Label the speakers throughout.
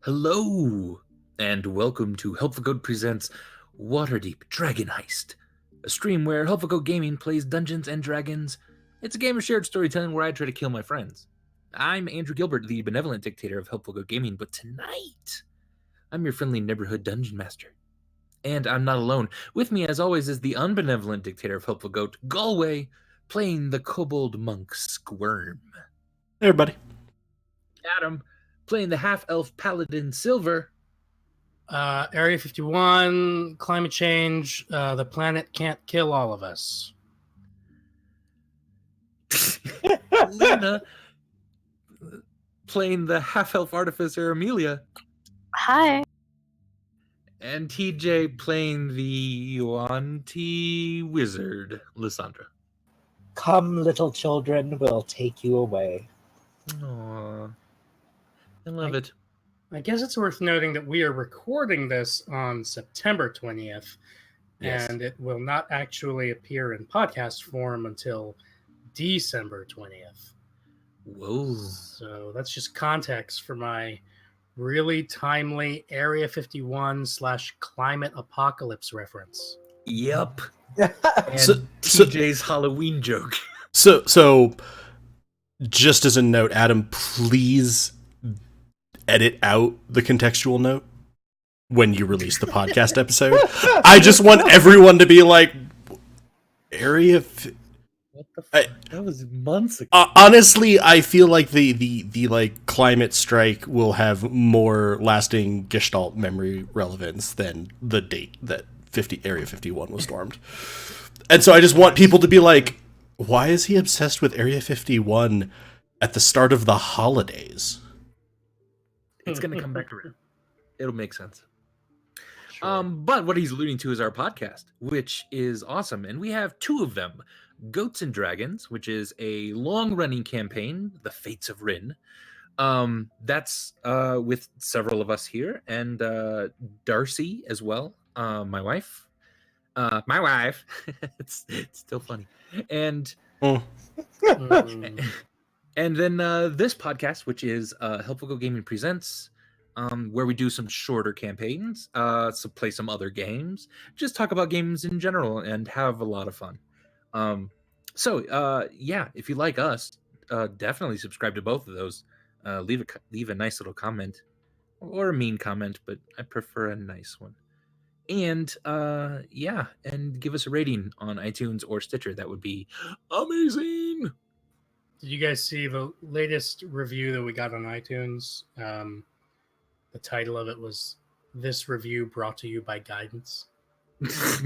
Speaker 1: Hello, and welcome to Helpful Goat Presents Waterdeep Dragon Heist, a stream where Helpful Goat Gaming plays Dungeons and Dragons. It's a game of shared storytelling where I try to kill my friends. I'm Andrew Gilbert, the benevolent dictator of Helpful Goat Gaming, but tonight, I'm your friendly neighborhood dungeon master. And I'm not alone. With me, as always, is the unbenevolent dictator of Helpful Goat, Galway, playing the kobold monk Squirm.
Speaker 2: Hey, everybody.
Speaker 1: Adam, playing the half-elf paladin Silver.
Speaker 3: Area 51, climate change, the planet can't kill all of us.
Speaker 1: Lena, playing the half-elf artificer Amelia.
Speaker 4: Hi.
Speaker 1: And TJ playing the Yuan-Ti wizard Lysandra.
Speaker 5: Come, little children, we'll take you away.
Speaker 1: Aww. I love it.
Speaker 3: I guess it's worth noting that we are recording this on September 20th,
Speaker 1: Yes.
Speaker 3: and it will not actually appear in podcast form until December 20th.
Speaker 1: Whoa.
Speaker 3: So that's just context for my really timely Area 51 / climate apocalypse reference.
Speaker 1: Yep.
Speaker 5: And
Speaker 1: And TJ's Halloween joke.
Speaker 2: So, just as a note, Adam, please edit out the contextual note when you release the podcast episode. I just want everyone to be like, Area.
Speaker 1: What the fuck? That was months ago.
Speaker 2: Honestly, I feel like the like climate strike will have more lasting Gestalt memory relevance than the date that Area 51 was stormed. And so I just want people to be like, why is he obsessed with Area 51 at the start of the holidays?
Speaker 1: It's going to come back around. It'll make sense.
Speaker 3: Sure.
Speaker 1: But what he's alluding to is our podcast, which is awesome. And we have two of them. Goats and Dragons, which is a long-running campaign, The Fates of Rin. That's with several of us here, and Darcy as well, my wife. It's still funny. And and then this podcast, which is Helpful Go Gaming Presents, where we do some shorter campaigns, so play some other games, just talk about games in general, and have a lot of fun. Yeah, if you like us, definitely subscribe to both of those. Leave a nice little comment, or a mean comment, but I prefer a nice one. And yeah, and give us a rating on iTunes or Stitcher. That would be amazing.
Speaker 3: Did you guys see the latest review that we got on iTunes? The title of it was "This Review Brought to You by Guidance." It's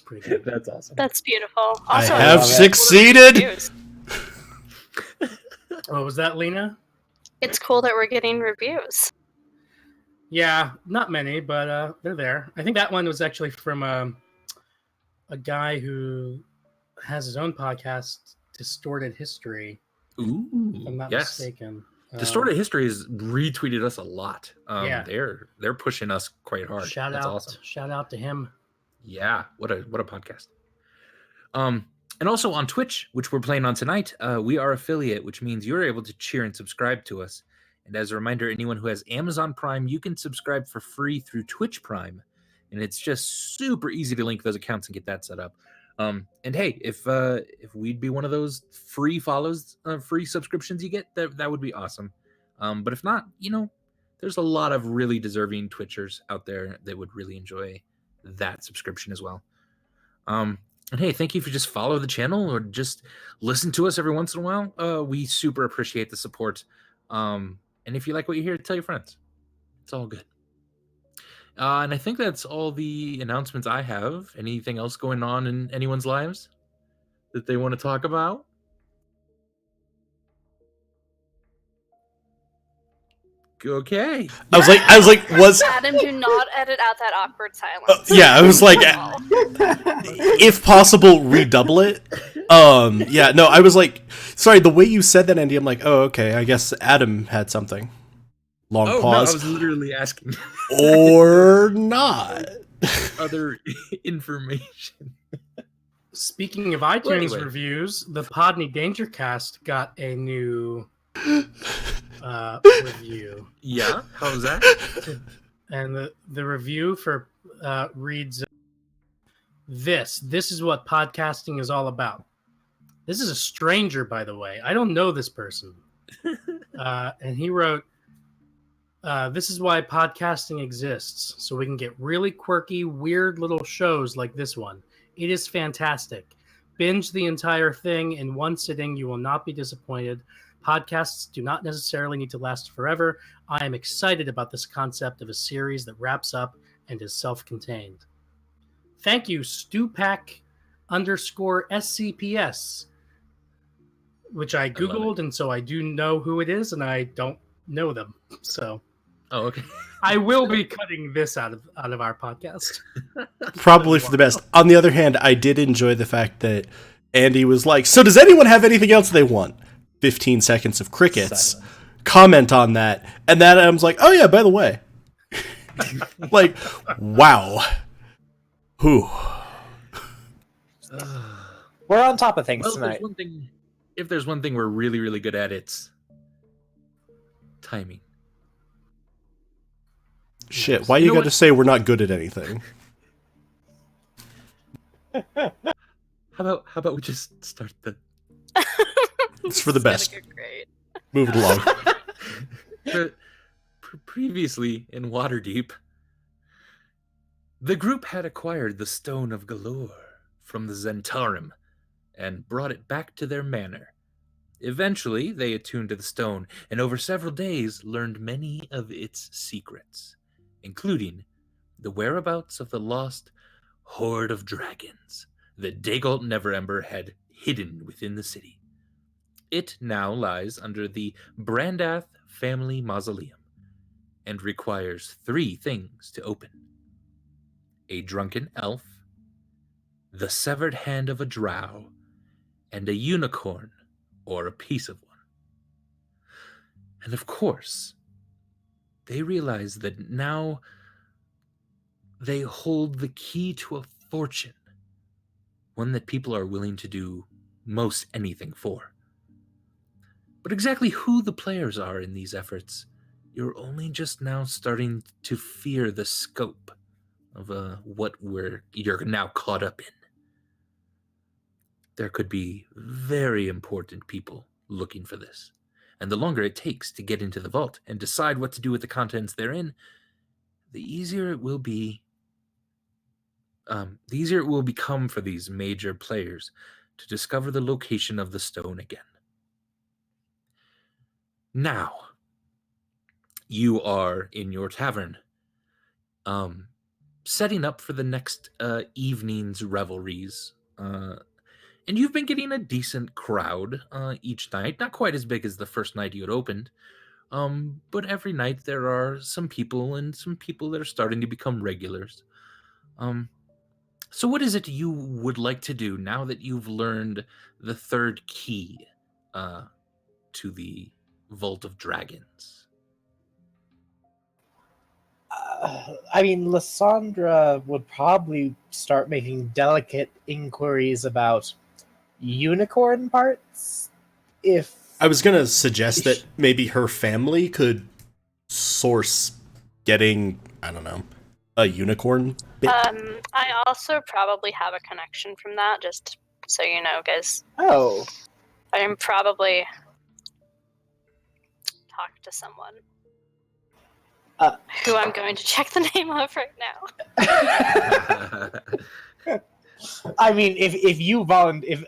Speaker 3: pretty good.
Speaker 1: That's awesome.
Speaker 4: That's beautiful.
Speaker 2: I
Speaker 4: Also,
Speaker 2: have
Speaker 5: love it.
Speaker 2: succeeded.
Speaker 3: Oh, was that Lena?
Speaker 4: It's cool that we're getting reviews.
Speaker 3: Yeah, not many, but they're there. I think that one was actually from a guy who has his own podcast, Distorted History.
Speaker 1: Ooh,
Speaker 3: If I'm not
Speaker 1: yes.
Speaker 3: mistaken.
Speaker 1: Distorted History has retweeted us a lot.
Speaker 3: Yeah.
Speaker 1: They're pushing us quite hard.
Speaker 3: Shout
Speaker 1: That's
Speaker 3: out!
Speaker 1: awesome.
Speaker 3: Shout out to him.
Speaker 1: Yeah, what a podcast. And also on Twitch, which we're playing on tonight, we are affiliate, which means you're able to cheer and subscribe to us. And as a reminder, anyone who has Amazon Prime, you can subscribe for free through Twitch Prime, and it's just super easy to link those accounts and get that set up. And hey, if we'd be one of those free follows, free subscriptions you get, that would be awesome. But if not, there's a lot of really deserving Twitchers out there that would really enjoy that subscription as well. And hey, thank you for just follow the channel or just listen to us every once in a while. We super appreciate the support. And if you like what you hear, tell your friends. It's all good. And I think that's all the announcements I have. Anything else going on in anyone's lives that they want to talk about? Okay.
Speaker 2: I was like, was
Speaker 4: Adam, do not edit out that awkward silence.
Speaker 2: yeah, I was like, if possible, redouble it. Yeah, no, I was like, sorry, the way you said that, Andy, I'm like, oh, okay, I guess Adam had something. Long
Speaker 1: No, I
Speaker 2: pause.
Speaker 1: was literally asking
Speaker 2: Or not.
Speaker 1: other information.
Speaker 3: Speaking of iTunes
Speaker 1: anyway.
Speaker 3: reviews, the Podney Dangercast got a new review.
Speaker 1: Yeah, how's that?
Speaker 3: And the review for reads, This is what podcasting is all about. This is a stranger, by the way. I don't know this person. And he wrote, this is why podcasting exists, so we can get really quirky, weird little shows like this one. It is fantastic. Binge the entire thing in one sitting. You will not be disappointed. Podcasts do not necessarily need to last forever. I am excited about this concept of a series that wraps up and is self-contained. Thank you, Stupac_SCPS, which I Googled, and so I do know who it is, and I don't know them. So,
Speaker 1: Oh, okay.
Speaker 3: I will be cutting this out of our podcast.
Speaker 2: Probably for the best. On the other hand, I did enjoy the fact that Andy was like, so does anyone have anything else they want? 15 seconds of crickets.
Speaker 5: Silence.
Speaker 2: Comment on that. And then I was like, oh yeah, by the way. Like, wow. Whew.
Speaker 5: We're on top of things
Speaker 1: Well,
Speaker 5: tonight.
Speaker 1: if there's one thing we're really, really good at, it's timing.
Speaker 2: Shit, why
Speaker 1: You
Speaker 2: you
Speaker 1: know
Speaker 2: gotta
Speaker 1: what?
Speaker 2: say we're not good at anything?
Speaker 1: How about we just start the
Speaker 2: It's for the best.
Speaker 4: Great.
Speaker 2: Move it along.
Speaker 1: Previously in Waterdeep, the group had acquired the Stone of Galore from the Zentarim and brought it back to their manor. Eventually, they attuned to the stone and over several days learned many of its secrets, including the whereabouts of the lost horde of dragons that Dagult Neverember had hidden within the city. It now lies under the Brandath family mausoleum and requires 3 things to open: a drunken elf, the severed hand of a drow, and a unicorn or a piece of one. And of course, they realize that now they hold the key to a fortune, one that people are willing to do most anything for. But exactly who the players are in these efforts, you're only just now starting to fear the scope of what you're now caught up in. There could be very important people looking for this, and the longer it takes to get into the vault and decide what to do with the contents therein, the easier it will be. The easier it will become for these major players to discover the location of the stone again. Now, you are in your tavern, setting up for the next evening's revelries, and you've been getting a decent crowd each night. Not quite as big as the first night you had opened, but every night there are some people that are starting to become regulars. So what is it you would like to do now that you've learned the 3rd key to the Vault of Dragons?
Speaker 5: I mean, Lysandra would probably start making delicate inquiries about unicorn parts. If
Speaker 2: I was gonna suggest that maybe her family could source getting, I don't know, a unicorn bit.
Speaker 4: I also probably have a connection from that, just so you know, guys.
Speaker 5: oh,
Speaker 4: I am probably talk to someone who I'm going to check the name of right now.
Speaker 5: I mean, if if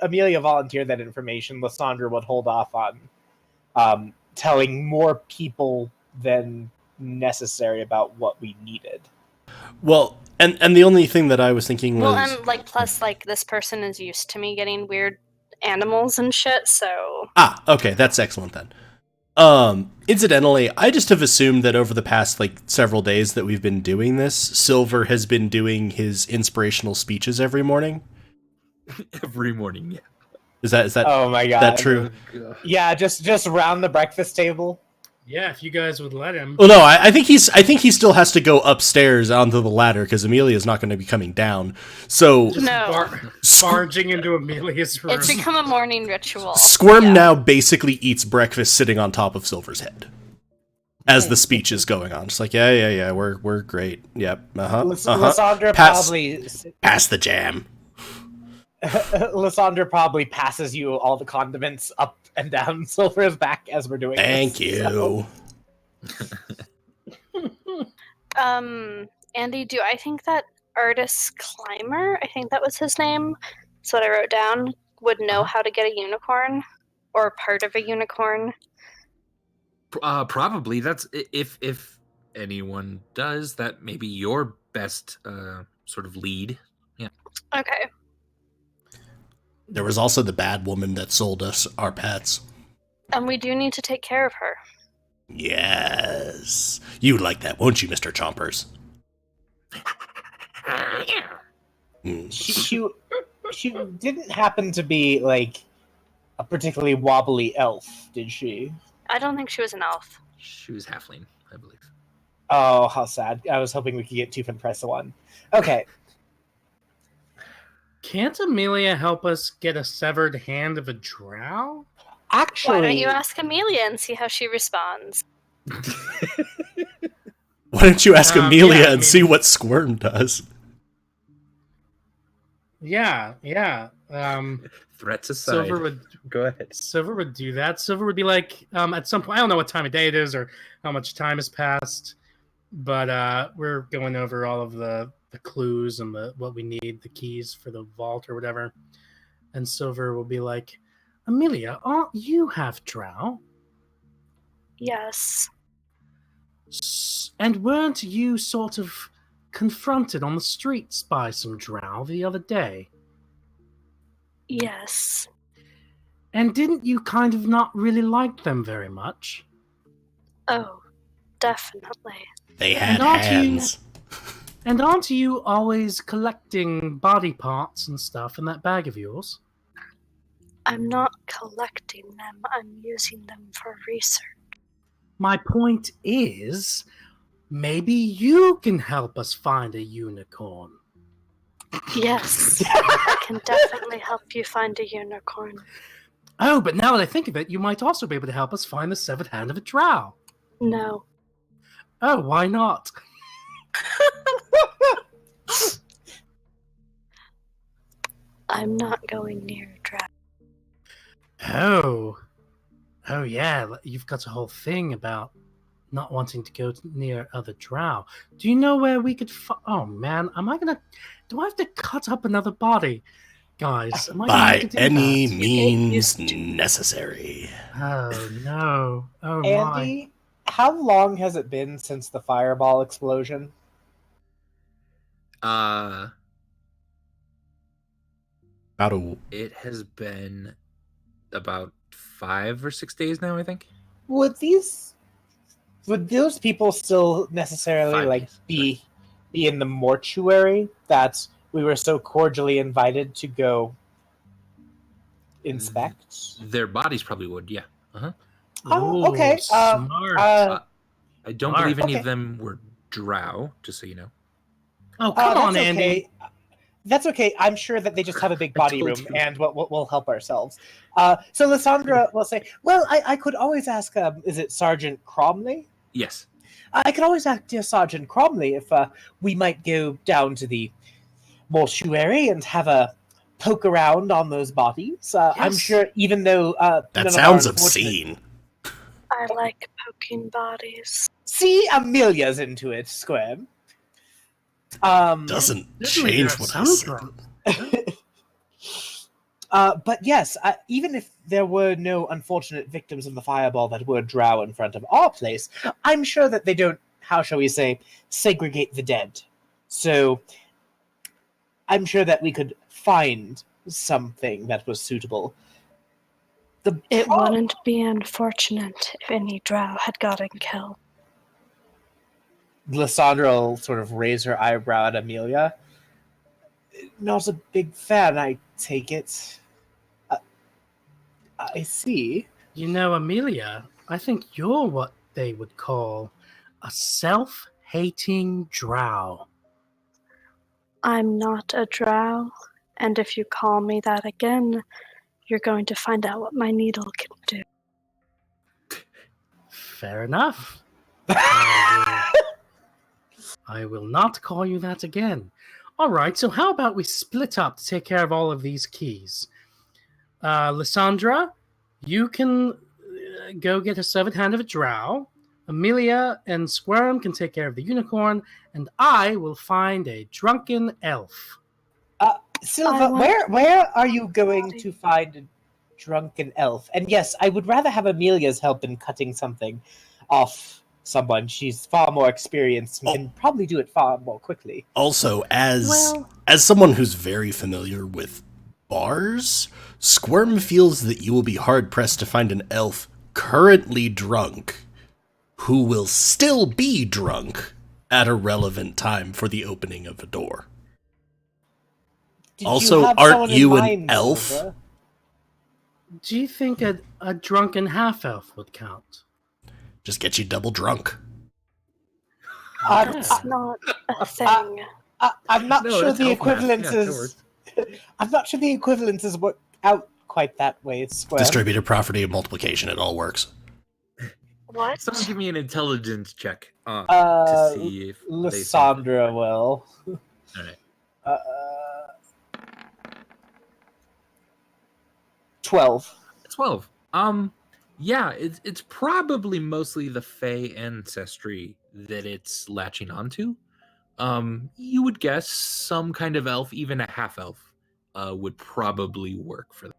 Speaker 5: Amelia volunteered that information, Lysandra would hold off on telling more people than necessary about what we needed.
Speaker 2: Well, and the only thing that I was thinking was...
Speaker 4: Well, and plus this person is used to me getting weird animals and shit, so
Speaker 2: okay, that's excellent then. Incidentally, I just have assumed that over the past several days that we've been doing this, Silver has been doing his inspirational speeches every morning.
Speaker 1: Every morning, yeah.
Speaker 2: Is that
Speaker 5: Oh my god,
Speaker 2: that true?
Speaker 1: Oh, God.
Speaker 5: Yeah, just around the breakfast table.
Speaker 3: Yeah, if you guys would let him.
Speaker 2: Well, no, I think he still has to go upstairs onto the ladder because Amelia's not going to be coming down. So
Speaker 3: Just
Speaker 4: No.
Speaker 3: barging into Amelia's room.
Speaker 4: It's become a morning ritual.
Speaker 2: Squirm
Speaker 4: Yeah.
Speaker 2: now basically eats breakfast sitting on top of Silver's head as the speech is going on. Just like, yeah, we're great. Yep,
Speaker 5: Lysandra
Speaker 2: Pass-
Speaker 5: probably
Speaker 2: Pass the jam.
Speaker 5: Lysandra probably passes you all the condiments up and down Silver's back as we're doing
Speaker 2: Thank
Speaker 5: this.
Speaker 2: you.
Speaker 4: Andy, do I think that artist Climber, I think that was his name, that's what I wrote down, would know how to get a unicorn? Or part of a unicorn?
Speaker 1: Probably. That's if anyone does, that may be your best sort of lead. Yeah.
Speaker 4: Okay.
Speaker 2: There was also the bad woman that sold us our pets.
Speaker 4: And we do need to take care of her.
Speaker 2: Yes. You'd like that, won't you, Mr. Chompers?
Speaker 5: She didn't happen to be like a particularly wobbly elf, did she?
Speaker 4: I don't think she was an elf.
Speaker 1: She was halfling, I believe.
Speaker 5: Oh, how sad. I was hoping we could get two for the price of one. Okay.
Speaker 3: Can't Amelia help us get a severed hand of a drow?
Speaker 5: Actually,
Speaker 4: Why don't you ask Amelia and see how she responds?
Speaker 2: Why don't you ask Amelia
Speaker 3: yeah, I
Speaker 2: and
Speaker 3: mean-
Speaker 2: see what Squirm does?
Speaker 3: Yeah.
Speaker 1: Threats aside. Go ahead.
Speaker 3: Silver would do that. Silver would be like, at some point, I don't know what time of day it is or how much time has passed, but we're going over all of the clues and what we need, the keys for the vault or whatever. And Silver will be like, Amelia, aren't you half drow?
Speaker 4: Yes.
Speaker 3: And weren't you sort of confronted on the streets by some drow the other day?
Speaker 4: Yes.
Speaker 3: And didn't you kind of not really like them very much?
Speaker 4: Oh, definitely.
Speaker 2: They had
Speaker 3: And aren't you-
Speaker 2: hands.
Speaker 3: And aren't you always collecting body parts and stuff in that bag of yours?
Speaker 4: I'm not collecting them, I'm using them for research.
Speaker 3: My point is, maybe you can help us find a unicorn.
Speaker 4: Yes, I can definitely help you find a unicorn.
Speaker 3: Oh, but now that I think of it, you might also be able to help us find the severed hand of a drow.
Speaker 4: No.
Speaker 3: Oh, why not?
Speaker 4: I'm not going near a dragon.
Speaker 3: Oh yeah, you've got a whole thing about not wanting to go near other drow. Do you know where we could oh man, do I have to cut up another body? Guys, am I gonna
Speaker 2: By
Speaker 3: have to do
Speaker 2: any
Speaker 3: that?
Speaker 2: means necessary.
Speaker 3: Oh no. Oh
Speaker 5: Andy, how long has it been since the fireball explosion?
Speaker 2: About a
Speaker 1: It has been about 5 or 6 days now, I think.
Speaker 5: Would those people still necessarily
Speaker 1: 5
Speaker 5: like
Speaker 1: days,
Speaker 5: be in the mortuary that we were so cordially invited to go inspect?
Speaker 1: Their bodies probably would, yeah. Uh-huh.
Speaker 5: Oh, okay.
Speaker 3: Smart.
Speaker 1: I don't
Speaker 3: Smart.
Speaker 1: believe any
Speaker 5: Okay.
Speaker 1: of them were drow, just so you know.
Speaker 3: Oh, come on,
Speaker 5: that's
Speaker 3: Andy.
Speaker 5: okay. That's okay. I'm sure that they just have a big
Speaker 1: I
Speaker 5: body
Speaker 1: told
Speaker 5: room,
Speaker 1: you.
Speaker 5: and we'll help ourselves. So Lysandra will say, "Well, I could always ask. Is it Sergeant Cromley?
Speaker 1: Yes.
Speaker 5: I could always ask dear Sergeant Cromley if we might go down to the mortuary and have a poke around on those bodies. I'm
Speaker 3: Yes.
Speaker 5: sure, even though none
Speaker 2: that
Speaker 5: of
Speaker 2: sounds
Speaker 5: our unfortunate-
Speaker 2: obscene.
Speaker 4: I like poking bodies.
Speaker 5: See, Amelia's into it, Squam.
Speaker 2: Doesn't
Speaker 3: Certainly
Speaker 2: change
Speaker 3: there
Speaker 2: what
Speaker 3: are
Speaker 2: I
Speaker 3: some
Speaker 2: said.
Speaker 3: drow.
Speaker 5: But yes, even if there were no unfortunate victims of the fireball that were drow in front of our place, I'm sure that they don't, how shall we say, segregate the dead. So I'm sure that we could find something that was suitable.
Speaker 4: It wouldn't be unfortunate if any drow had gotten killed.
Speaker 5: Lysandra will sort of raise her eyebrow at Amelia. Not a big fan, I take it. I see.
Speaker 3: You know, Amelia, I think you're what they would call a self-hating drow.
Speaker 4: I'm not a drow, and if you call me that again, you're going to find out what my needle can do.
Speaker 3: Fair enough. I will not call you that again. All right, so how about we split up to take care of all of these keys? Lysandra, you can go get a severed hand of a drow. Amelia and Squirm can take care of the unicorn, and I will find a drunken elf.
Speaker 5: Silva, where are you going to find a drunken elf? And yes, I would rather have Amelia's help in cutting something off someone. She's far more experienced and can probably do it far more quickly.
Speaker 2: Also, as someone who's very familiar with bars, Squirm feels that you will be hard-pressed to find an elf currently drunk who will still be drunk at a relevant time for the opening of a door. Also, aren't you an elf?
Speaker 5: Silva?
Speaker 3: Do you think a drunken half-elf would count?
Speaker 2: Just get you double drunk.
Speaker 4: That's not a thing.
Speaker 5: I'm not
Speaker 1: No,
Speaker 5: sure
Speaker 1: that's
Speaker 5: the
Speaker 1: elf math.
Speaker 5: equivalence
Speaker 1: Yeah, that
Speaker 5: is.
Speaker 1: works.
Speaker 5: I'm not sure the equivalence is work out quite that way. It's Square.
Speaker 2: Distributed property and multiplication, it all works.
Speaker 4: What?
Speaker 1: Someone give me an intelligence check to
Speaker 5: Uh,
Speaker 1: see if they
Speaker 5: Lysandra will.
Speaker 1: All right.
Speaker 5: 12.
Speaker 1: 12. Yeah, it's probably mostly the Fey ancestry that it's latching onto. You would guess some kind of elf, even a half elf, would probably work for that.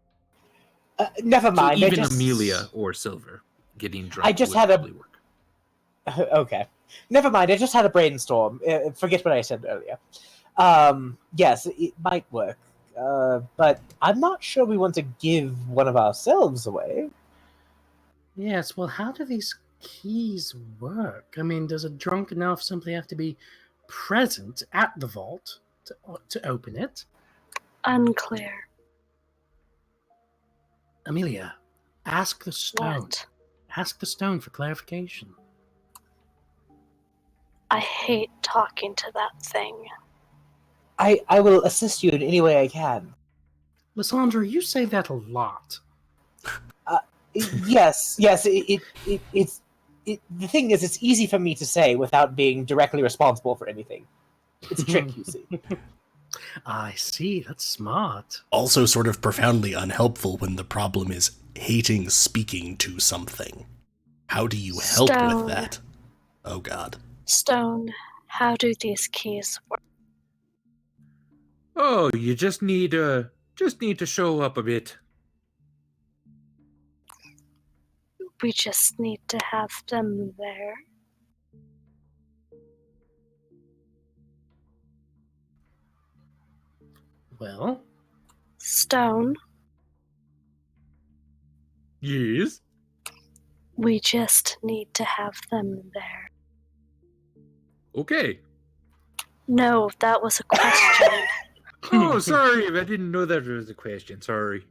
Speaker 5: Never
Speaker 1: So
Speaker 5: mind.
Speaker 1: even Amelia or Silver getting drunk.
Speaker 5: I just
Speaker 1: would
Speaker 5: had a-
Speaker 1: probably work.
Speaker 5: Okay. Never mind. I just had a brainstorm. Forget what I said earlier. Yes, it might work. But I'm not sure we want to give one of ourselves away.
Speaker 3: Yes, well, how do these keys work? I mean, does a drunken elf simply have to be present at the vault to open it?
Speaker 4: Unclear.
Speaker 3: Amelia, ask the stone.
Speaker 4: What?
Speaker 3: Ask the stone for clarification.
Speaker 4: I hate talking to that thing.
Speaker 5: I will assist you in any way I can.
Speaker 3: Lysandra, you say that a lot.
Speaker 5: Yes. It's the thing is, it's easy for me to say without being directly responsible for anything. It's a trick, you see.
Speaker 3: I see, that's smart.
Speaker 2: Also sort of profoundly unhelpful when the problem is hating speaking to something. How do you help
Speaker 4: Stone.
Speaker 2: with that? Oh god.
Speaker 4: Stone, how do these keys work?
Speaker 1: Oh, you just need to show up a bit.
Speaker 4: We just need to have them there.
Speaker 3: Well,
Speaker 4: Stone,
Speaker 1: Yes.
Speaker 4: we just need to have them there.
Speaker 1: Okay.
Speaker 4: No, that was a question.
Speaker 1: Oh, sorry, I didn't know that was a question. Sorry.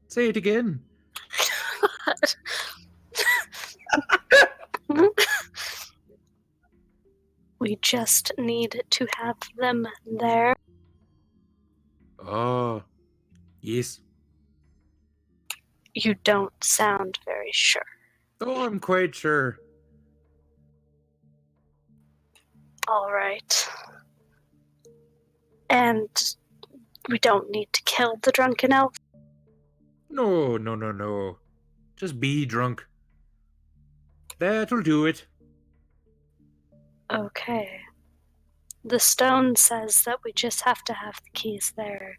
Speaker 1: Say it again.
Speaker 4: We just need to have them there.
Speaker 1: Oh, yes.
Speaker 4: You don't sound very sure.
Speaker 1: Oh, I'm quite sure.
Speaker 4: All right. And we don't need to kill the drunken elf.
Speaker 1: No. Just be drunk. That'll do it.
Speaker 4: Okay. The stone says that we just have to have the keys there,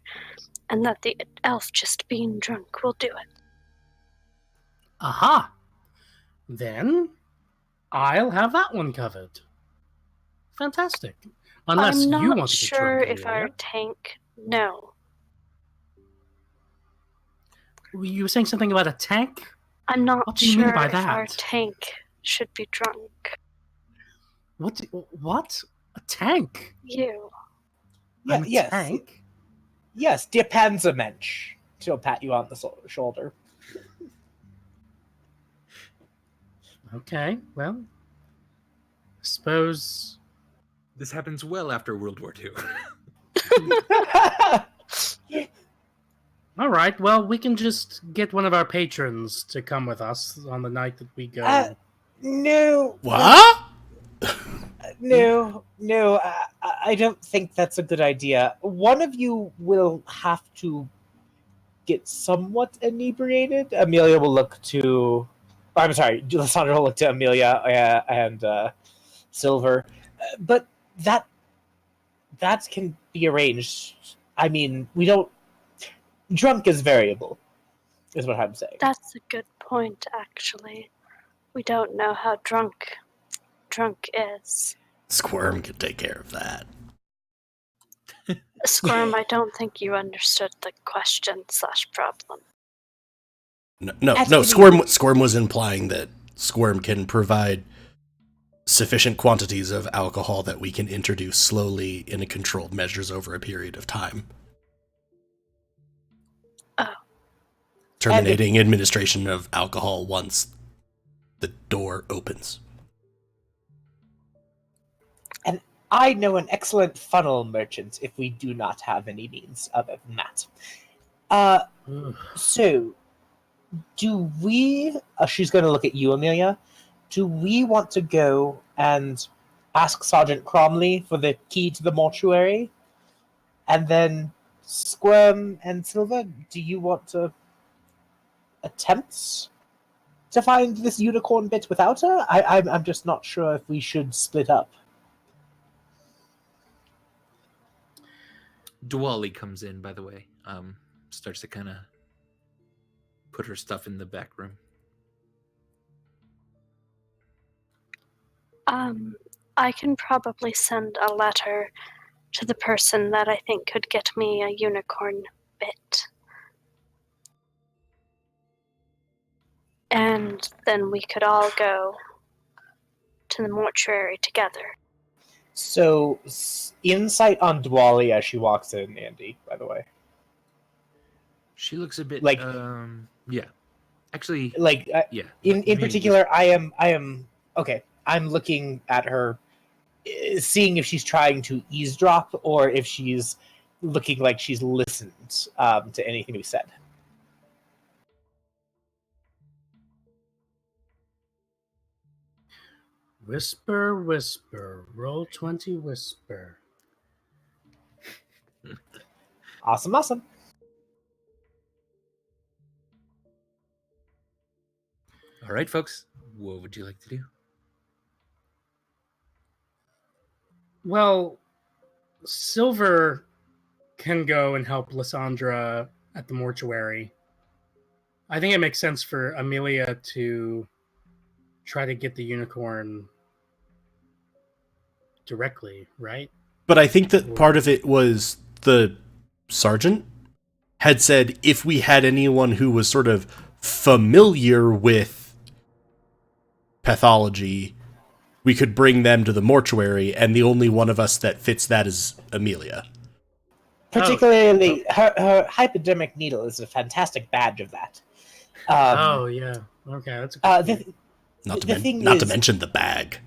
Speaker 4: and that the elf just being drunk will do it.
Speaker 3: aha! Then I'll have that one covered. Fantastic. Unless
Speaker 4: I'm not
Speaker 3: you want to get
Speaker 4: sure
Speaker 3: drunk,
Speaker 4: if our
Speaker 3: Amelia.
Speaker 4: tank. No.
Speaker 3: You were saying something about a tank?
Speaker 4: I'm not
Speaker 3: What do you mean
Speaker 4: sure
Speaker 3: by
Speaker 4: if our
Speaker 3: that?
Speaker 4: tank should be drunk.
Speaker 3: What? A tank?
Speaker 4: You.
Speaker 3: I'm a
Speaker 5: Yes.
Speaker 3: tank?
Speaker 5: Yes, der Panzermensch. She'll pat you on the shoulder.
Speaker 3: Okay, well, suppose.
Speaker 1: This happens well after World War II.
Speaker 3: All right, well, we can just get one of our patrons to come with us on the night that we go.
Speaker 5: No.
Speaker 2: What?
Speaker 5: No. I don't think that's a good idea. One of you will have to get somewhat inebriated. Amelia will look to. I'm sorry, Lysandra will look to Amelia and Silver, but that can be arranged. I mean, we don't. Drunk is variable, is what I'm saying.
Speaker 4: That's a good point, actually. We don't know how drunk is.
Speaker 2: Squirm can take care of that.
Speaker 4: Squirm, I don't think you understood the question/problem.
Speaker 2: No. Squirm was implying that Squirm can provide sufficient quantities of alcohol that we can introduce slowly in a controlled measures over a period of time.
Speaker 4: Oh.
Speaker 2: Terminating administration of alcohol once the door opens.
Speaker 5: And I know an excellent funnel merchant if we do not have any means other than that. So, do we... she's going to look at you, Amelia. Do we want to go and ask Sergeant Cromley for the key to the mortuary? And then Squirm and Silver, do you want to attempt to find this unicorn bit without her? I'm just not sure if we should split up.
Speaker 1: Dwally comes in, by the way. Starts to kind of put her stuff in the back room.
Speaker 4: I can probably send a letter to the person that I think could get me a unicorn bit. And then we could all go to the mortuary together.
Speaker 5: So, insight on Dwally as she walks in, Andy, by the way.
Speaker 1: She looks a bit
Speaker 5: Like-
Speaker 1: yeah. Actually,
Speaker 5: Like,
Speaker 1: yeah.
Speaker 5: in
Speaker 1: Maybe
Speaker 5: particular, I am okay. I'm looking at her, seeing if she's trying to eavesdrop or if she's looking like she's listened to anything we said.
Speaker 3: Whisper, whisper, roll 20 whisper.
Speaker 5: Awesome.
Speaker 1: All right, folks. What would you like to do?
Speaker 3: Well, Silver can go and help Lysandra at the mortuary. I think it makes sense for Amelia to try to get the unicorn directly, right?
Speaker 2: But I think that part of it was the sergeant had said if we had anyone who was sort of familiar with pathology, we could bring them to the mortuary, and the only one of us that fits that is Amelia.
Speaker 5: Particularly, her hypodermic needle is a fantastic badge of that.
Speaker 3: Yeah. Okay, that's a good
Speaker 2: Not
Speaker 5: thing
Speaker 2: to mention the bag.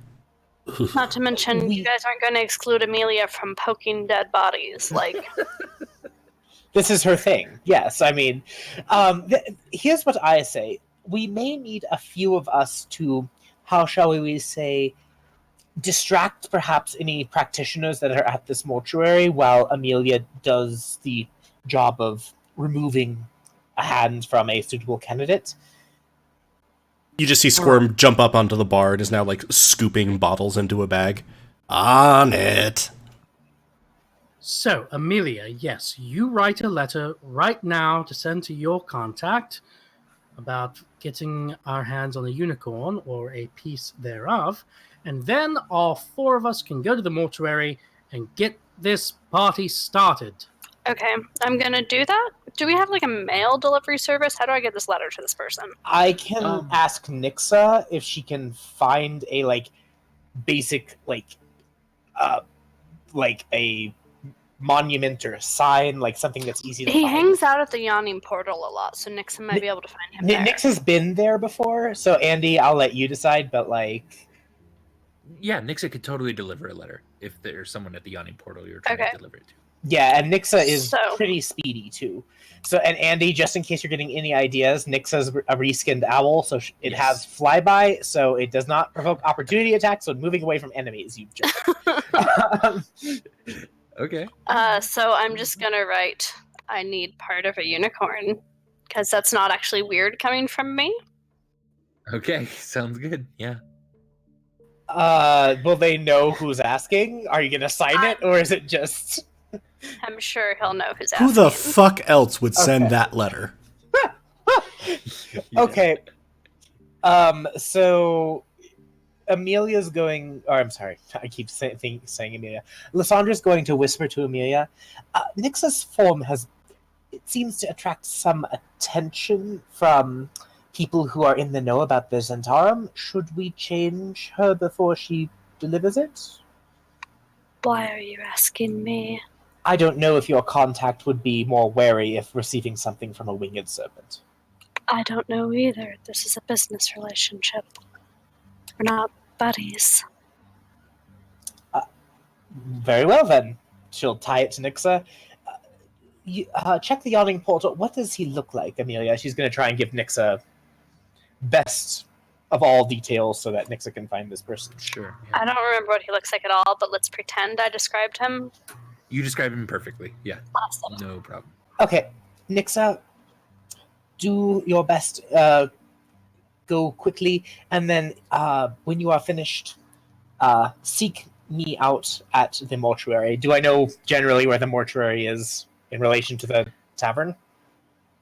Speaker 4: Not to mention, you guys aren't going to exclude Amelia from poking dead bodies. Like,
Speaker 5: This is her thing. Yes, I mean, here's what I say. We may need a few of us to, how shall we say, distract perhaps any practitioners that are at this mortuary while Amelia does the job of removing a hand from a suitable candidate.
Speaker 2: You just see Squirm jump up onto the bar and is now like scooping bottles into a bag. On it.
Speaker 3: So, Amelia, yes, you write a letter right now to send to your contact about getting our hands on a unicorn or a piece thereof, and then all four of us can go to the mortuary and get this party started.
Speaker 4: okay, I'm going to do that. Do we have like a mail delivery service? How do I get this letter to this person?
Speaker 5: I can ask Nixa if she can find a basic a monument or sign, like something that's easy to
Speaker 4: He
Speaker 5: find?
Speaker 4: hangs out at the Yawning Portal a lot, so Nixon might be able to find him there.
Speaker 5: Nix has been there before, so Andy, I'll let you decide, but like...
Speaker 1: Yeah, Nixa could totally deliver a letter if there's someone at the Yawning Portal you're trying
Speaker 4: Okay.
Speaker 1: to deliver it to.
Speaker 5: Yeah, and Nixa is
Speaker 4: So-
Speaker 5: pretty speedy too. So, and Andy, just in case you're getting any ideas, Nixa's a reskinned owl, so it
Speaker 1: Yes.
Speaker 5: has flyby, so it does not provoke opportunity attacks when moving away from enemies. You just
Speaker 1: Okay.
Speaker 4: So I'm just gonna write, I need part of a unicorn, because that's not actually weird coming from me.
Speaker 1: Okay, sounds good. Yeah.
Speaker 5: will they know who's asking? Are you gonna sign it, or is it just?
Speaker 4: I'm sure he'll know who's
Speaker 2: Who
Speaker 4: asking.
Speaker 2: the fuck else would send
Speaker 5: Okay.
Speaker 2: that letter?
Speaker 5: Okay. So Amelia's going. Or I'm sorry, I keep saying Amelia. Lysandra's going to whisper to Amelia. Nixa's form it seems to attract some attention from people who are in the know about the Zentarum. Should we change her before she delivers it?
Speaker 4: Why are you asking me?
Speaker 5: I don't know if your contact would be more wary if receiving something from a winged serpent.
Speaker 4: I don't know either. This is a business relationship. We're not buddies.
Speaker 5: Very well, then. She'll tie it to Nixa. Check the Yawning Portal. What does he look like, Amelia? She's going to try and give Nixa best of all details so that Nixa can find this person.
Speaker 1: Sure. Yeah.
Speaker 4: I don't remember what he looks like at all, but let's pretend I described him.
Speaker 1: You described him perfectly. Yeah.
Speaker 4: Awesome.
Speaker 1: No problem.
Speaker 5: Okay, Nixa, do your best. Go quickly, and then when you are finished, seek me out at the mortuary. Do I know generally where the mortuary is in relation to the tavern?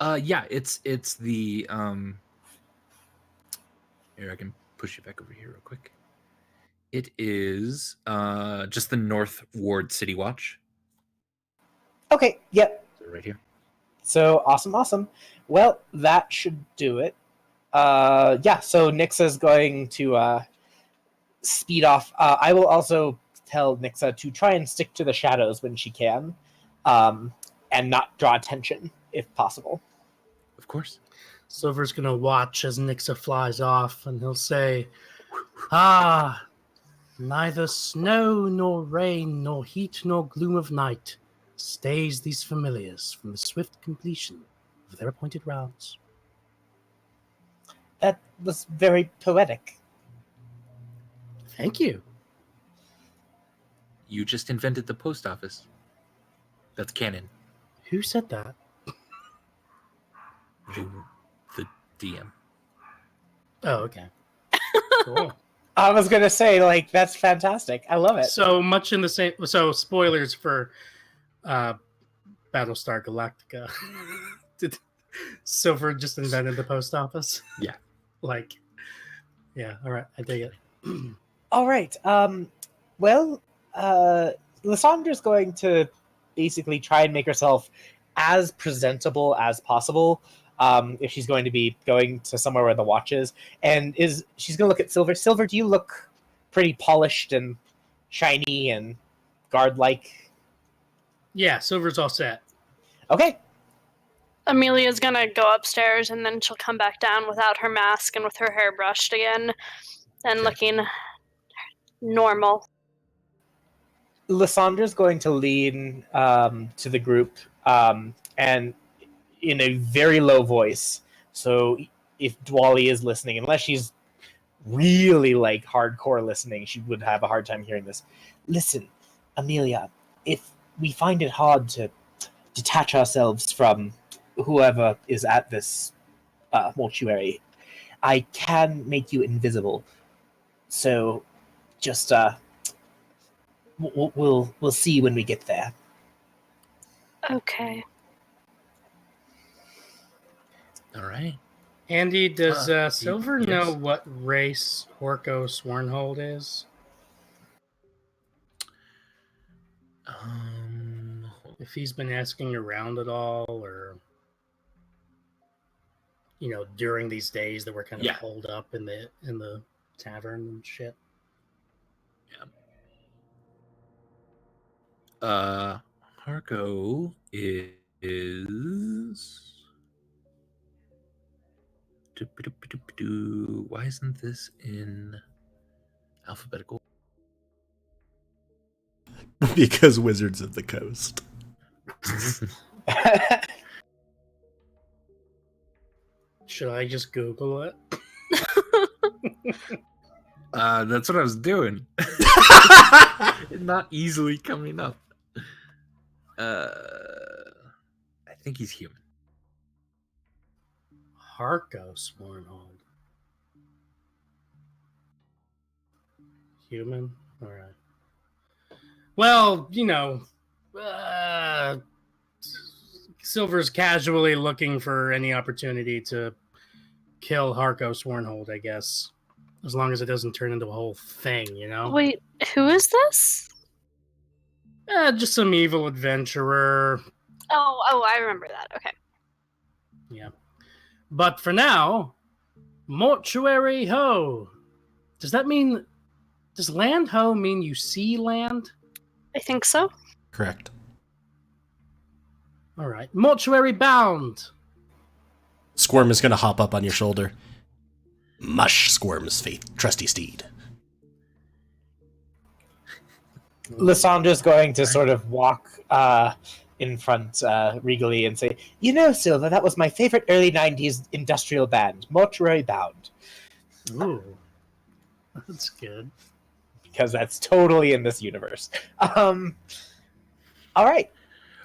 Speaker 1: Yeah, it's the here I can push you back over here real quick. It is just the North Ward City Watch.
Speaker 5: Okay, yep.
Speaker 1: So right here.
Speaker 5: So awesome. Well, that should do it. Yeah, so Nixa's going to speed off. I will also tell Nixa to try and stick to the shadows when she can, and not draw attention if possible.
Speaker 1: Of course.
Speaker 3: Silver's gonna watch as Nixa flies off, and he'll say, "Ah, neither snow nor rain nor heat nor gloom of night stays these familiars from the swift completion of their appointed routes."
Speaker 5: That was very poetic.
Speaker 3: Thank you.
Speaker 1: You just invented the post office. That's canon.
Speaker 3: Who said that?
Speaker 1: The DM.
Speaker 3: Oh, okay. Cool.
Speaker 5: I was gonna say, like, that's fantastic. I love it.
Speaker 3: So much in the same. So spoilers for Battlestar Galactica. Did Silver just invented the post office?
Speaker 1: Yeah.
Speaker 3: Like, yeah. All right, I dig it.
Speaker 5: All right. Well, Lysandra's going to basically try and make herself as presentable as possible. If she's going to be going to somewhere where the watch is, and she's going to look at Silver. Silver, do you look pretty polished and shiny and guard-like?
Speaker 3: Yeah, Silver's all set.
Speaker 5: Okay.
Speaker 4: Amelia's gonna go upstairs and then she'll come back down without her mask and with her hair brushed again and
Speaker 1: Okay.
Speaker 4: looking normal.
Speaker 5: Lysandra's going to lean to the group and in a very low voice. So if Dwally is listening, unless she's really like hardcore listening, she would have a hard time hearing this. Listen, Amelia, if we find it hard to detach ourselves from whoever is at this mortuary, I can make you invisible. So just we'll see when we get there.
Speaker 4: Okay.
Speaker 1: All right.
Speaker 3: Andy, does Silver
Speaker 1: yes.
Speaker 3: know what race Orko Swornhold is? If he's been asking around at all, or during these days that we're kind of
Speaker 1: Yeah.
Speaker 3: holed up in the tavern and shit.
Speaker 1: Harko is. Why isn't this in alphabetical?
Speaker 2: Because Wizards of the Coast.
Speaker 3: Should I just Google it?
Speaker 1: That's what I was doing. Not easily coming up. I think he's human.
Speaker 3: Harko Swornhold. Human? Alright. Well, Silver's casually looking for any opportunity to kill Harko Swornhold, I guess. As long as it doesn't turn into a whole thing,
Speaker 4: Wait, who is this?
Speaker 3: Just some evil adventurer.
Speaker 4: Oh, I remember that. Okay.
Speaker 3: Yeah. But for now, Mortuary Ho. Does land ho mean you see land?
Speaker 4: I think so.
Speaker 2: Correct.
Speaker 3: All right. Mortuary Bound.
Speaker 2: Squirm is going to hop up on your shoulder. Mush, Squirm's faith, trusty steed.
Speaker 5: Lysandra's going to sort of walk in front regally and say, Silver, that was my favorite early 90s industrial band, Mortuary Bound.
Speaker 3: Ooh. That's good.
Speaker 5: Because that's totally in this universe. All right.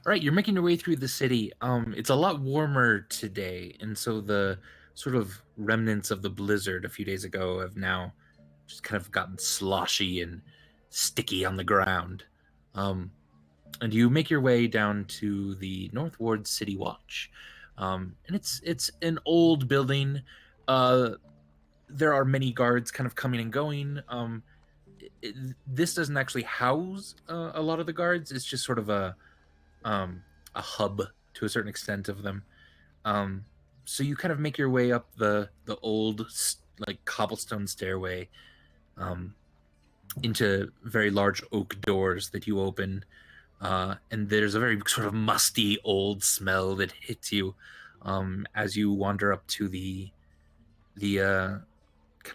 Speaker 1: All right, you're making your way through the city. It's a lot warmer today, and so the sort of remnants of the blizzard a few days ago have now just kind of gotten sloshy and sticky on the ground. And you make your way down to the North Ward City Watch, and it's an old building. There are many guards kind of coming and going. This doesn't actually house a lot of the guards. It's just sort of a hub to a certain extent of them. So you kind of make your way up the old like cobblestone stairway into very large oak doors that you open, and there's a very sort of musty old smell that hits you as you wander up to the kind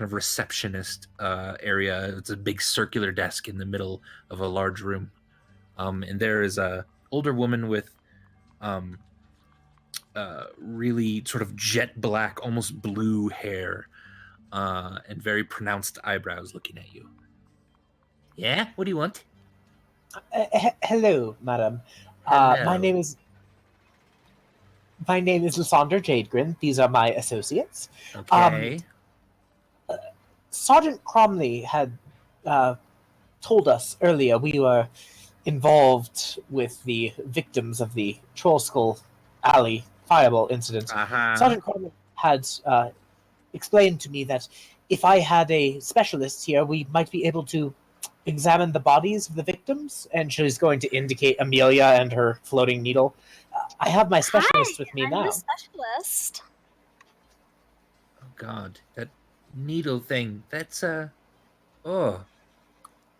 Speaker 1: of receptionist area. It's a big circular desk in the middle of a large room, and there is a older woman with really sort of jet black, almost blue hair, and very pronounced eyebrows looking at you. Yeah, what do you want?
Speaker 5: Hello, madam.
Speaker 1: Hello.
Speaker 5: My name is Lysandra Jadegrin. These are my associates.
Speaker 1: Okay.
Speaker 5: Sergeant Cromley had told us earlier we were involved with the victims of the Troll Skull Alley fireball incident.
Speaker 1: Uh-huh.
Speaker 5: Sergeant Cromley had explained to me that if I had a specialist here, we might be able to examine the bodies of the victims, and she's going to indicate Amelia and her floating needle. I have my specialist with me
Speaker 4: I'm
Speaker 5: now.
Speaker 4: the specialist.
Speaker 1: Oh God, that needle thing. That's
Speaker 4: It's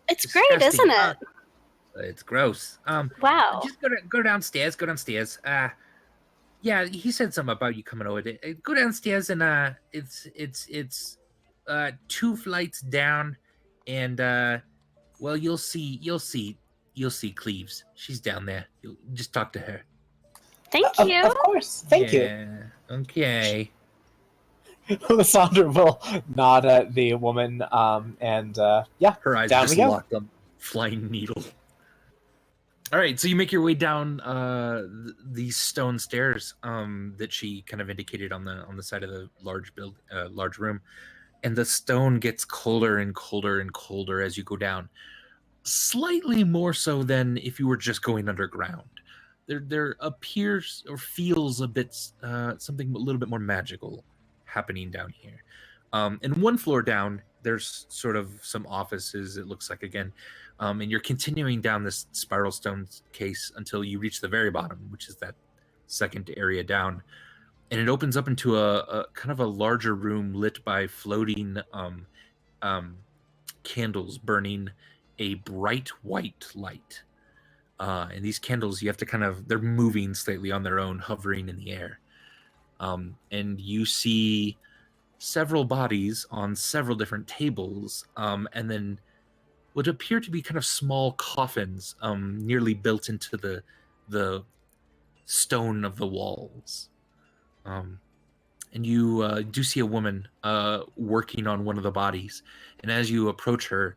Speaker 1: disgusting.
Speaker 4: great, isn't it?
Speaker 1: It's gross.
Speaker 4: Wow.
Speaker 1: Just go downstairs. Go downstairs. Yeah, he said something about you coming over. Go downstairs and it's 2 flights down, and well, you'll see Cleves. She's down there. You'll just talk to her.
Speaker 4: Thank you.
Speaker 5: Of course. Thank you.
Speaker 1: Yeah. Okay.
Speaker 5: Lysandra will nod at the woman, and yeah,
Speaker 1: Her eyes
Speaker 5: down
Speaker 1: just
Speaker 5: we go.
Speaker 1: locked on flying needle. All right, so you make your way down these stone stairs that she kind of indicated on the side of the large room, and the stone gets colder and colder and colder as you go down. Slightly more so than if you were just going underground. There appears or feels a bit something a little bit more magical happening down here. And 1 floor down, there's sort of some offices, it looks like, again. And you're continuing down this spiral stone case until you reach the very bottom, which is that second area down. And it opens up into a kind of a larger room lit by floating candles burning a bright white light. And these candles, you have to they're moving slightly on their own, hovering in the air. And you see several bodies on several different tables, and then what appear to be kind of small coffins, nearly built into the stone of the walls. And you do see a woman working on one of the bodies, and as you approach her,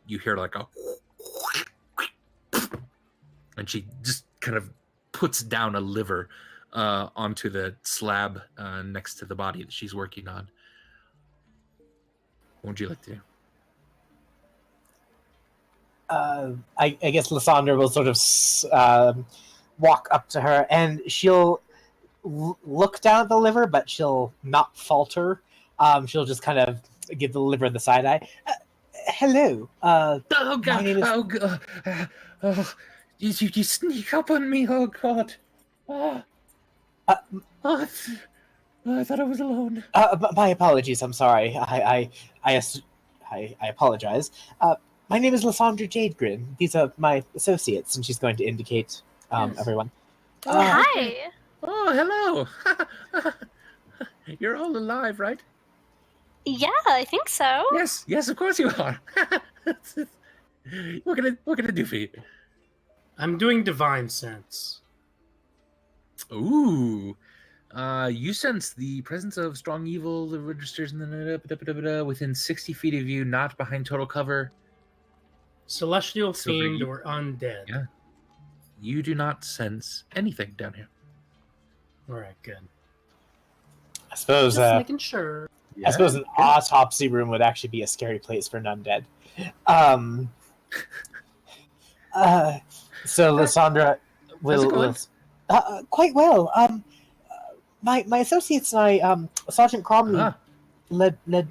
Speaker 1: you hear like a, and she just kind of puts down a liver onto the slab next to the body that she's working on. What would you like to do?
Speaker 5: I guess Lysandra will sort of walk up to her, and she'll look down at the liver, but she'll not falter. She'll just kind of give the liver the side eye. Hello.
Speaker 1: Oh God!
Speaker 5: My name is...
Speaker 1: Oh God! You sneak up on me! Oh God! I thought I was alone.
Speaker 5: My apologies. I'm sorry. I apologize. My name is Lysandra Jadegrin. These are my associates, and she's going to indicate everyone.
Speaker 4: Hi.
Speaker 1: Oh, hello. You're all alive, right?
Speaker 4: Yeah, I think so.
Speaker 1: Yes, of course you are. What can I do for you?
Speaker 3: I'm doing divine sense.
Speaker 1: Ooh. You sense the presence of strong evil that registers within 60 feet of you, not behind total cover.
Speaker 3: Celestial,
Speaker 1: So for
Speaker 3: fiend,
Speaker 1: you-
Speaker 3: or undead.
Speaker 1: Yeah. You do not sense anything down here.
Speaker 3: All right, good.
Speaker 5: I suppose.
Speaker 3: Just making sure.
Speaker 5: I suppose an
Speaker 1: good.
Speaker 5: autopsy room would actually be a scary place for an undead. So Lysandra
Speaker 1: How's it going?
Speaker 5: will quite well. My associates and I, Sergeant Cromley,
Speaker 1: Uh-huh.
Speaker 5: led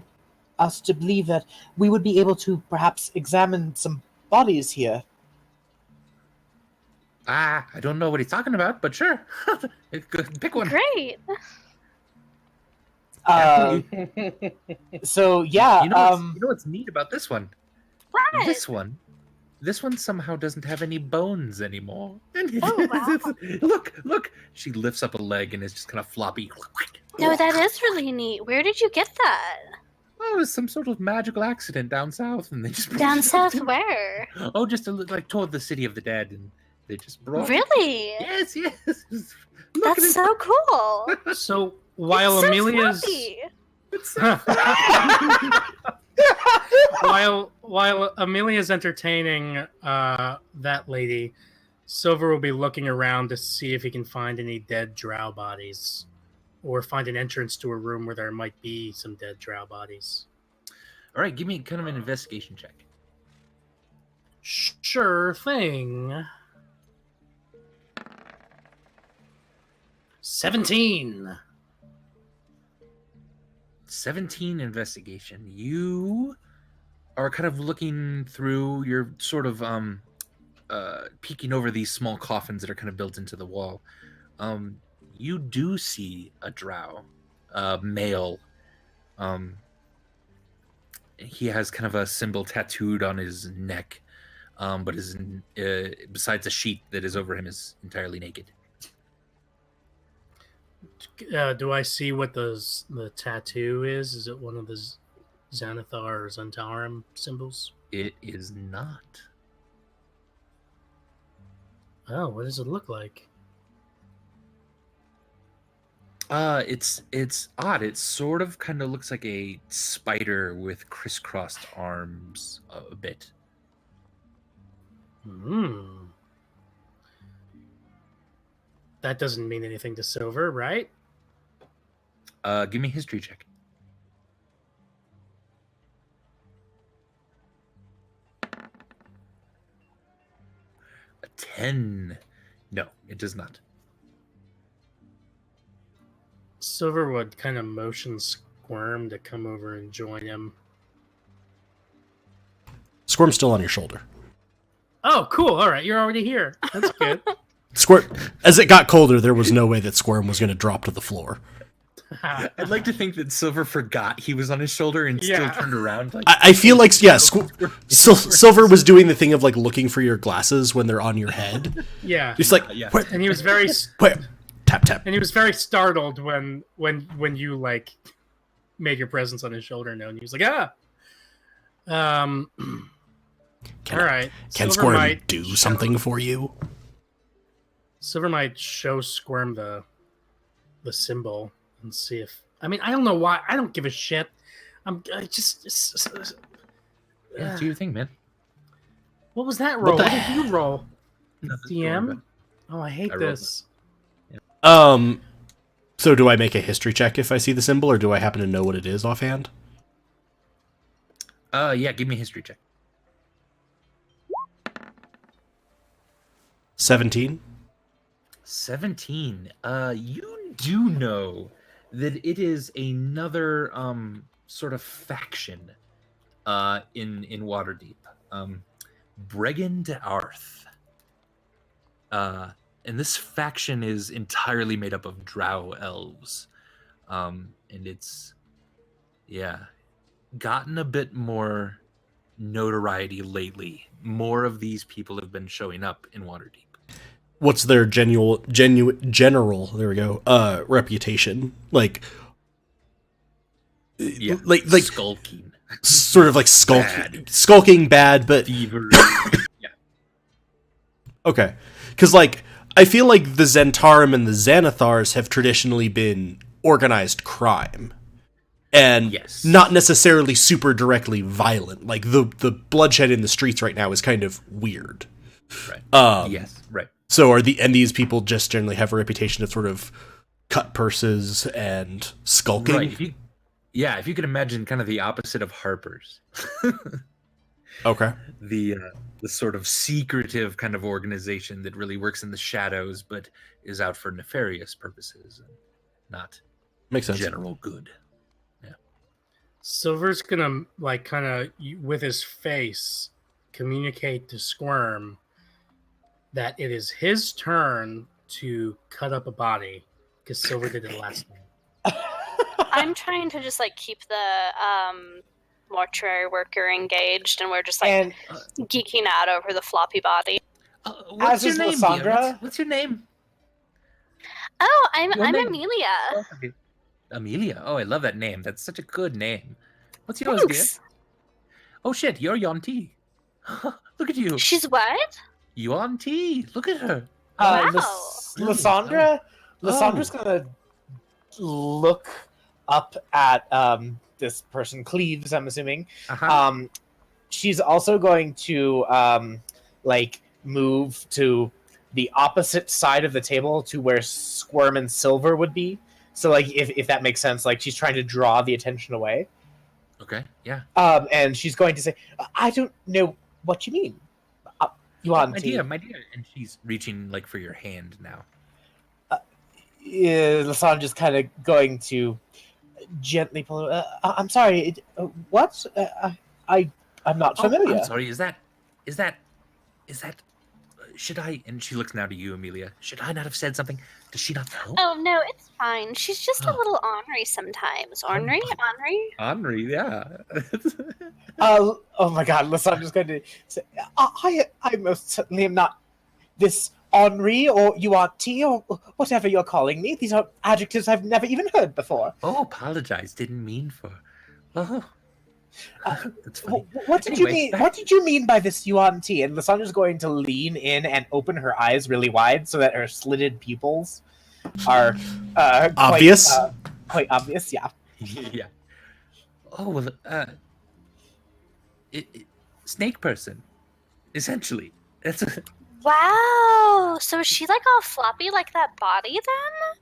Speaker 5: us to believe that we would be able to perhaps examine some bodies here.
Speaker 1: I don't know what he's talking about, but sure. Pick one.
Speaker 4: Great.
Speaker 5: So yeah,
Speaker 1: You know what's neat about this one?
Speaker 4: What?
Speaker 1: This one somehow doesn't have any bones anymore.
Speaker 4: Oh, wow.
Speaker 1: Look. She lifts up a leg and is just kind of floppy.
Speaker 4: No, that is really neat. Where did you get that?
Speaker 1: Oh, it was some sort of magical accident down south, and they just
Speaker 4: Down south where?
Speaker 1: Oh, just like toward the city of the dead, and they just brought.
Speaker 4: Really?
Speaker 1: Yes. Look at
Speaker 4: That's
Speaker 1: it.
Speaker 4: so cool.
Speaker 3: So while
Speaker 4: It's so
Speaker 3: Amelia's
Speaker 4: fluffy.
Speaker 1: It's so-
Speaker 3: while Amelia's entertaining that lady, Silver will be looking around to see if he can find any dead drow bodies, or find an entrance to a room where there might be some dead drow bodies.
Speaker 1: All right, give me kind of an investigation check.
Speaker 3: Sure thing. 17.
Speaker 1: 17 investigation. You are kind of looking through. You're sort of peeking over these small coffins that are kind of built into the wall. You do see a drow, male. He has kind of a symbol tattooed on his neck, but is besides a sheet that is over him is entirely naked.
Speaker 3: Do I see what the tattoo is? Is it one of the Xanathar or Zentarum symbols?
Speaker 1: It is not.
Speaker 3: Oh, what does it look like?
Speaker 1: It's odd. It sort of kind of looks like a spider with crisscrossed arms a bit.
Speaker 3: That doesn't mean anything to Silver, right?
Speaker 1: Give me a history check. A 10. No, it does not.
Speaker 3: Silver would kind of motion Squirm to come over and join him.
Speaker 2: Squirm's still on your shoulder.
Speaker 3: Oh, cool. All right, you're already here. That's good.
Speaker 2: Squirm, as it got colder, there was no way that Squirm was going to drop to the floor.
Speaker 1: I'd like to think that Silver forgot he was on his shoulder and still
Speaker 3: Yeah.
Speaker 1: turned around. Like,
Speaker 2: I feel like Silver was doing the thing of like looking for your glasses when they're on your head.
Speaker 3: Yeah.
Speaker 2: Just like
Speaker 1: Yeah.
Speaker 2: where,
Speaker 3: And he was very
Speaker 2: where? Tap tap.
Speaker 3: and he was very startled when you like made your presence on his shoulder known. He was like, ah.
Speaker 2: Can,
Speaker 3: all right.
Speaker 2: Can
Speaker 3: Silver
Speaker 2: Squirm
Speaker 3: might
Speaker 2: do
Speaker 3: show-
Speaker 2: something for you?
Speaker 3: Silver might show Squirm the symbol and see if. I mean, I don't know why. I don't give a shit. I just.
Speaker 1: Yeah, do your thing, man.
Speaker 3: What was that roll?
Speaker 2: the
Speaker 3: What did you roll?
Speaker 1: Nothing to worry about.
Speaker 3: DM? Oh, I hate
Speaker 1: I rolled
Speaker 3: this.
Speaker 2: So do I make a history check if I see the symbol, or do I happen to know what it is offhand?
Speaker 1: Yeah, give me a history check.
Speaker 2: 17.
Speaker 1: 17. You do know that it is another sort of faction in Waterdeep. Brigand Arth. And this faction is entirely made up of drow elves. And it's gotten a bit more notoriety lately. More of these people have been showing up in Waterdeep.
Speaker 2: What's their general there we go, reputation? Like like
Speaker 1: skulking,
Speaker 2: sort of like
Speaker 1: Bad.
Speaker 2: skulking bad, but
Speaker 1: thievery.
Speaker 2: okay. Because, like, I feel like the Zentarum and the Xanathars have traditionally been organized crime. And
Speaker 1: Yes.
Speaker 2: not necessarily super directly violent. Like, the bloodshed in the streets right now is kind of weird.
Speaker 1: Right. Yes, right.
Speaker 2: So these people just generally have a reputation of sort of cut purses and skulking?
Speaker 1: Right. If you could imagine kind of the opposite of Harper's.
Speaker 2: Okay.
Speaker 1: The sort of secretive kind of organization that really works in the shadows but is out for nefarious purposes and not
Speaker 2: Makes sense.
Speaker 1: general good.
Speaker 3: Silver's gonna like kind of with his face communicate to Squirm that it is his turn to cut up a body because Silver did it last time.
Speaker 4: I'm trying to just like keep the mortuary worker engaged, and we're just like
Speaker 5: And
Speaker 4: geeking out over the floppy body.
Speaker 1: What's
Speaker 5: As
Speaker 1: your
Speaker 5: is
Speaker 1: name,
Speaker 5: Lysandra.
Speaker 1: Bia? What's your name?
Speaker 4: Oh, I'm
Speaker 1: Your name-
Speaker 4: Amelia.
Speaker 1: Okay. Amelia. Oh, I love that name. That's such a good name. What's yours, dear?
Speaker 4: Thanks.
Speaker 1: Oh shit, you're Yonti. Look at you.
Speaker 4: She's what?
Speaker 1: Yonti. Look at her.
Speaker 4: Wow.
Speaker 5: Lysandra. Lysandra's gonna look up at this person, Cleves, I'm assuming.
Speaker 1: Uh-huh.
Speaker 5: She's also going to like move to the opposite side of the table to where Squirm and Silver would be. So like if that makes sense, like she's trying to draw the attention away.
Speaker 1: Okay, yeah.
Speaker 5: And she's going to say, I don't know what you mean. You want
Speaker 1: My dear, and she's reaching like for your hand now.
Speaker 5: Lysandra's kind of going to gently pull her. I'm sorry. What? I'm not familiar.
Speaker 1: I'm sorry. Is that? Should I? And she looks now to you, Amelia. Should I not have said something? Does she not know?
Speaker 4: Oh no, it's fine. She's just a
Speaker 1: Oh.
Speaker 4: little ornery sometimes. Ornery?
Speaker 1: Henri, yeah.
Speaker 5: Oh my God! Lysandra's going to say, I most certainly am not this Henri or Yuanti or whatever you're calling me. These are adjectives I've never even heard before.
Speaker 1: Oh, apologize. Didn't mean for. Oh, that's funny.
Speaker 5: What did you
Speaker 1: Anyway,
Speaker 5: mean?
Speaker 1: back-
Speaker 5: What did you mean by this Yuanti? And Lysandra's going to lean in and open her eyes really wide so that her slitted pupils are
Speaker 2: Obvious?
Speaker 5: Quite obvious, yeah.
Speaker 1: Yeah. Oh well. Snake person, essentially. That's.
Speaker 4: Wow. So is she like all floppy like that body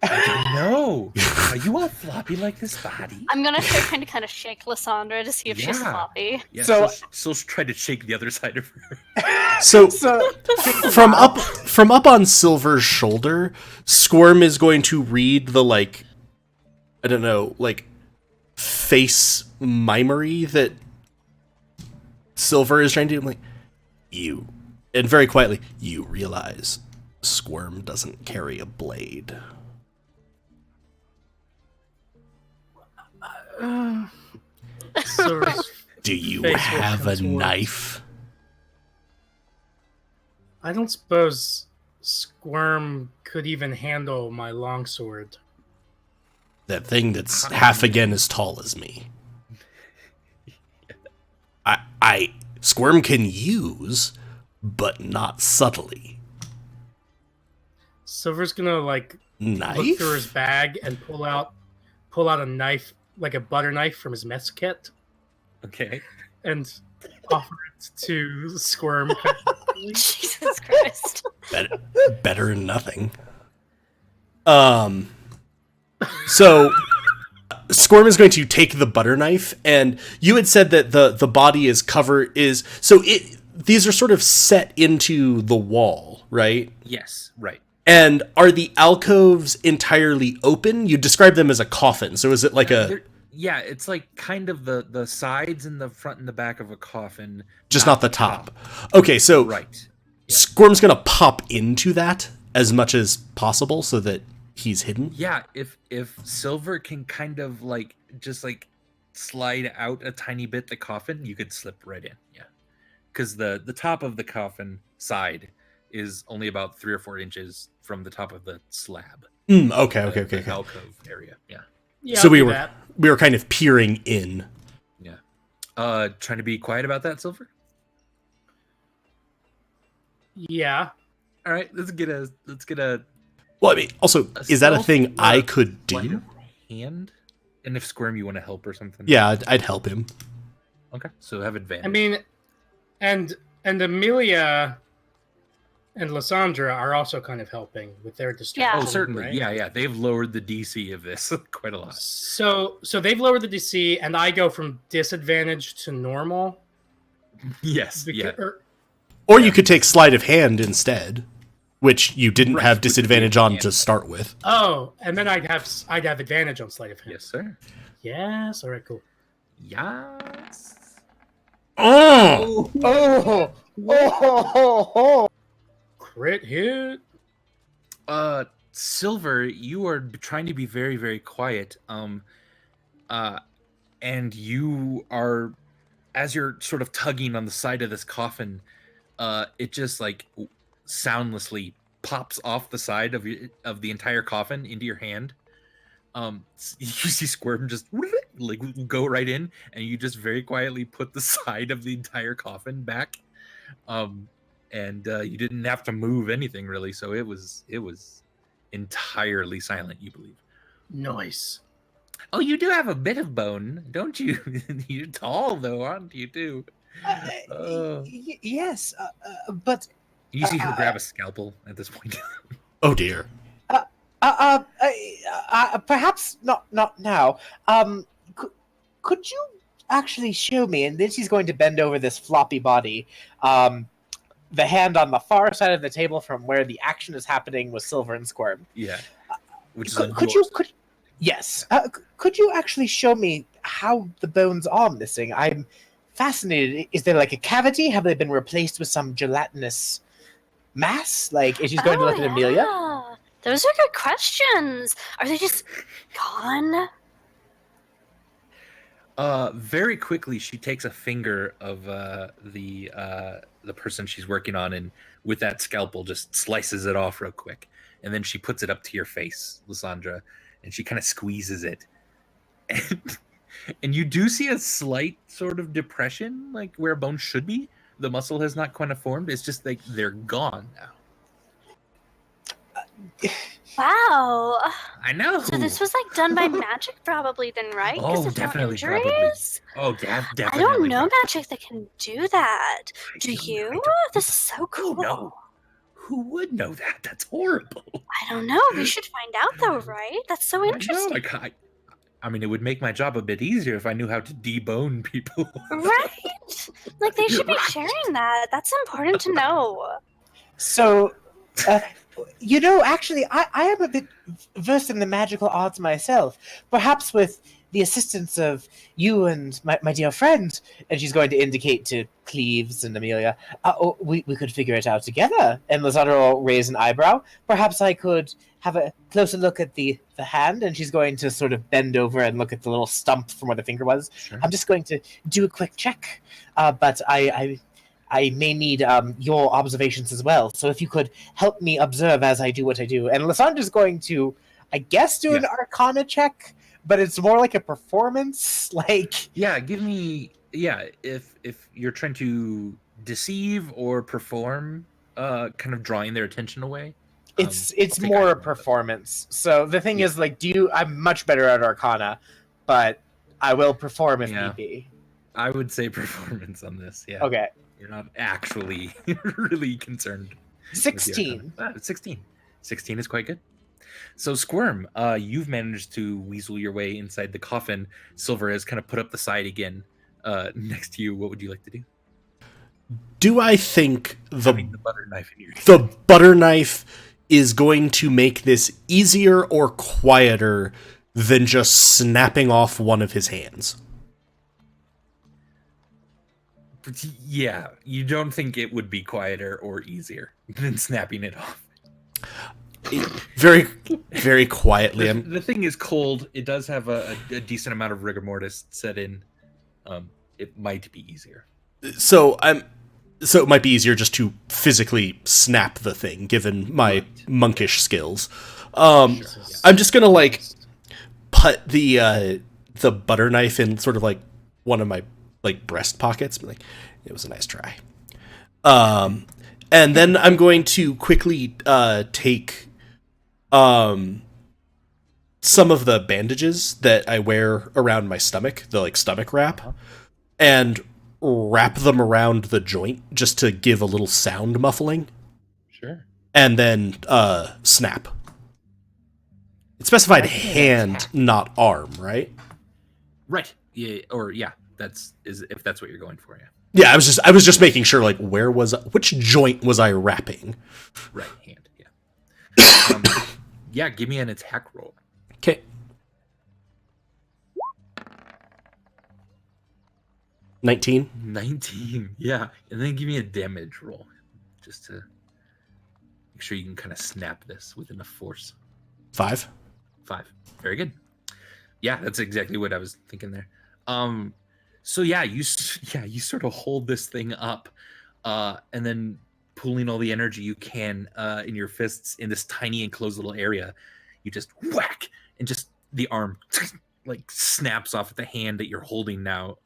Speaker 4: then?
Speaker 1: I don't know. Are you all floppy like this body?
Speaker 4: I'm gonna try to kind of shake Lysandra to see if she's
Speaker 1: Yeah.
Speaker 4: floppy.
Speaker 1: Yeah.
Speaker 5: So-
Speaker 1: So she'll try to shake the other side of her.
Speaker 2: So
Speaker 5: So
Speaker 2: from up on Silver's shoulder, Squirm is going to read the like, I don't know, like face mimery that Silver is trying to do. I'm like, you, and very quietly, you realize Squirm doesn't carry a blade.
Speaker 3: Silver's
Speaker 2: Do you
Speaker 3: face will
Speaker 2: have
Speaker 3: come
Speaker 2: a
Speaker 3: towards-
Speaker 2: knife?
Speaker 3: I don't suppose Squirm could even handle my longsword.
Speaker 2: That thing that's half again as tall as me. I Squirm can use, but not subtly.
Speaker 3: Silver's gonna like
Speaker 2: Knife?
Speaker 3: look through his bag and pull out a knife, like a butter knife from his mess kit,
Speaker 1: Okay.
Speaker 3: and offer it to Squirm.
Speaker 4: Jesus Christ.
Speaker 2: Better than nothing. So Squirm is going to take the butter knife, and you had said that the body is these are sort of set into the wall, right?
Speaker 1: Yes. Right.
Speaker 2: And are the alcoves entirely open? You describe them as a coffin. So is it like
Speaker 1: Yeah, it's like kind of the sides and the front and the back of a coffin,
Speaker 2: just not the top? Okay, so
Speaker 1: Right.
Speaker 2: Squirm's gonna pop into that as much as possible so that he's hidden.
Speaker 1: Yeah, if Silver can kind of like just like slide out a tiny bit the coffin, you could slip right in. Yeah, because the top of the coffin side is only about 3 or 4 inches from the top of the slab.
Speaker 2: Okay.
Speaker 1: The alcove area. Yeah.
Speaker 3: Yeah,
Speaker 2: So
Speaker 3: I'll
Speaker 2: we
Speaker 3: do
Speaker 2: were
Speaker 3: that.
Speaker 2: kind of peering in.
Speaker 1: Yeah. Trying to be quiet about that, Silver.
Speaker 3: Yeah.
Speaker 1: All right, let's get a
Speaker 2: Well, I mean, also, is that a
Speaker 1: stealth
Speaker 2: thing
Speaker 1: or
Speaker 2: I could
Speaker 1: sleight
Speaker 2: do?
Speaker 1: of hand? And if Squirm, you want to help or something?
Speaker 2: Yeah, I'd help him.
Speaker 1: Okay, so have advantage.
Speaker 3: I mean, and Amelia and Lysandra are also kind of helping with their distraction.
Speaker 1: oh, certainly.
Speaker 3: right?
Speaker 1: Yeah. They've lowered the DC of this quite a lot.
Speaker 3: So they've lowered the DC, and I go from disadvantage to normal.
Speaker 1: Yes.
Speaker 3: Beca-
Speaker 1: Yeah.
Speaker 2: Or you could take sleight of hand instead, which you didn't
Speaker 1: Right,
Speaker 2: have
Speaker 1: which would be
Speaker 2: disadvantage on to
Speaker 1: advantage.
Speaker 2: start with.
Speaker 3: Oh, and then I'd have advantage on sleight of hand.
Speaker 1: Yes, sir.
Speaker 3: Yes. All right. Cool.
Speaker 1: Yes.
Speaker 2: Oh!
Speaker 5: Oh.
Speaker 3: Crit hit.
Speaker 1: Silver, you are trying to be very, very quiet. And you are, as you're sort of tugging on the side of this coffin, it just like soundlessly pops off the side of the entire coffin into your hand. You see Squirm just like go right in, and you just very quietly put the side of the entire coffin back. And you didn't have to move anything really, so it was entirely silent, you believe.
Speaker 3: Nice.
Speaker 1: Oh, you do have a bit of bone, don't you? You're tall though, aren't you too?
Speaker 5: Yes, but
Speaker 1: You see her grab a scalpel at this point.
Speaker 2: Oh dear.
Speaker 5: perhaps not now. Could you actually show me? And then she's going to bend over this floppy body. The hand on the far side of the table from where the action is happening with Silver and Squirm.
Speaker 1: Yeah. Which is
Speaker 5: Yes. Could you actually show me how the bones are missing? I'm fascinated. Is there like a cavity? Have they been replaced with some gelatinous mass? Like, is she going to look at Amelia?
Speaker 4: Yeah. Those are good questions. Are they just gone?
Speaker 1: Very quickly, she takes a finger of the person she's working on, and with that scalpel, just slices it off real quick, and then she puts it up to your face, Lysandra, and she kind of squeezes it, and you do see a slight sort of depression, like where a bone should be. The muscle has not quite formed. It's just like they're gone now.
Speaker 4: Wow.
Speaker 1: I know.
Speaker 4: So this was like done by magic, probably then, right? 'Cause
Speaker 1: Oh,
Speaker 4: there's no
Speaker 1: definitely,
Speaker 4: injuries?
Speaker 1: Oh, definitely.
Speaker 4: I don't know magic that can do that.
Speaker 1: I
Speaker 4: Do
Speaker 1: don't-
Speaker 4: you?
Speaker 1: I don't-
Speaker 4: This is so cool.
Speaker 1: know? Who would know that? That's horrible.
Speaker 4: I don't know. We should find out, though, right? That's so
Speaker 1: I know,
Speaker 4: interesting.
Speaker 1: I mean, it would make my job a bit easier if I knew how to debone people.
Speaker 4: Right? Like, they should be sharing that. That's important to know.
Speaker 5: So, actually, I am a bit versed in the magical arts myself. Perhaps with the assistance of you and my dear friend, and she's going to indicate to Cleves and Amelia, we could figure it out together. And Lysandra will raise an eyebrow. Perhaps I could have a closer look at the hand, and she's going to sort of bend over and look at the little stump from where the finger was.
Speaker 1: Sure.
Speaker 5: I'm just going to do a quick check, but I may need your observations as well. So if you could help me observe as I do what I do. And Lysandra's going to, I guess, do an Arcana check, but it's more like a performance. Like,
Speaker 1: yeah, give me if you're trying to deceive or perform, kind of drawing their attention away.
Speaker 5: It's more a performance. So the thing is, like, I'm much better at Arcana, but I will perform if need be.
Speaker 1: I would say performance on this. Yeah.
Speaker 5: Okay.
Speaker 1: You're not actually really concerned.
Speaker 5: 16.
Speaker 1: 16. 16 is quite good. So Squirm, you've managed to weasel your way inside the coffin. Silver has kind of put up the side again next to you. What would you like to do?
Speaker 2: Do I think the
Speaker 1: butter knife in your
Speaker 2: the butter knife is going to make this easier or quieter than just snapping off one of his hands?
Speaker 1: Yeah, you don't think it would be quieter or easier than snapping it off.
Speaker 2: Very, very quietly.
Speaker 1: The thing is cold. It does have a decent amount of rigor mortis set in. It might be easier.
Speaker 2: So it might be easier just to physically snap the thing, given my monkish skills. I'm just gonna like put the butter knife in sort of like one of my like breast pockets. Like, it was a nice try. And then I'm going to quickly take some of the bandages that I wear around my stomach, the like stomach wrap, and wrap them around the joint just to give a little sound muffling.
Speaker 1: Sure.
Speaker 2: And then snap. It specified hand, not arm, right?
Speaker 1: Right. Yeah. Or yeah. If that's what you're going for. Yeah.
Speaker 2: Yeah. I was just making sure. Like, which joint was I wrapping?
Speaker 1: Right. Hand. Yeah. Yeah. Give me an attack roll.
Speaker 2: Okay. 19.
Speaker 1: 19. Yeah. And then give me a damage roll, just to make sure you can kind of snap this with enough force.
Speaker 2: 5.
Speaker 1: 5. Very good. Yeah, that's exactly what I was thinking there. So yeah, you sort of hold this thing up, and then pulling all the energy you can in your fists in this tiny enclosed little area, you just whack, and just the arm like snaps off at the hand that you're holding now,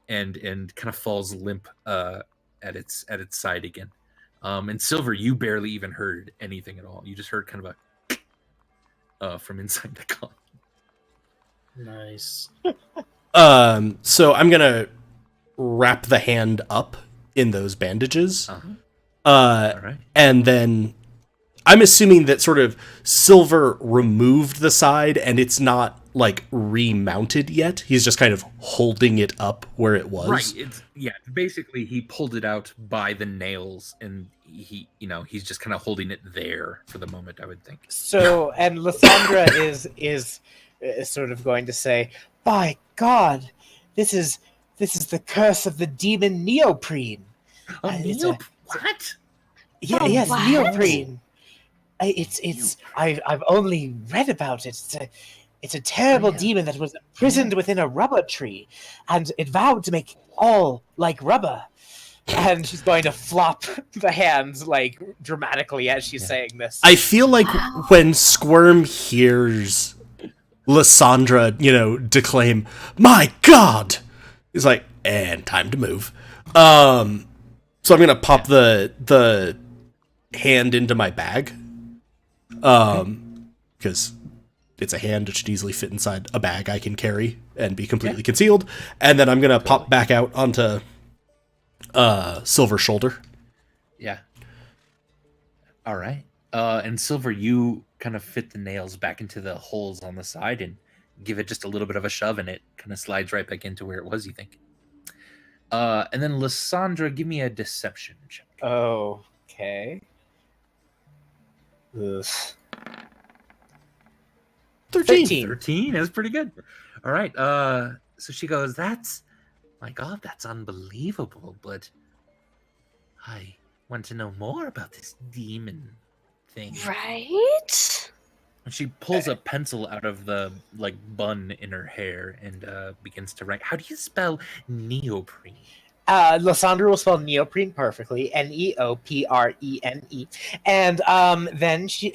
Speaker 1: and kind of falls limp at its side again. And Silver, you barely even heard anything at all. You just heard kind of a from inside the coffin.
Speaker 3: Nice.
Speaker 2: So I'm gonna wrap the hand up in those bandages.
Speaker 1: All right.
Speaker 2: And then I'm assuming that sort of Silver removed the side and it's not like remounted yet. He's just kind of holding it up where it was.
Speaker 1: Right. Basically he pulled it out by the nails, and he's just kind of holding it there for the moment, I would think.
Speaker 5: So, and Lysandra is sort of going to say, "By God, this is the curse of the demon neoprene."
Speaker 1: What?
Speaker 5: Yeah, yes,
Speaker 4: what?
Speaker 5: neoprene. I've only read about it. It's a terrible demon that was imprisoned within a rubber tree, and it vowed to make all like rubber. And she's going to flop the hands like dramatically as she's saying this.
Speaker 2: I feel like when Squirm hears Lysandra, declaim, "My God," he's like, and time to move. So I'm gonna pop the hand into my bag, because it's a hand that should easily fit inside a bag I can carry and be completely concealed. And then I'm gonna pop back out onto Silver's shoulder.
Speaker 1: Yeah. All right. And Silver, you kind of fit the nails back into the holes on the side and give it just a little bit of a shove, and it kind of slides right back into where it was, you think. And then Lysandra, give me a deception check.
Speaker 5: Okay. Ugh.
Speaker 2: 13.
Speaker 1: 13? That's pretty good. All right. So she goes, "That's my God, that's unbelievable, but I want to know more about this demon thing."
Speaker 4: Right?
Speaker 1: And she pulls a pencil out of the bun in her hair and begins to write. How do you spell neoprene?
Speaker 5: Lysandra will spell neoprene perfectly, Neoprene, and then she,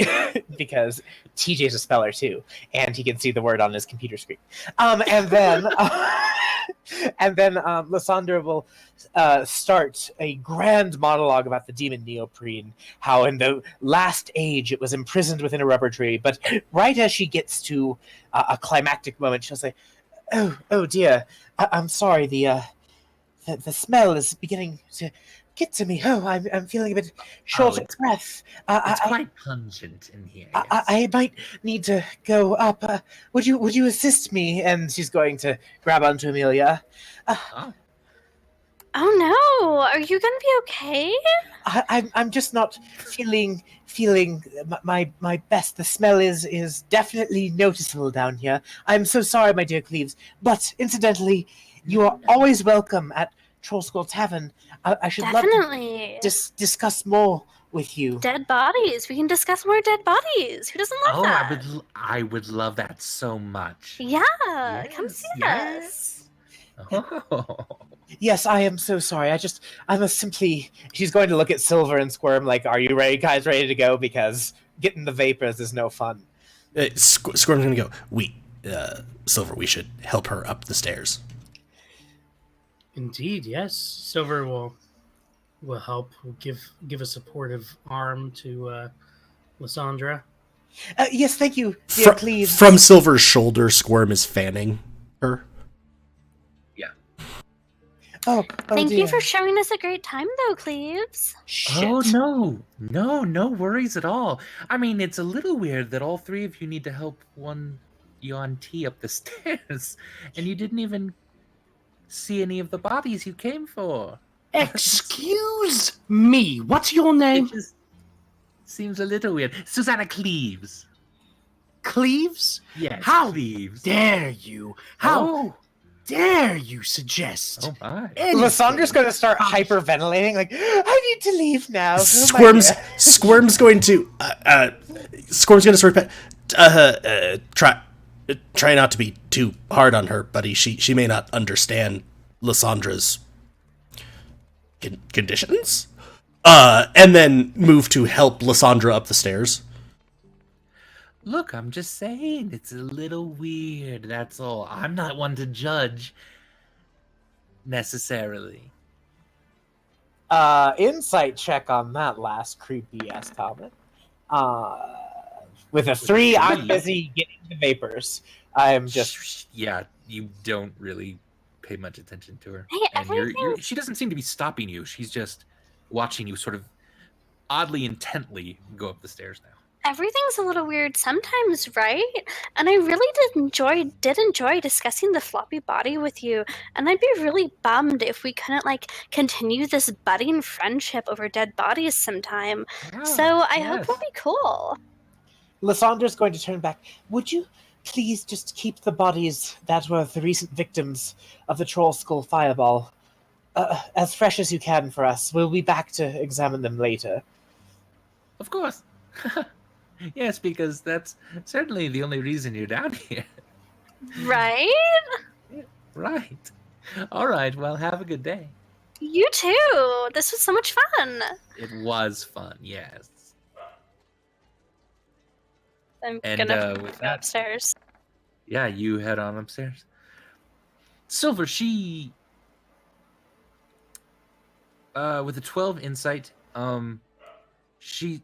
Speaker 5: because TJ's a speller too, and he can see the word on his computer screen, and then Lysandra will start a grand monologue about the demon neoprene, how in the last age it was imprisoned within a rubber tree, but right as she gets to a climactic moment, she'll say, "Oh dear, I'm sorry, the smell is beginning to get to me. Oh, I'm feeling a bit short of
Speaker 1: it's
Speaker 5: breath.
Speaker 1: It's
Speaker 5: I,
Speaker 1: quite pungent in here.
Speaker 5: I,
Speaker 1: Yes.
Speaker 5: I might need to go up. Would you assist me?" And she's going to grab onto Amelia.
Speaker 1: Oh,
Speaker 4: Oh no, are you gonna be okay?
Speaker 5: I'm just not feeling my best. The smell is definitely noticeable down here. I'm so sorry, my dear Cleves. But incidentally, you are always welcome at Troll Skull Tavern. I should love to
Speaker 4: Definitely.
Speaker 5: discuss more with you.
Speaker 4: Dead bodies. We can discuss more dead bodies. Who doesn't love
Speaker 1: oh,
Speaker 4: that?
Speaker 1: I would love that so much.
Speaker 4: Yeah, come
Speaker 1: Yes,
Speaker 4: see us.
Speaker 1: Oh.
Speaker 5: Yes, I am so sorry. I must simply. She's going to look at Silver and squirm like, "Are you ready, guys? Ready to go?" Because getting the vapors is no fun.
Speaker 2: Squirm's gonna go. Silver, we should help her up the stairs.
Speaker 3: Indeed, yes. Silver will help. Will give a supportive arm to Lysandra.
Speaker 5: Yes, thank you, dear Cleves.
Speaker 2: From Silver's shoulder, Squirm is fanning her.
Speaker 1: Yeah.
Speaker 5: Oh
Speaker 4: Thank
Speaker 5: dear.
Speaker 4: you for showing us a great time, though, Cleves.
Speaker 5: Shit.
Speaker 1: Oh no worries at all. I mean, it's a little weird that all three of you need to help one Yuan T up the stairs, and you didn't even see any of the bodies you came for.
Speaker 3: Excuse me. What's your
Speaker 1: It
Speaker 3: name?
Speaker 1: just seems a little weird. Susanna Cleves.
Speaker 3: Cleves?
Speaker 1: Yes,
Speaker 3: How
Speaker 1: Cleves.
Speaker 3: dare you? How
Speaker 1: Oh,
Speaker 3: dare you suggest?
Speaker 1: oh my.
Speaker 5: Lysandra's going to start hyperventilating, like, "I need to leave now."
Speaker 2: Squirm's going to Squirm's gonna sort of try not to be too hard on her, buddy. She may not understand Lysandra's conditions. And then move to help Lysandra up the stairs.
Speaker 1: Look, I'm just saying, it's a little weird, that's all. I'm not one to judge, necessarily.
Speaker 5: Insight check on that last creepy ass comment. With a 3, I'm
Speaker 1: three?
Speaker 5: busy getting the vapors. I'm just.
Speaker 1: Yeah, you don't really pay much attention to her.
Speaker 4: Hey,
Speaker 1: And
Speaker 4: everything's
Speaker 1: she doesn't seem to be stopping you. She's just watching you sort of oddly intently go up the stairs now.
Speaker 4: everything's a little weird sometimes, right? And I really did enjoy discussing the floppy body with you. And I'd be really bummed if we couldn't continue this budding friendship over dead bodies sometime. So I hope it'll be cool.
Speaker 5: Lysandra's going to turn back. Would you please just keep the bodies that were the recent victims of the Troll Skull Fireball as fresh as you can for us? We'll be back to examine them later.
Speaker 1: Of course. Yes, because that's certainly the only reason you're down here.
Speaker 4: Right?
Speaker 1: Right. All right, well, have a good day.
Speaker 4: You too. This was so much fun.
Speaker 1: It was fun, yes.
Speaker 4: I'm
Speaker 1: And
Speaker 4: gonna
Speaker 1: with
Speaker 4: go
Speaker 1: that,
Speaker 4: upstairs.
Speaker 1: yeah, you head on upstairs. Silver, she with a 12 insight, she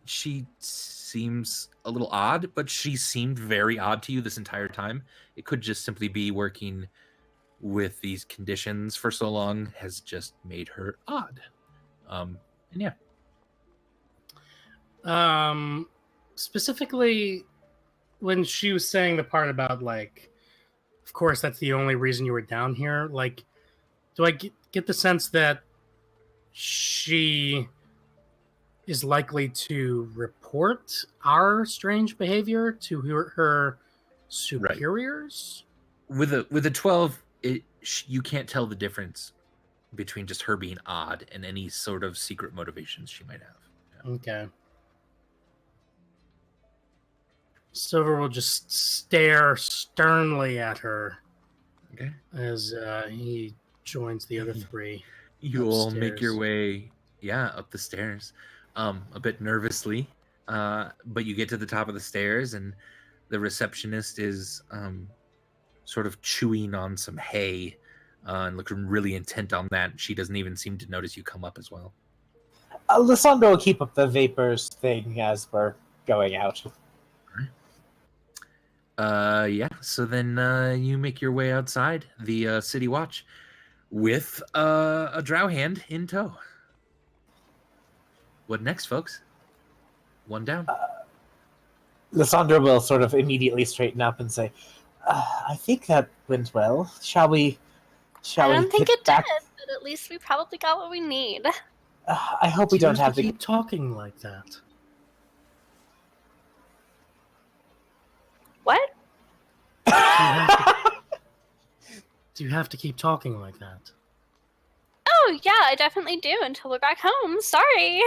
Speaker 1: seems a little odd, but she seemed very odd to you this entire time. It could just simply be working with these conditions for so long has just made her odd. And yeah.
Speaker 3: Specifically, when she was saying the part about of course, that's the only reason you were down here. Do I get the sense that she is likely to report our strange behavior to her superiors?
Speaker 1: with a 12, you can't tell the difference between just her being odd and any sort of secret motivations she might have. Yeah.
Speaker 3: Okay. Silver will just stare sternly at her
Speaker 1: Okay.
Speaker 3: as he joins the other three.
Speaker 1: You all make your
Speaker 3: Upstairs.
Speaker 1: way, up the stairs, a bit nervously, but you get to the top of the stairs, and the receptionist is sort of chewing on some hay and looking really intent on that. She doesn't even seem to notice you come up as well.
Speaker 5: Lysandra will keep up the vapors thing as we're going out.
Speaker 1: So then you make your way outside the city watch with a drow hand in tow. What next, folks? One down.
Speaker 5: Lysandra will sort of immediately straighten up and say, I think that went well. Shall we
Speaker 4: I don't think
Speaker 5: get
Speaker 4: it
Speaker 5: back?
Speaker 4: did, but at least we probably got what we need.
Speaker 5: I hope we
Speaker 3: Do you
Speaker 5: don't have to
Speaker 3: keep talking like that.
Speaker 4: What?
Speaker 3: Do you have to keep talking like that?
Speaker 4: Oh, yeah, I definitely do until we're back home. Sorry.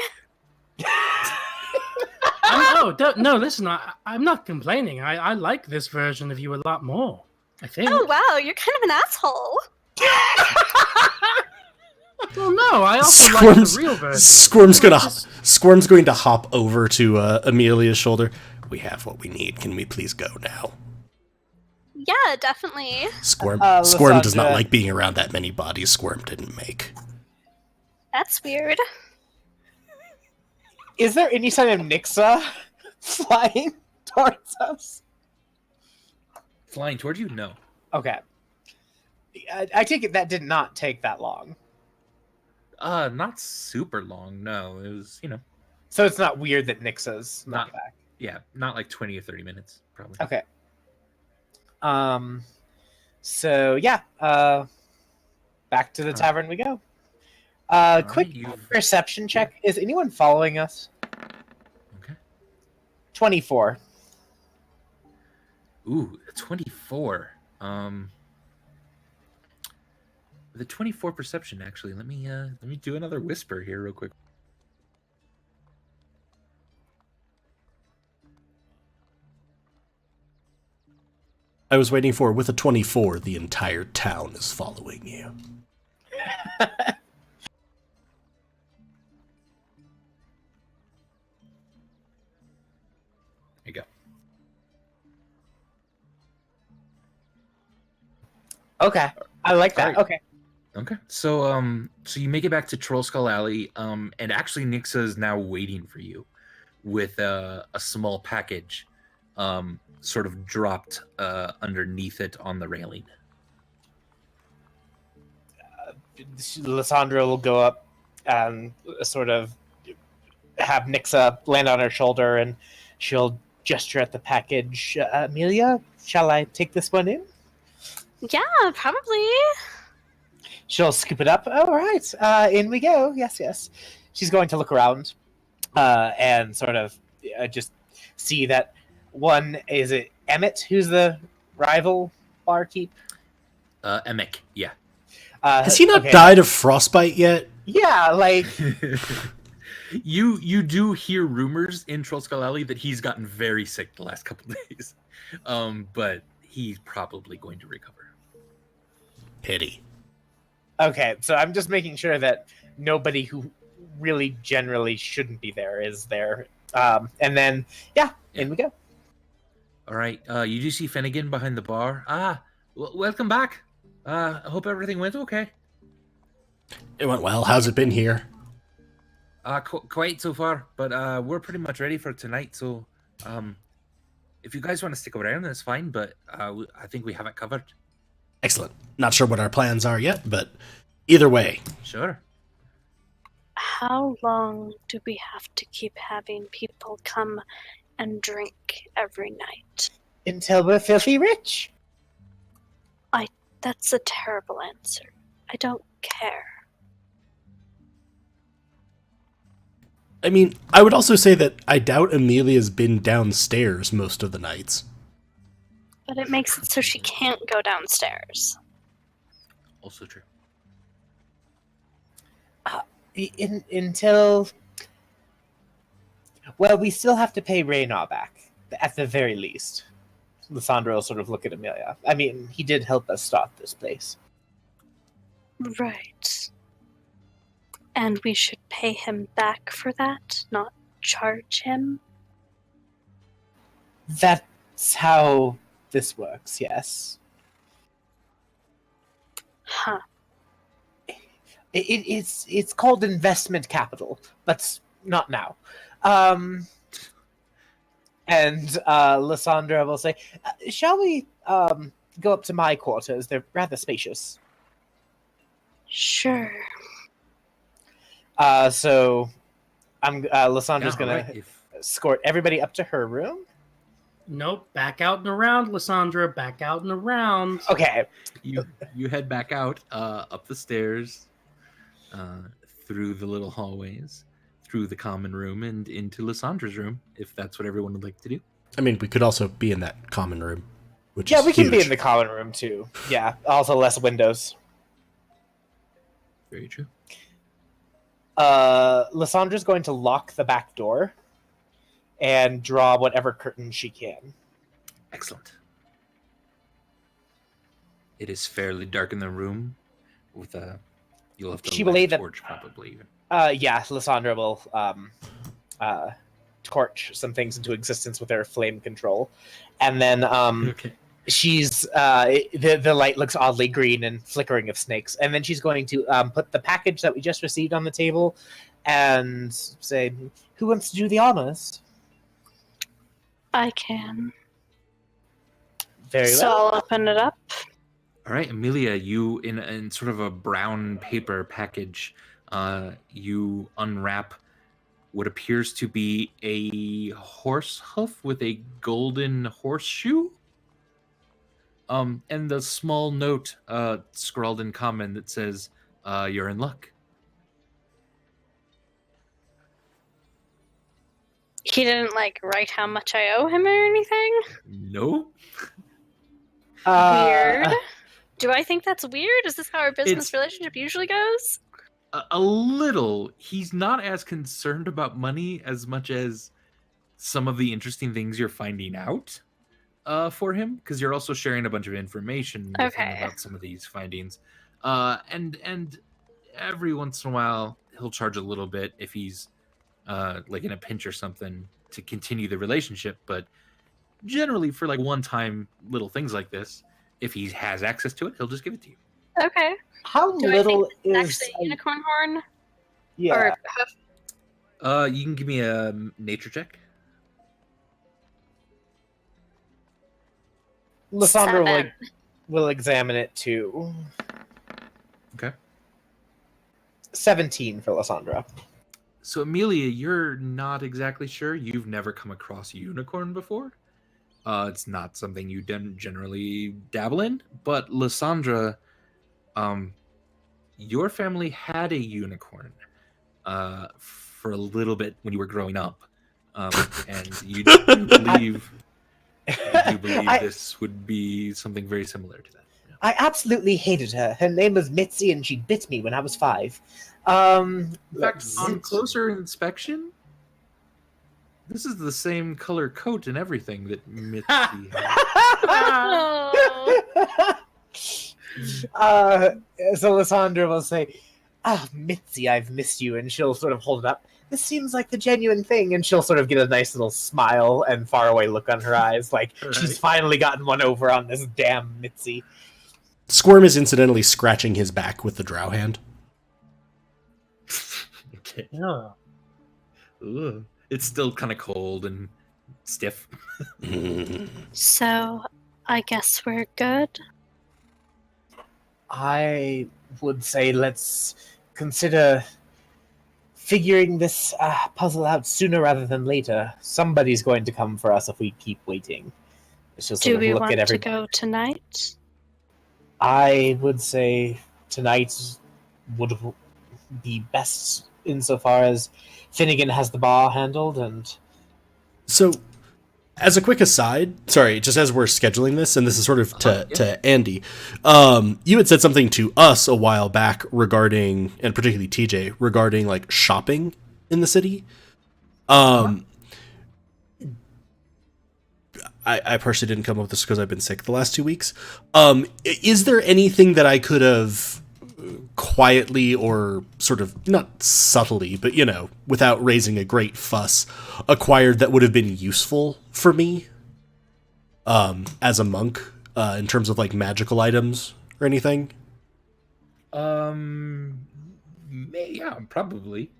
Speaker 3: No, listen, I'm not complaining. I like this version of you a lot more, I think.
Speaker 4: Oh, wow, you're kind of an asshole.
Speaker 3: Well, no, I also like the real version.
Speaker 2: Squirm's going to hop over to Amelia's shoulder. We have what we need. Can we please go now?
Speaker 4: Yeah, definitely.
Speaker 2: Squirm
Speaker 5: Lysandra.
Speaker 2: does not like being around that many bodies Squirm didn't make.
Speaker 4: That's weird.
Speaker 5: Is there any sign of Nixa flying towards us?
Speaker 1: Flying toward you? No.
Speaker 5: Okay. I take it that did not take that long.
Speaker 1: Not super long. No, it was,
Speaker 5: So it's not weird that Nixa's not
Speaker 1: Not-
Speaker 5: back.
Speaker 1: yeah, not like 20 or 30 minutes, probably.
Speaker 5: Okay. So yeah, back to the tavern we go. Quick
Speaker 1: you've-
Speaker 5: perception check. Is anyone following us?
Speaker 1: Okay.
Speaker 5: 24.
Speaker 1: Ooh, 24. The 24 perception, actually. Let me do another whisper here real quick.
Speaker 2: I was waiting for, with a 24, the entire town is following you.
Speaker 1: There you go.
Speaker 5: Okay. I like that.
Speaker 1: Alright.
Speaker 5: Okay.
Speaker 1: Okay. So you make it back to Troll Skull Alley, and actually Nixa is now waiting for you with a small package sort of dropped underneath it on the railing.
Speaker 5: Lysandra will go up and sort of have Nixa land on her shoulder, and she'll gesture at the package. Amelia, shall I take this one in?
Speaker 4: Yeah, probably.
Speaker 5: She'll scoop it up. All right, in we go. Yes, yes. She's going to look around and sort of just see that one, is it Emmet, who's the rival barkeep?
Speaker 1: Emmek, yeah.
Speaker 2: Has he not
Speaker 5: okay.
Speaker 2: died of frostbite yet?
Speaker 5: Yeah, like
Speaker 1: You do hear rumors in Troll Skull Alley that he's gotten very sick the last couple days, but he's probably going to recover.
Speaker 2: Pity.
Speaker 5: okay. So I'm just making sure that nobody who really generally shouldn't be there is there. And then in we go.
Speaker 1: All right, you do see Finnegan behind the bar. Welcome back. I hope everything went okay.
Speaker 2: It went well. How's it been here?
Speaker 1: Quite so far, but we're pretty much ready for tonight. So, if you guys want to stick around, that's fine. But I think we have it covered.
Speaker 2: Excellent. Not sure what our plans are yet, but either way.
Speaker 1: Sure.
Speaker 4: How long do we have to keep having people come and drink every night?
Speaker 5: Until we're filthy rich.
Speaker 4: That's a terrible answer. I don't care.
Speaker 2: I mean, I would also say that I doubt Amelia's been downstairs most of the nights.
Speaker 4: But it makes it so she can't go downstairs.
Speaker 1: Also true.
Speaker 5: Until... Well, we still have to pay Raynar back, at the very least. Lysandra will sort of look at Amelia. I mean, he did help us start this place.
Speaker 4: Right. And we should pay him back for that, not charge him?
Speaker 5: That's how this works, yes.
Speaker 4: Huh.
Speaker 5: It's called investment capital, but not now. And Lysandra will say, shall we go up to my quarters? They're rather spacious.
Speaker 4: Sure.
Speaker 5: So Lysandra's going
Speaker 1: right.
Speaker 5: to escort everybody up to her room.
Speaker 3: Nope, back out and around, Lysandra. Back out and around.
Speaker 5: Okay.
Speaker 1: You head back out, up the stairs, through the little hallways, through the common room, and into Lysandra's room, if that's what everyone would like to do.
Speaker 2: I mean, we could also be in that common room, which
Speaker 5: Yeah,
Speaker 2: is
Speaker 5: we can be
Speaker 2: huge.
Speaker 5: in the common room too. Yeah, also less windows.
Speaker 1: Very true.
Speaker 5: Lysandra's going to lock the back door and draw whatever curtain she can.
Speaker 1: Excellent. It is fairly dark in the room. With you'll have to
Speaker 5: She will
Speaker 1: light
Speaker 5: lay
Speaker 1: a
Speaker 5: the-
Speaker 1: torch probably.
Speaker 5: Yeah, Lysandra will torch some things into existence with her flame control, and then
Speaker 1: Okay.
Speaker 5: she's the light looks oddly green and flickering of snakes, and then she's going to put the package that we just received on the table, and say, "Who wants to do the honors?"
Speaker 4: I can.
Speaker 5: Very
Speaker 4: So
Speaker 5: well.
Speaker 4: I'll open it up.
Speaker 1: All right, Amelia, you in sort of a brown paper package, you unwrap what appears to be a horse hoof with a golden horseshoe. And the small note scrawled in common that says, "You're in luck."
Speaker 4: He didn't write how much I owe him or anything?
Speaker 1: No,
Speaker 4: Weird. Do I think that's weird? Is this how our business
Speaker 1: It's-
Speaker 4: relationship usually goes?
Speaker 1: a little. He's not as concerned about money as much as some of the interesting things you're finding out for him, because you're also sharing a bunch of information with him
Speaker 4: Okay.
Speaker 1: about some of these findings. And every once in a while he'll charge a little bit if he's in a pinch or something to continue the relationship, but generally for one-time little things like this, if he has access to it, he'll just give it to you.
Speaker 4: Okay.
Speaker 5: How
Speaker 4: Do
Speaker 5: little
Speaker 4: I think this
Speaker 5: is
Speaker 4: is actually a unicorn horn?
Speaker 5: yeah?
Speaker 4: Or hoof?
Speaker 1: You can give me a nature check.
Speaker 5: Lysandra
Speaker 4: 7.
Speaker 5: will examine it too.
Speaker 1: Okay.
Speaker 5: 17 for Lysandra.
Speaker 1: So Amelia, you're not exactly sure. You've never come across a unicorn before. It's not something you generally dabble in. But Lysandra, your family had a unicorn for a little bit when you were growing up, and you believe this would be something very similar to that. Yeah.
Speaker 5: I absolutely hated her. Her name was Mitzi, and she bit me when I was 5.
Speaker 1: In fact, on closer inspection, this is the same color coat and everything that Mitzi had.
Speaker 4: Oh.
Speaker 5: So Lysandra will say, Mitzi, I've missed you, and she'll sort of hold it up. This seems like the genuine thing, and she'll sort of get a nice little smile and faraway look on her eyes, like
Speaker 1: Right.
Speaker 5: she's finally gotten one over on this damn Mitzi.
Speaker 2: Squirm is incidentally scratching his back with the drow hand.
Speaker 1: Okay.
Speaker 3: Yeah.
Speaker 1: Ugh. It's still kind of cold and stiff.
Speaker 4: So, I guess we're good.
Speaker 5: I would say let's consider figuring this puzzle out sooner rather than later. Somebody's going to come for us if we keep waiting. She'll sort
Speaker 4: Do
Speaker 5: of
Speaker 4: we
Speaker 5: look
Speaker 4: want
Speaker 5: at every...
Speaker 4: to go tonight?
Speaker 5: I would say tonight would be best insofar as Finnegan has the bar handled, and
Speaker 2: So, As a quick aside, sorry, just as we're scheduling this, and this is sort of to Andy, you had said something to us a while back regarding, and particularly TJ, regarding like shopping in the city. I personally didn't come up with this because I've been sick the last 2 weeks. Is there anything that I could have quietly or sort of not subtly, but without raising a great fuss, acquired that would have been useful for me as a monk in terms of like magical items or anything?
Speaker 1: Yeah, probably.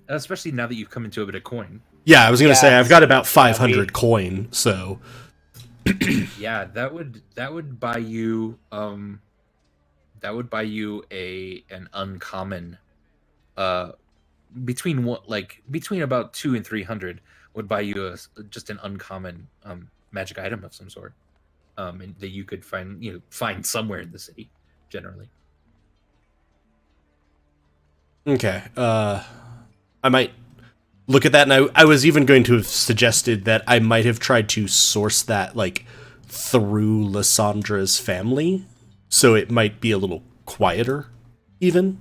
Speaker 1: Especially now that you've come into a bit of coin.
Speaker 2: Yeah, I was gonna say I've got about 500
Speaker 5: we-
Speaker 2: coin, so
Speaker 1: Yeah, that would buy you an uncommon between about 2 and 300 would buy you just an uncommon magic item of some sort and that you could find somewhere in the city generally.
Speaker 2: okay. I might look at that, and I was even going to have suggested that I might have tried to source that like through Lyssandra's family, so it might be a little quieter, even.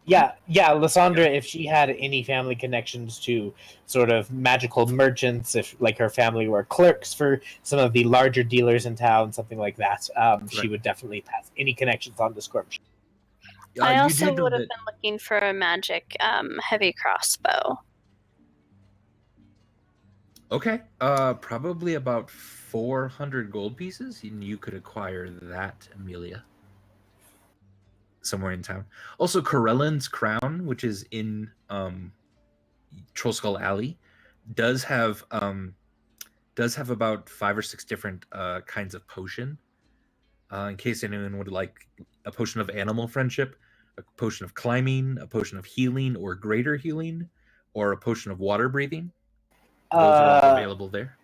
Speaker 5: Yeah, Lysandra, if she had any family connections to sort of magical merchants, if like her family were clerks for some of the larger dealers in town, something like that, she would definitely pass any connections on description.
Speaker 4: I
Speaker 1: You
Speaker 4: also
Speaker 1: do know
Speaker 4: would have
Speaker 1: that-
Speaker 4: been looking for a magic heavy crossbow.
Speaker 1: Okay, probably about 400 gold pieces, and you could acquire that, Amelia, somewhere in town. Also, Corellan's Crown, which is in Troll Skull Alley, does have about 5 or 6 different kinds of potion. In case anyone would like a potion of animal friendship, a potion of climbing, a potion of healing or greater healing, or a potion of water breathing. Those are all available there.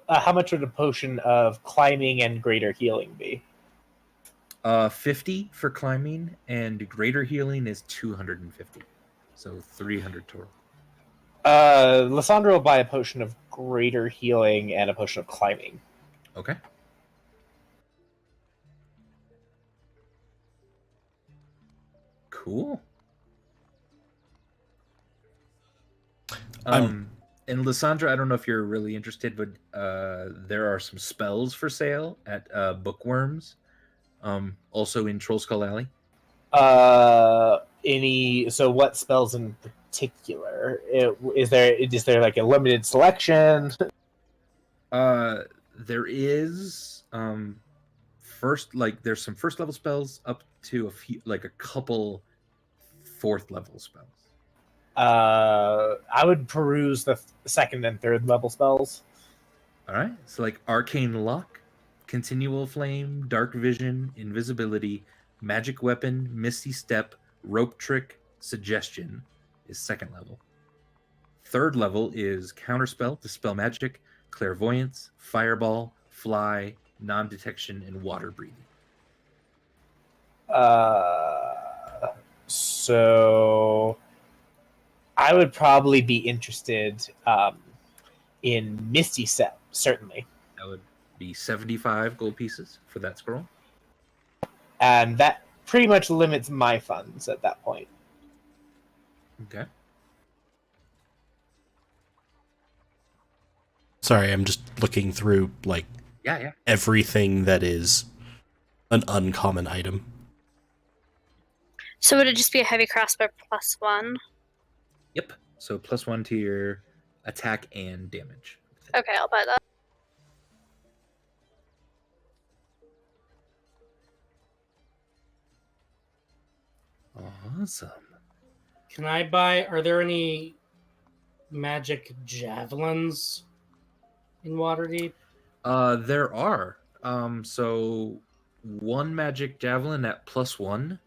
Speaker 5: How much would a potion of climbing and greater healing be?
Speaker 1: 50 for climbing, and greater healing is 250. So 300 total.
Speaker 5: Lysandra will buy a potion of greater healing and a potion of climbing.
Speaker 1: Okay. Cool. And Lysandra, I don't know if you're really interested, but there are some spells for sale at Bookworms, also in Troll Skull Alley.
Speaker 5: So what spells in particular? Is there like a limited selection?
Speaker 1: There is there's some first level spells up to a couple fourth level spells.
Speaker 5: I would peruse the second and third level spells.
Speaker 1: All right, so like Arcane Lock, Continual Flame, Dark Vision, Invisibility, Magic Weapon, Misty Step, Rope Trick, Suggestion is second level. Third level is Counterspell, Dispel Magic, Clairvoyance, Fireball, Fly, Non-Detection, and Water Breathing.
Speaker 5: So I would probably be interested in Misty Step, certainly.
Speaker 1: That would be 75 gold pieces for that scroll.
Speaker 5: And that pretty much limits my funds at that point.
Speaker 1: Okay.
Speaker 2: Sorry, I'm just looking through like everything that is an uncommon item.
Speaker 4: So would it just be a heavy crossbow +1?
Speaker 1: Yep. So +1 to your attack and damage.
Speaker 4: Okay, I'll buy that.
Speaker 1: Awesome.
Speaker 3: Can I buy? Are there any magic javelins in Waterdeep?
Speaker 1: There are. So one magic javelin at +1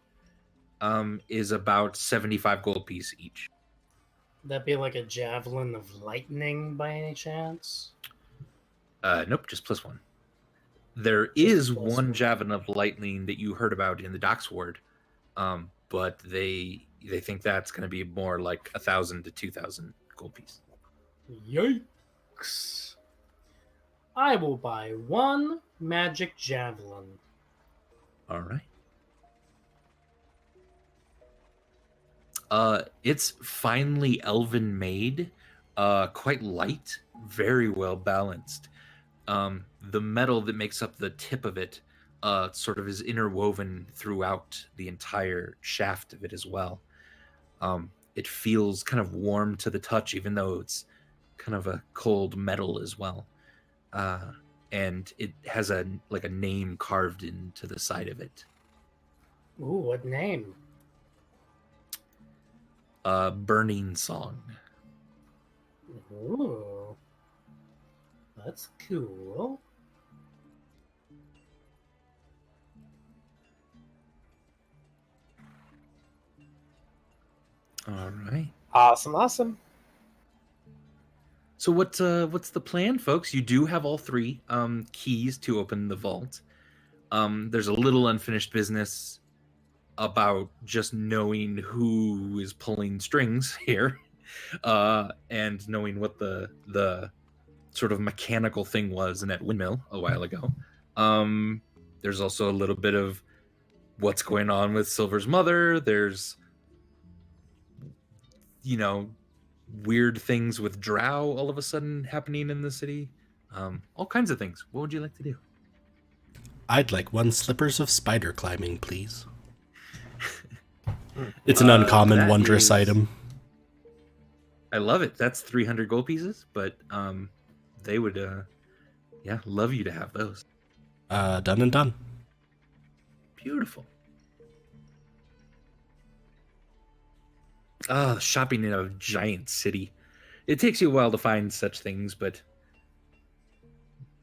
Speaker 1: is about 75 gold piece each.
Speaker 3: Would that be like a javelin of lightning by any chance?
Speaker 1: Nope, just +1. There is
Speaker 3: +1.
Speaker 1: one javelin of lightning that you heard about in the Docks Ward, but they think that's going to be more like 1,000 to 2,000 gold piece.
Speaker 3: Yikes! I will buy 1 magic javelin.
Speaker 1: All right. It's finely elven made, quite light, very well balanced. The metal that makes up the tip of it, sort of is interwoven throughout the entire shaft of it as well. It feels kind of warm to the touch, even though it's kind of a cold metal as well. And it has a name carved into the side of it.
Speaker 3: Ooh, what name?
Speaker 1: Burning Song.
Speaker 3: Ooh. That's cool.
Speaker 1: All right.
Speaker 5: Awesome.
Speaker 1: So what's the plan, folks? You do have all 3 keys to open the vault. There's a little unfinished business about just knowing who is pulling strings here, and knowing what the sort of mechanical thing was in that windmill a while ago. There's also a little bit of what's going on with Silver's mother. There's, weird things with Drow all of a sudden happening in the city. All kinds of things. What would you like to do?
Speaker 2: I'd like 1 slippers of spider climbing, please. It's an uncommon,
Speaker 1: that
Speaker 2: wondrous item.
Speaker 1: I love it. That's 300 gold pieces, but they would love you to have those.
Speaker 2: Done and done.
Speaker 1: Beautiful. Shopping in a giant city. It takes you a while to find such things, but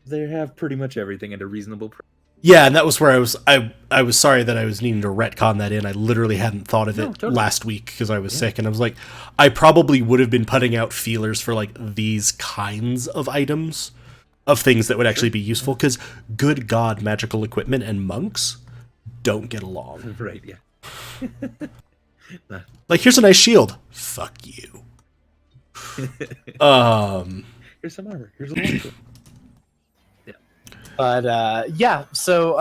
Speaker 1: they have pretty much everything at a reasonable price.
Speaker 2: Yeah, and that was where I was sorry that I was needing to retcon that in. I literally hadn't thought of it
Speaker 1: totally.
Speaker 2: last week because I was sick, and I was like, I probably would have been putting out feelers for like these kinds of items of things that would actually be useful, because good God, magical equipment and monks don't get along.
Speaker 1: Right, yeah.
Speaker 2: Like, here's a nice shield. Fuck you.
Speaker 1: Here's some armor. Here's a long
Speaker 5: But so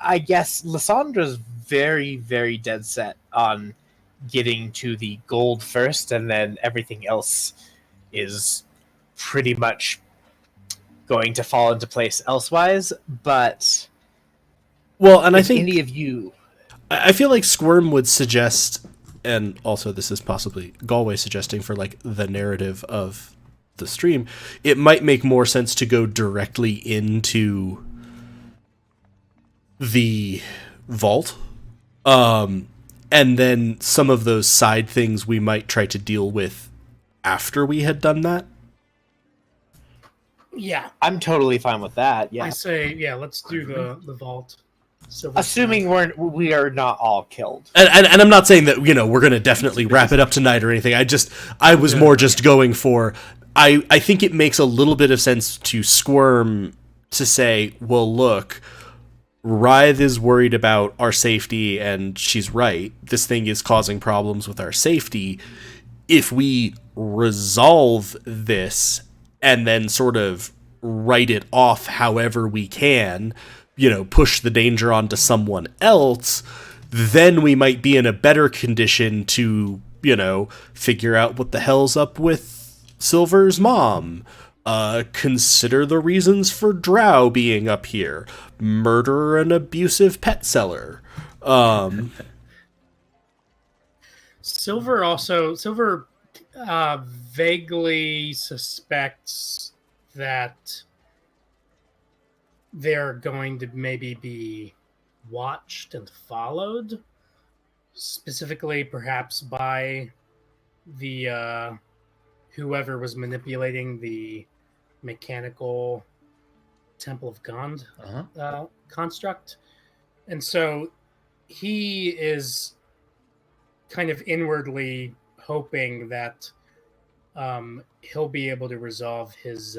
Speaker 5: I guess Lyssandra's very, very dead set on getting to the gold first, and then everything else is pretty much going to fall into place elsewise. But
Speaker 2: well, and I
Speaker 5: if
Speaker 2: think
Speaker 5: any of you,
Speaker 2: I feel like Squirm would suggest, and also this is possibly Galway suggesting for like the narrative of the stream, it might make more sense to go directly into the vault, and then some of those side things we might try to deal with after we had done that.
Speaker 3: Yeah,
Speaker 5: I'm totally fine with that. Yeah,
Speaker 3: I say, let's do the vault.
Speaker 5: assuming we are not all killed.
Speaker 2: And I'm not saying that, we're going to definitely wrap it up tonight or anything. I was more just going for, I think it makes a little bit of sense to Squirm to say, well, look, Writhe is worried about our safety, and she's right. This thing is causing problems with our safety. If we resolve this and then sort of write it off however we can, push the danger onto someone else, then we might be in a better condition to, figure out what the hell's up with Silver's mom. Consider the reasons for Drow being up here. Murder an abusive pet seller.
Speaker 3: Silver vaguely suspects that they're going to maybe be watched and followed, specifically perhaps by the whoever was manipulating the mechanical Temple of Gond construct. And so he is kind of inwardly hoping that he'll be able to resolve his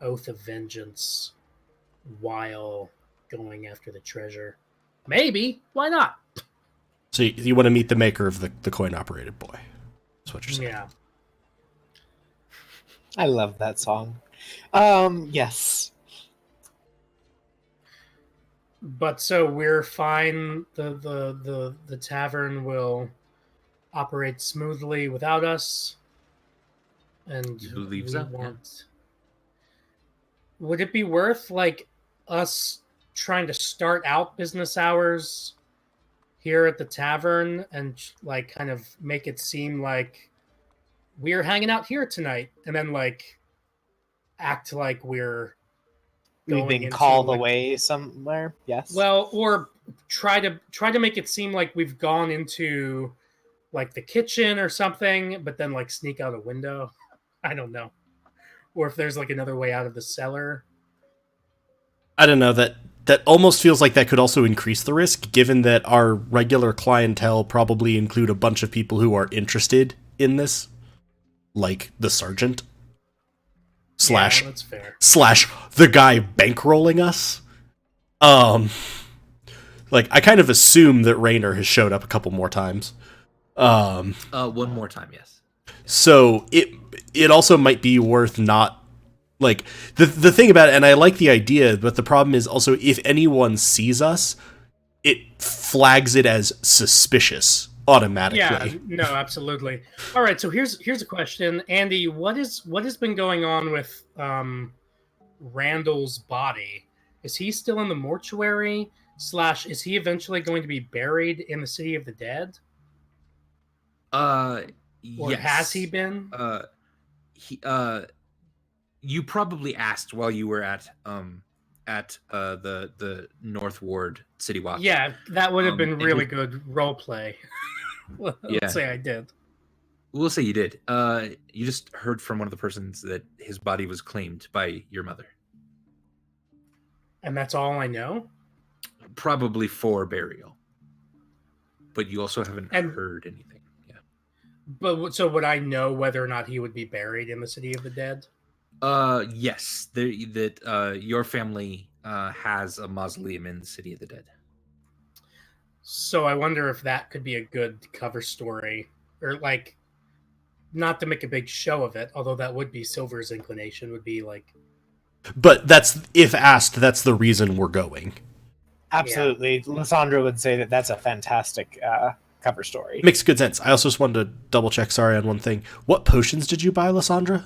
Speaker 3: oath of vengeance while going after the treasure. Maybe. Why not?
Speaker 2: So you want to meet the maker of the coin-operated boy. That's what you're saying.
Speaker 3: Yeah.
Speaker 5: I love that song. Yes.
Speaker 3: But so we're fine. The tavern will operate smoothly without us, and
Speaker 1: You believe
Speaker 3: we
Speaker 1: so? Yeah.
Speaker 3: want. Would it be worth like us trying to start out business hours here at the tavern and like kind of make it seem like we're hanging out here tonight, and then like act like we're
Speaker 5: We've
Speaker 3: going
Speaker 5: been
Speaker 3: into
Speaker 5: called
Speaker 3: like
Speaker 5: away somewhere. Yes.
Speaker 3: well, or try to make it seem like we've gone into like the kitchen or something, but then like sneak out a window. I don't know. Or if there's like another way out of the cellar.
Speaker 2: I don't know, that almost feels like that could also increase the risk, given that our regular clientele probably include a bunch of people who are interested in this, like the sergeant
Speaker 3: Yeah, that's fair.
Speaker 2: slash the guy bankrolling us. Like I kind of assume that Rayner has showed up a couple more times.
Speaker 1: One more time, yes.
Speaker 2: So it also might be worth not like the thing about it, and I like the idea, but the problem is also if anyone sees us, it flags it as suspicious automatically.
Speaker 3: Yeah, no, absolutely. All right, so here's a question, Andy. What has been going on with Randall's body? Is he still in the mortuary? Slash, is he eventually going to be buried in the City of the Dead? Or
Speaker 1: Yes.
Speaker 3: has he been?
Speaker 1: He you probably asked while you were at the North Ward City Watch.
Speaker 3: Yeah, that would have been
Speaker 1: and
Speaker 3: really
Speaker 1: you're-
Speaker 3: good role play. Let's
Speaker 1: Yeah.
Speaker 3: say I did.
Speaker 1: We'll say you did. You just heard from one of the persons that his body was claimed by your mother.
Speaker 3: And that's all I know?
Speaker 1: Probably for burial. But you also haven't heard anything. Yeah.
Speaker 3: But so would I know whether or not he would be buried in the City of the Dead?
Speaker 1: Yes. That your family has a mausoleum in the City of the Dead.
Speaker 3: So I wonder if that could be a good cover story, or like, not to make a big show of it, although that would be Silver's inclination. Would be like,
Speaker 2: But that's, if asked, that's the reason we're going.
Speaker 5: Absolutely. Lysandra would say that that's a fantastic cover story.
Speaker 2: Makes good sense. I also just wanted to double check, sorry, on one thing. What potions did you buy, Lysandra?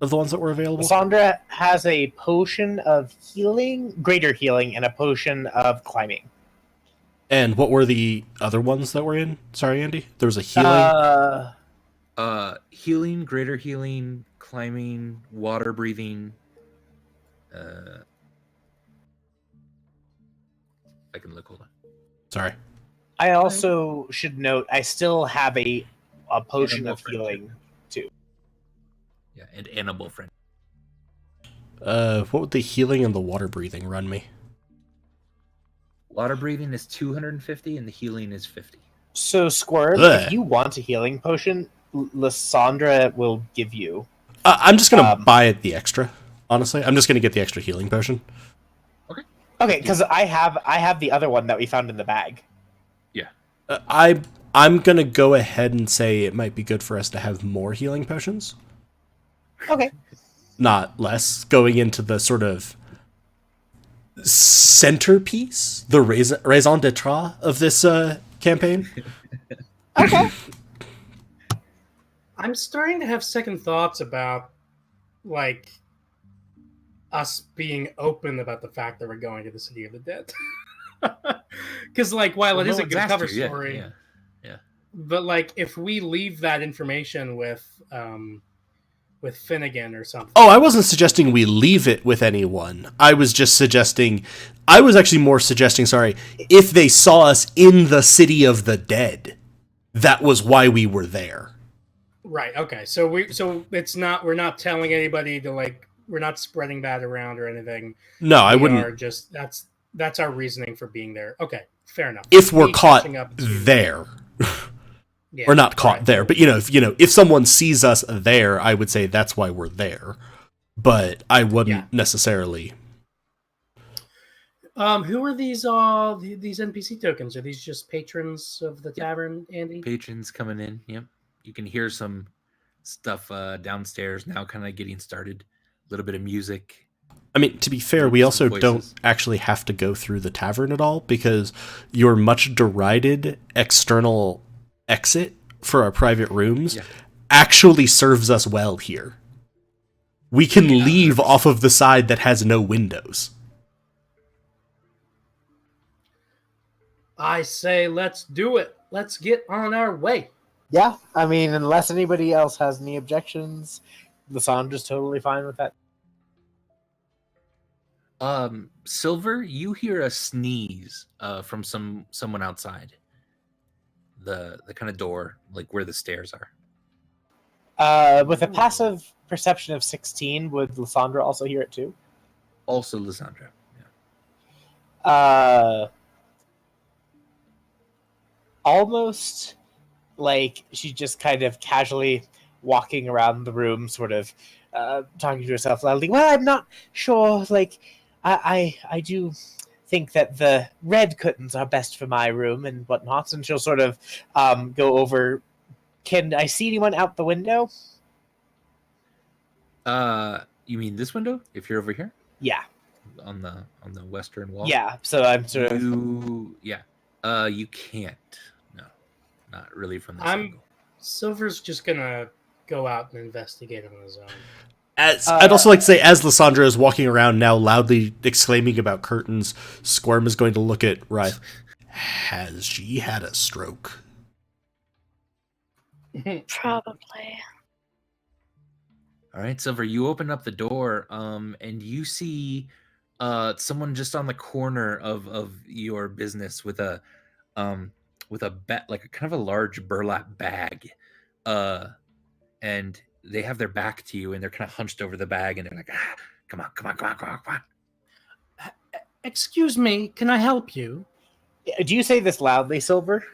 Speaker 2: Of the ones that were available?
Speaker 5: Lysandra has a potion of healing, greater healing, and a potion of climbing.
Speaker 2: And what were the other ones that were in? Sorry, Andy? There was a healing?
Speaker 1: Healing, greater healing, climbing, water breathing. I can look. Hold on.
Speaker 2: Sorry.
Speaker 5: I also should note I still have a potion
Speaker 1: Animal
Speaker 5: of healing too.
Speaker 1: Yeah, and animal friend.
Speaker 2: What would the healing and the water breathing run me?
Speaker 1: Water breathing is 250 and the healing is 50.
Speaker 5: So, Squirm,
Speaker 2: Ugh.
Speaker 5: if you want a healing potion, Lysandra will give you.
Speaker 2: I'm just going to buy it the extra, honestly. I'm just going to get the extra healing potion.
Speaker 5: Okay, because I have the other one that we found in the bag.
Speaker 1: Yeah.
Speaker 2: I'm going to go ahead and say it might be good for us to have more healing potions.
Speaker 5: Okay.
Speaker 2: Not less. Going into the sort of centerpiece, the raison d'etre of this campaign.
Speaker 5: Okay.
Speaker 3: I'm starting to have second thoughts about like us being open about the fact that we're going to the City of the Dead. Because like while it is a good cover story,
Speaker 1: yeah.
Speaker 3: But like if we leave that information with Finnegan or something.
Speaker 2: Oh, I wasn't suggesting we leave it with anyone. I was actually more suggesting, if they saw us in the City of the Dead, that was why we were there.
Speaker 3: Right. Okay. So we're not telling anybody to like, we're not spreading that around or anything.
Speaker 2: No, I wouldn't.
Speaker 3: That's our reasoning for being there. Okay. Fair enough.
Speaker 2: If we're caught there.
Speaker 3: Yeah,
Speaker 2: we're not caught there, but if someone sees us there, I would say that's why we're there. But I wouldn't necessarily.
Speaker 3: Who are these NPC tokens? Are these just patrons of the tavern, Andy?
Speaker 1: Patrons coming in. Yep. You can hear some stuff downstairs now, kind of getting started. little bit of music.
Speaker 2: I mean, to be fair, we also don't actually have to go through the tavern at all, because your much derided external exit for our private rooms actually serves us well here. We can leave 100%. Off of the side that has no windows.
Speaker 3: I say let's do it. Let's get on our way.
Speaker 5: Yeah, I mean, unless anybody else has any objections, Lysandra's totally fine with that.
Speaker 1: Silver, you hear a sneeze from someone outside the kind of door, like where the stairs
Speaker 5: are. With a passive perception of 16, would Lysandra also hear it too?
Speaker 1: Also Lysandra, yeah.
Speaker 5: Almost like she's just kind of casually walking around the room, sort of talking to herself loudly. Well, I'm not sure, like, I do think that the red curtains are best for my room and whatnot, and she'll sort of go over. Can I see anyone out the window?
Speaker 1: You mean this window? If you're over here?
Speaker 5: Yeah.
Speaker 1: On the western wall?
Speaker 5: Yeah, so I'm sort of...
Speaker 1: you can't. No, not really from this angle.
Speaker 3: Silver's just gonna go out and investigate on his own.
Speaker 2: I'd also like to say, as Lysandra is walking around now loudly exclaiming about curtains, Squirm is going to look at Ryth. Has she had a stroke?
Speaker 4: Probably.
Speaker 1: All right, Silver, you open up the door, and you see someone just on the corner of your business with a like a kind of a large burlap bag, and they have their back to you, and they're kind of hunched over the bag, and they're like, come on.
Speaker 3: Excuse me, can I help you?
Speaker 5: Do you say this loudly, Silver?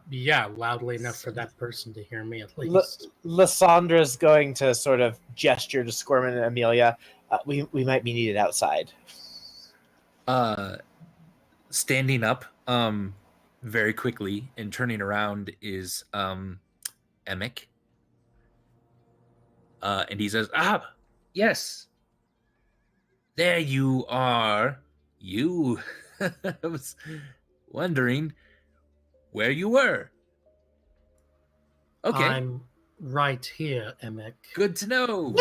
Speaker 3: Yeah, loudly enough for that person to hear me, at least.
Speaker 5: Lysandra's going to sort of gesture to Squirm and Amelia. We might be needed outside.
Speaker 1: Standing up very quickly and turning around is Emmek. And he says, yes. There you are. You. I was wondering where you were. Okay.
Speaker 3: I'm right here, Emmek.
Speaker 1: Good to know.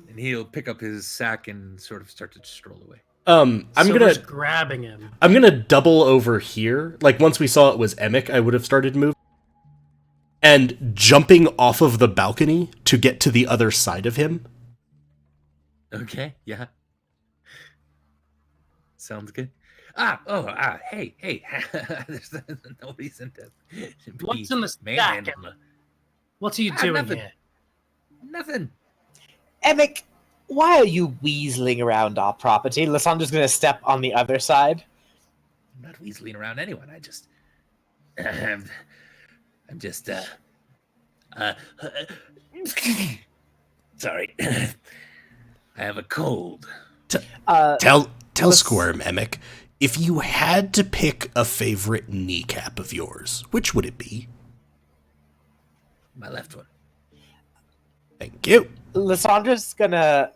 Speaker 1: And he'll pick up his sack and sort of start to stroll away.
Speaker 2: I'm
Speaker 3: grabbing him.
Speaker 2: I'm gonna double over here. Like, once we saw it was Emmek, I would have started moving. And jumping off of the balcony to get to the other side of him.
Speaker 1: Okay, yeah. Sounds good. Hey. There's no reason to
Speaker 3: What's in the stack? What are you doing here?
Speaker 1: Nothing.
Speaker 5: Emmek, why are you weaseling around our property? Lysandra's going to step on the other side.
Speaker 1: I'm not weaseling around anyone. I'm just sorry. I have a cold.
Speaker 2: Tell Squirm, Emmek, if you had to pick a favorite kneecap of yours, which would it be?
Speaker 1: My left one.
Speaker 2: Thank you.
Speaker 5: Lysandra's gonna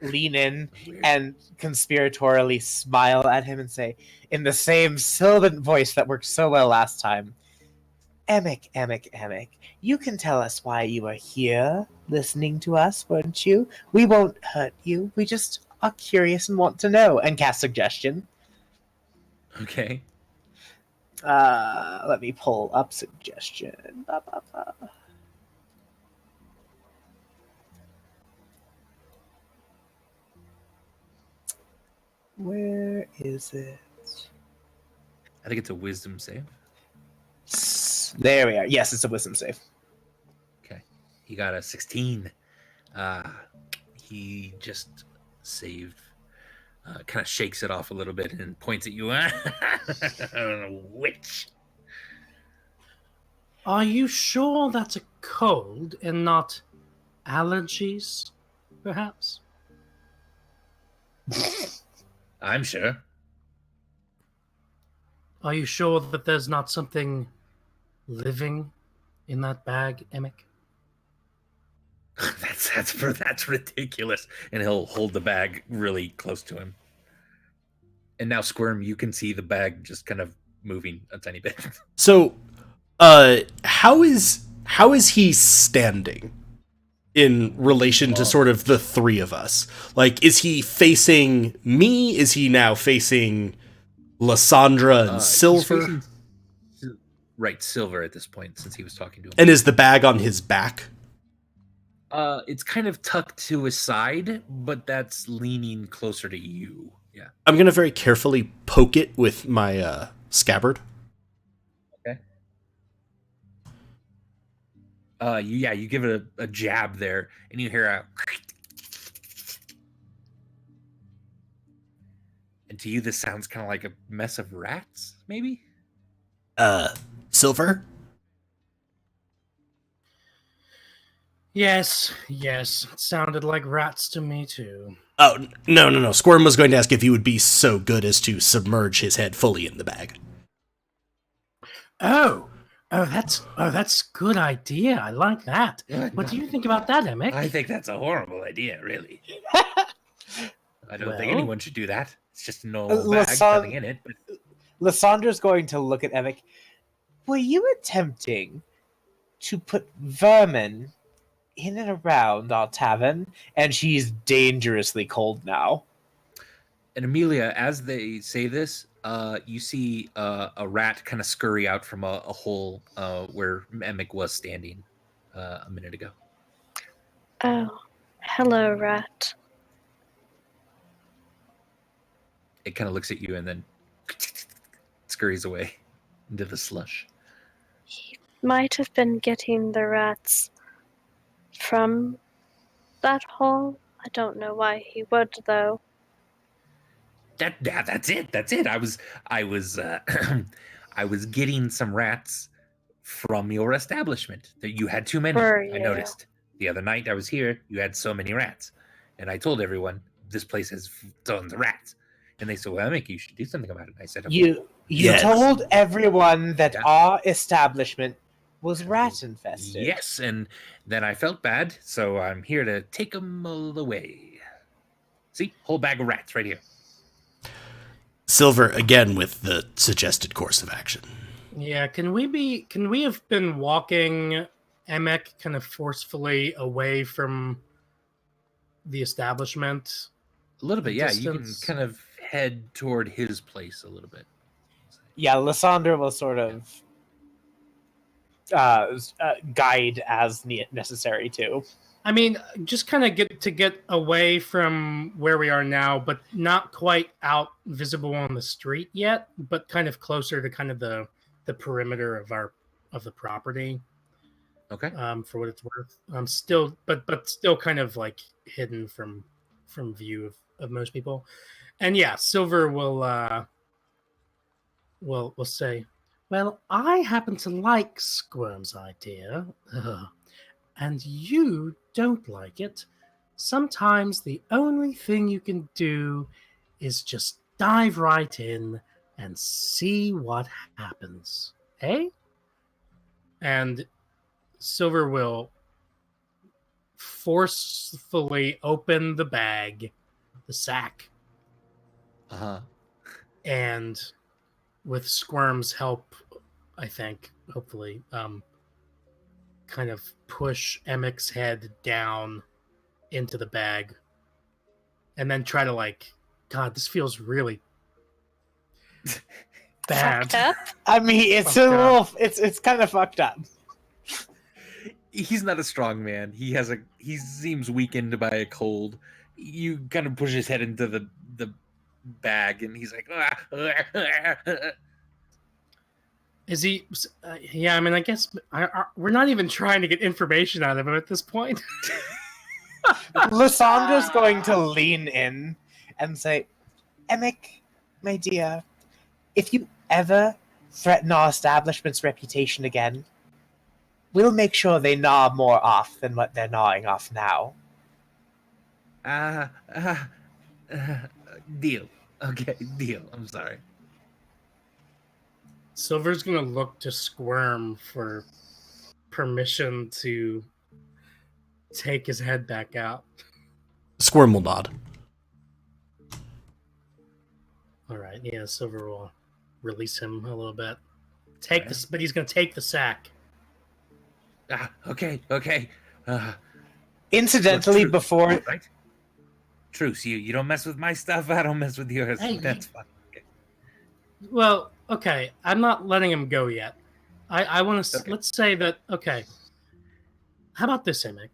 Speaker 5: lean in and conspiratorially smile at him and say, in the same sibilant voice that worked so well last time, Emmek, you can tell us why you are here listening to us, won't you? We won't hurt you. We just are curious and want to know. And cast suggestion.
Speaker 1: Okay.
Speaker 5: Let me pull up suggestion. Where is it?
Speaker 1: I think it's a wisdom save.
Speaker 5: There we are. Yes, it's a wisdom save.
Speaker 1: Okay. He got a 16. He just saved. Kind of shakes it off a little bit and points at you. I don't know which.
Speaker 3: Are you sure that's a cold and not allergies, perhaps?
Speaker 1: I'm sure.
Speaker 3: Are you sure that there's not something living in that bag, Emmek?
Speaker 1: that's ridiculous. And he'll hold the bag really close to him. And now, Squirm, you can see the bag just kind of moving a tiny bit.
Speaker 2: So, how is he standing in relation to sort of the three of us? Like, is he facing me? Is he now facing Lysandra and Silver?
Speaker 1: Right, Silver at this point, since he was talking to him.
Speaker 2: And is the bag on his back?
Speaker 1: It's kind of tucked to his side, but that's leaning closer to you. Yeah.
Speaker 2: I'm gonna very carefully poke it with my scabbard.
Speaker 1: Okay. You give it a jab there, and you hear a. And to you, this sounds kind of like a mess of rats, maybe.
Speaker 2: Silver?
Speaker 3: Yes, it sounded like rats to me too.
Speaker 2: Oh, no. Squirm was going to ask if you would be so good as to submerge his head fully in the bag.
Speaker 3: That's a good idea. I like that. What do you think about that, Emmek?
Speaker 1: I think that's a horrible idea, really. I don't think anyone should do that. It's just a normal bag, nothing in it. But...
Speaker 5: Lysandra's going to look at Emmek. Were you attempting to put vermin in and around our tavern? And she's dangerously cold now.
Speaker 1: And Amelia, as they say this, you see a rat kind of scurry out from a hole where Emmek was standing a minute ago.
Speaker 4: Oh, hello, rat.
Speaker 1: It kind of looks at you and then scurries away into the slush.
Speaker 4: He might have been getting the rats from that hole. I don't know why he would, though.
Speaker 1: That's it. I was I was getting some rats from your establishment. That you had too many. I noticed the other night I was here. You had so many rats, and I told everyone this place has tons of rats. And they said, "Well, Emmek, you should do something about it." And I said,
Speaker 5: "You told everyone that our establishment was rat infested."
Speaker 1: Yes, and then I felt bad, so I'm here to take them all away. See, whole bag of rats right here.
Speaker 2: Silver again with the suggested course of action.
Speaker 3: Yeah, can we have been walking Emmek kind of forcefully away from the establishment?
Speaker 1: A little bit, yeah. You can kind of head toward his place a little bit.
Speaker 5: Yeah, Lysandra will sort of guide as necessary too.
Speaker 3: I mean, just kind of get away from where we are now, but not quite out visible on the street yet, but kind of closer to kind of the perimeter of the property.
Speaker 1: Okay.
Speaker 3: For what it's worth. Still still kind of like hidden from view of most people. And yeah, Silver will say, "Well, I happen to like Squirm's idea. And you don't like it. Sometimes the only thing you can do is just dive right in and see what happens. Eh?" And Silver will forcefully open the bag, the sack.
Speaker 1: Uh-huh.
Speaker 3: And with Squirm's help, I think, hopefully, kind of push Emmek's head down into the bag and then try to God, this feels really bad.
Speaker 5: I mean, it's a little, it's kind of fucked up.
Speaker 1: He's not a strong man. He seems weakened by a cold. You kind of push his head into the bag and he's like,
Speaker 3: Is he? Yeah, I mean, I guess we're not even trying to get information out of him at this point.
Speaker 5: Lysandra's going to lean in and say, "Emmek, my dear, if you ever threaten our establishment's reputation again, we'll make sure they gnaw more off than what they're gnawing off now."
Speaker 1: Deal. Okay, deal. I'm sorry.
Speaker 3: Silver's gonna look to Squirm for permission to take his head back out.
Speaker 2: Squirm will nod.
Speaker 3: All right, yeah, Silver will release him a little bit. Take this, but he's gonna take the sack.
Speaker 1: Okay.
Speaker 5: Incidentally,
Speaker 1: Truce,
Speaker 5: before
Speaker 1: right? Truce, you don't mess with my stuff. I don't mess with yours.
Speaker 3: Hey,
Speaker 1: That's fine. Okay.
Speaker 3: Well, okay, I'm not letting him go yet. I want to.
Speaker 1: Okay.
Speaker 3: Let's say that. Okay. How about this, Emmek?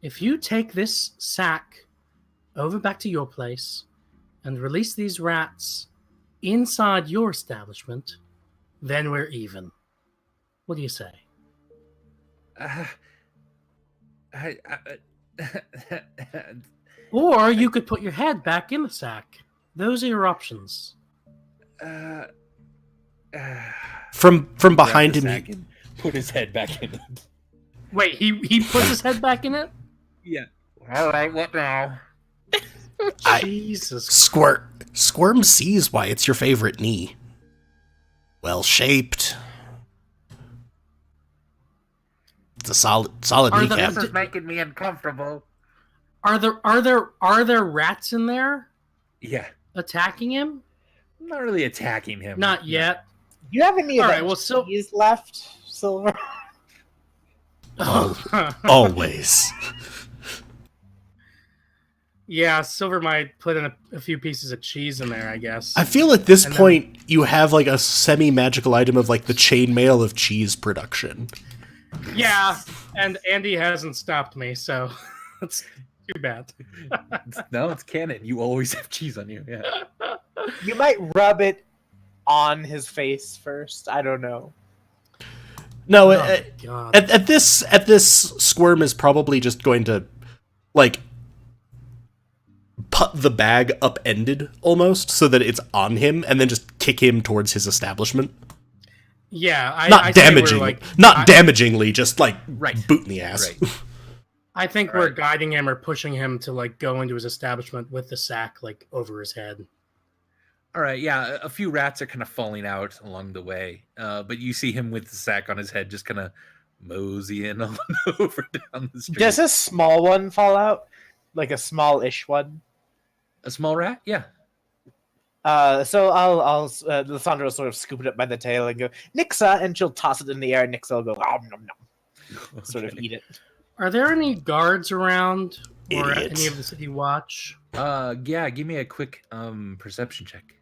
Speaker 3: If you take this sack over back to your place and release these rats inside your establishment, then we're even. What do you say?
Speaker 1: I
Speaker 3: Or you could put your head back in the sack. Those are your options.
Speaker 2: From behind
Speaker 1: grab the
Speaker 2: him,
Speaker 1: sack and put his head back in it.
Speaker 3: Wait, he puts his head back in it?
Speaker 1: Yeah. All right. What now?
Speaker 3: Jesus.
Speaker 2: Squirm sees why it's your favorite knee. Well shaped. It's a solid
Speaker 3: Are the-
Speaker 2: kneecap.
Speaker 1: This is making me uncomfortable.
Speaker 3: Are there rats in there
Speaker 1: Yeah.
Speaker 3: attacking him?
Speaker 1: I'm not really attacking him.
Speaker 3: Not yet.
Speaker 5: do you have any
Speaker 3: All
Speaker 5: of
Speaker 3: right,
Speaker 5: that
Speaker 3: well, so-
Speaker 5: cheese left, Silver?
Speaker 2: Always.
Speaker 3: Yeah, Silver might put in a few pieces of cheese in there, I guess.
Speaker 2: I feel at this
Speaker 3: And then-
Speaker 2: point you have like a semi-magical item of like the chainmail of cheese production.
Speaker 3: Yeah, and Andy hasn't stopped me, so that's too bad.
Speaker 1: No, it's canon. You always have cheese on you. Yeah.
Speaker 5: You might rub it on his face first. I don't know.
Speaker 2: No,
Speaker 3: Oh, my God.
Speaker 2: at this Squirm is probably just going to like put the bag upended almost so that it's on him and then just kick him towards his establishment.
Speaker 3: Yeah,
Speaker 2: Not
Speaker 3: I say we're,
Speaker 2: damaging,
Speaker 3: like,
Speaker 2: not damagingly, just like
Speaker 1: Right.
Speaker 2: boot in the ass.
Speaker 1: Right.
Speaker 3: I think we're
Speaker 1: Right.
Speaker 3: guiding him or pushing him to like go into his establishment with the sack like over his head.
Speaker 1: All right. Yeah. A few rats are kind of falling out along the way, but you see him with the sack on his head, just kind of moseying on over down the street.
Speaker 5: Does a small one fall out? Like a small-ish one?
Speaker 1: A small rat? Yeah.
Speaker 5: So I'll Lysandra will sort of scoop it up by the tail and go, Nixa, and she'll toss it in the air, and Nixa will go, nom, nom, nom, sort of
Speaker 1: Okay.
Speaker 5: eat it.
Speaker 3: Are there any guards around or
Speaker 2: Idiots.
Speaker 3: any of the city watch?
Speaker 1: Yeah. Give me a quick perception check.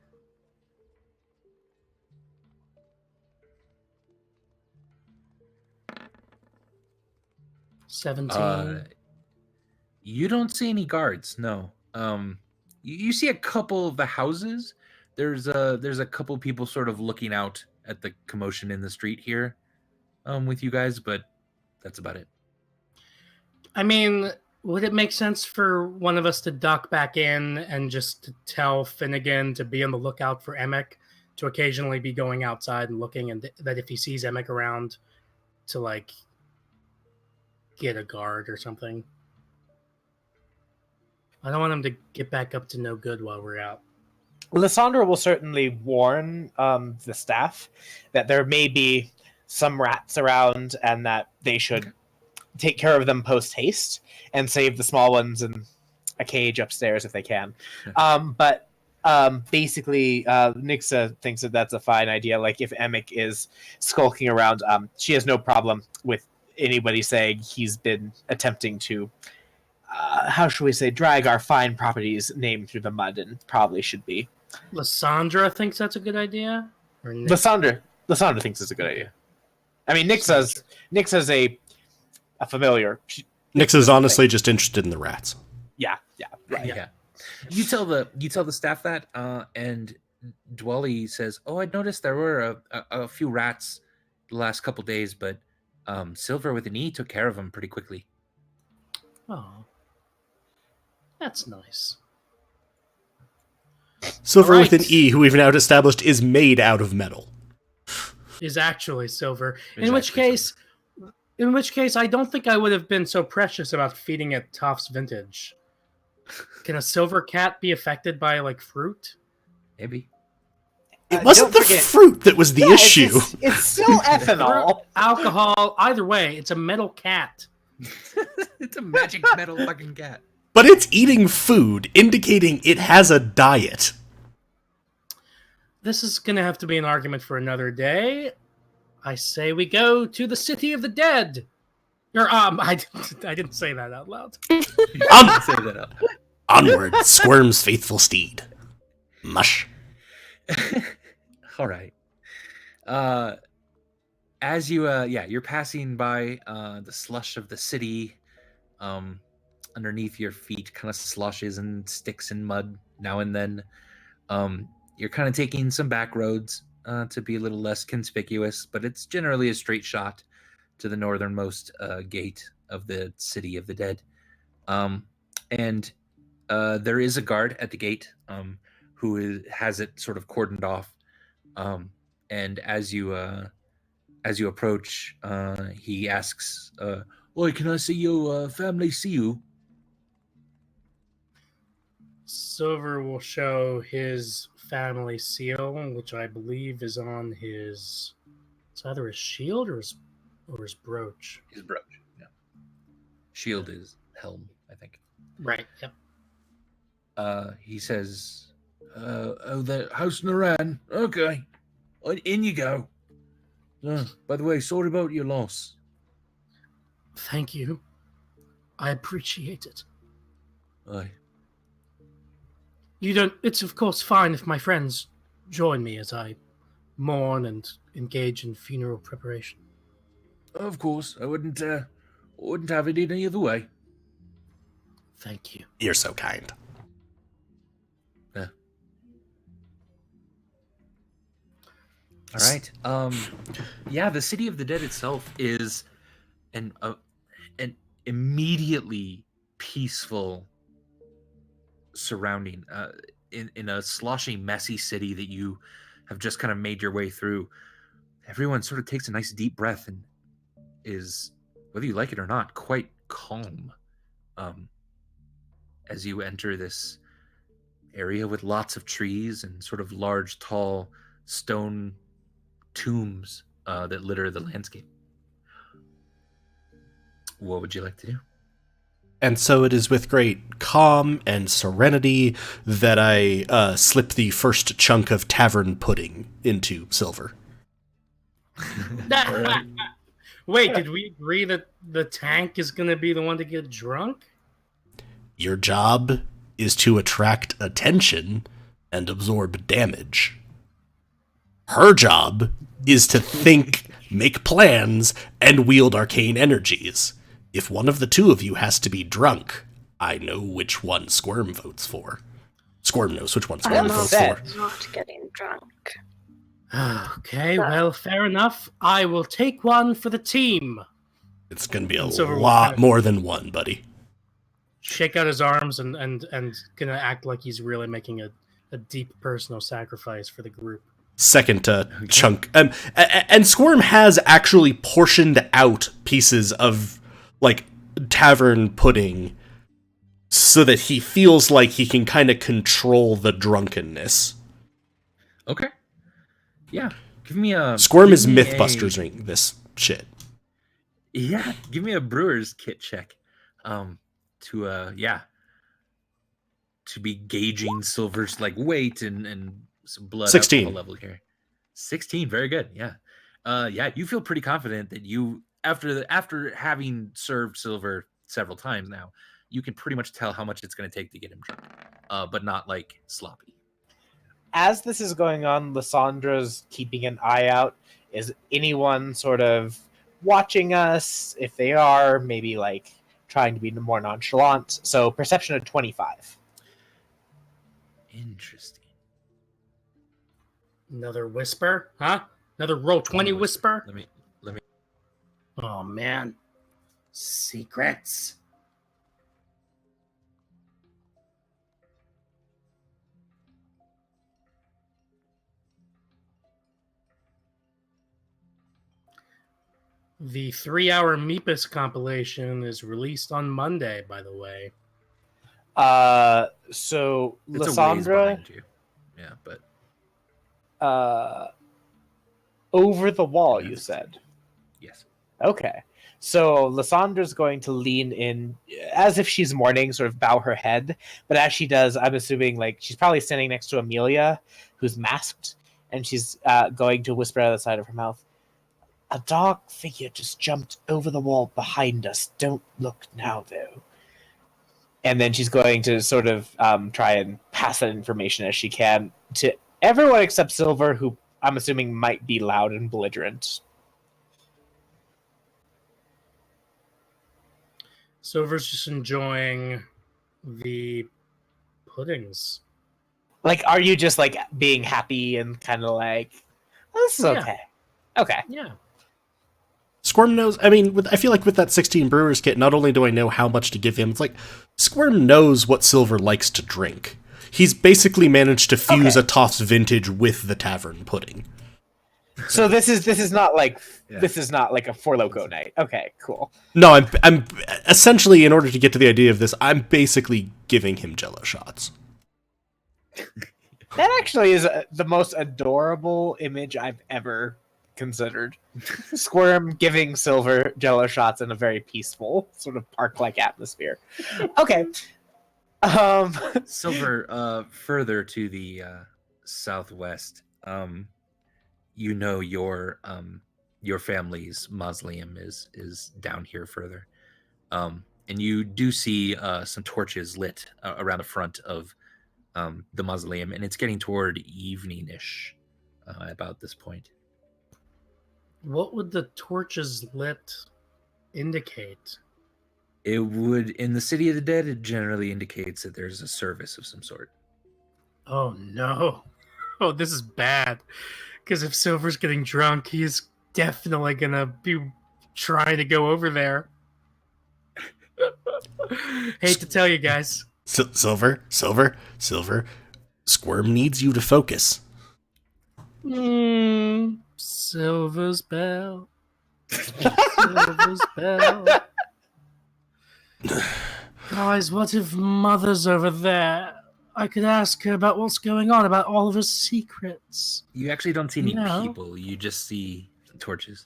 Speaker 3: 17.
Speaker 1: You don't see any guards. No. You see a couple of the houses. There's a couple people sort of looking out at the commotion in the street here, with you guys, but that's about it.
Speaker 3: I mean, would it make sense for one of us to duck back in and just to tell Finnegan to be on the lookout for Emmek, to occasionally be going outside and looking, and that if he sees Emmek around, to like get a guard or something? I don't want him to get back up to no good while we're out.
Speaker 5: Lysandra will certainly warn the staff that there may be some rats around and that they should take care of them post-haste and save the small ones in a cage upstairs if they can. But basically, Nixa thinks that that's a fine idea. Like, if Emmek is skulking around, she has no problem with anybody saying he's been attempting to, how should we say, drag our fine property's name through the mud, and probably should be.
Speaker 3: Lysandra thinks that's a good idea? Or Nick?
Speaker 5: Lysandra thinks it's a good idea. I mean, Nixa's a familiar.
Speaker 2: Nix is honestly just interested in the rats.
Speaker 5: Yeah. Right.
Speaker 1: Yeah. You tell the staff that, and Dwelly says, "Oh, I noticed there were a few rats the last couple days, but Silver with an E took care of them pretty quickly."
Speaker 3: Oh. That's nice.
Speaker 2: Silver with an
Speaker 3: Alright.
Speaker 2: E, who we've now established is made out of metal.
Speaker 3: Is actually silver.
Speaker 1: Is
Speaker 3: In which
Speaker 1: actually
Speaker 3: case, I don't think I would have been so precious about feeding it Toff's vintage. Can a silver cat be affected by like fruit?
Speaker 1: Maybe.
Speaker 2: It wasn't
Speaker 5: don't
Speaker 2: the
Speaker 5: forget-
Speaker 2: fruit that was the issue.
Speaker 5: It's still ethanol.
Speaker 3: Alcohol, either way, it's a metal cat.
Speaker 1: It's a magic metal fucking cat.
Speaker 2: But it's eating food, indicating it has a diet.
Speaker 3: This is going to have to be an argument for another day. I say we go to the city of the dead. Or I didn't say that out loud.
Speaker 2: On-
Speaker 1: Say that up.
Speaker 2: Onward, Squirm's faithful steed. Mush.
Speaker 1: All right. As you you're passing by the slush of the city. Underneath your feet kind of sloshes and sticks in mud now and then. You're kind of taking some back roads to be a little less conspicuous, but it's generally a straight shot to the northernmost gate of the city of the dead. And there is a guard at the gate who has it sort of cordoned off. And as you approach, he asks, "Oi, can I see your family seal?"
Speaker 3: Silver will show his family seal, which I believe is on his. It's either his shield or his brooch.
Speaker 1: His brooch. Yeah. Shield is helm, I think.
Speaker 3: Right. Yep.
Speaker 1: He says, "Oh, the House Naran. Okay, in you go. By the way, sorry about your loss."
Speaker 3: Thank you. I appreciate it.
Speaker 1: Aye.
Speaker 3: You don't. It's of course fine if my friends join me as I mourn and engage in funeral preparation.
Speaker 1: Of course, I wouldn't have it any other way.
Speaker 3: Thank you.
Speaker 2: You're so kind.
Speaker 1: Yeah. All right. Yeah, the city of the dead itself is an immediately peaceful surrounding in a sloshy, messy city that you have just kind of made your way through. Everyone sort of takes a nice deep breath and is, whether you like it or not, quite calm as you enter this area with lots of trees and sort of large, tall stone tombs that litter the landscape. What would you like to do?
Speaker 2: And so it is with great calm and serenity that I slip the first chunk of tavern pudding into Silver.
Speaker 3: Wait, did we agree that the tank is going to be the one to get drunk?
Speaker 2: Your job is to attract attention and absorb damage. Her job is to think, make plans, and wield arcane energies. If one of the two of you has to be drunk, I know which one Squirm votes for. Squirm knows which one Squirm votes for.
Speaker 4: Not getting drunk.
Speaker 3: Okay, well, fair enough. I will take one for the team.
Speaker 2: It's going to be a
Speaker 3: Silver will
Speaker 2: lot
Speaker 3: kind of
Speaker 2: more than one, buddy.
Speaker 3: shake out his arms and gonna act like he's really making a deep personal sacrifice for the group.
Speaker 2: Second chunk. And Squirm has actually portioned out pieces of, like, tavern pudding so that he feels like he can kind of control the drunkenness.
Speaker 1: Okay. Yeah. Give me a...
Speaker 2: Squirm
Speaker 1: give
Speaker 2: is
Speaker 1: me
Speaker 2: Mythbusters-ing this shit.
Speaker 1: Yeah, give me a brewer's kit check. To be gauging Silver's like weight and some blood
Speaker 2: 16
Speaker 1: alcohol level here. 16, very good. Yeah. Yeah, you feel pretty confident that you after having served Silver several times now, you can pretty much tell how much it's going to take to get him drunk. But not like sloppy.
Speaker 5: As this is going on, Lyssandra's keeping an eye out. Is anyone sort of watching us? If they are, maybe like trying to be more nonchalant. So perception of 25.
Speaker 1: Interesting.
Speaker 3: Another whisper, huh? Another roll 20 whisper?
Speaker 1: Let me
Speaker 3: Oh man. Secrets. The 3-hour Meepus compilation is released on Monday, by the way.
Speaker 5: So
Speaker 1: it's a ways
Speaker 5: Lysandra,
Speaker 1: behind you. Yeah, but
Speaker 5: over the wall,
Speaker 1: Yeah.
Speaker 5: you said.
Speaker 1: yes.
Speaker 5: Okay. So Lysandra's going to lean in as if she's mourning, sort of bow her head. But as she does, I'm assuming like she's probably standing next to Amelia, who's masked, and she's going to whisper out of the side of her mouth, "A dark figure just jumped over the wall behind us. Don't look now, though." And then she's going to sort of try and pass that information as she can to everyone except Silver, who I'm assuming might be loud and belligerent.
Speaker 3: Silver's just enjoying the puddings.
Speaker 5: Like, are you just like being happy and kind of like, oh, this is okay? Okay.
Speaker 3: Yeah.
Speaker 2: Squirm knows. I mean, I feel like with that 16 Brewers kit, not only do I know how much to give him, it's like Squirm knows what Silver likes to drink. He's basically managed to fuse a Toff's vintage with the tavern pudding.
Speaker 5: So this is not like this is not like a Four Loko night. Okay, cool.
Speaker 2: No, I'm essentially, in order to get to the idea of this, I'm basically giving him Jello shots.
Speaker 5: That actually is the most adorable image I've ever considered. Squirm giving Silver Jello shots in a very peaceful sort of park-like atmosphere. Okay.
Speaker 1: Silver, further to the southwest, you know your family's mausoleum is down here further, and you do see some torches lit around the front of the mausoleum, and it's getting toward evening-ish about this point.
Speaker 3: What would the torches lit indicate?
Speaker 1: It would, in the City of the Dead, it generally indicates that there's a service of some sort.
Speaker 3: Oh no. Oh, this is bad. Because if Silver's getting drunk, he's definitely gonna be trying to go over there. Hate to tell you guys.
Speaker 2: Silver. Squirm needs you to focus.
Speaker 3: Silver's bell. Silver's bell. Guys, what if Mother's over there? I could ask her about what's going on, about all of her secrets.
Speaker 1: You actually don't see any people. You just see torches.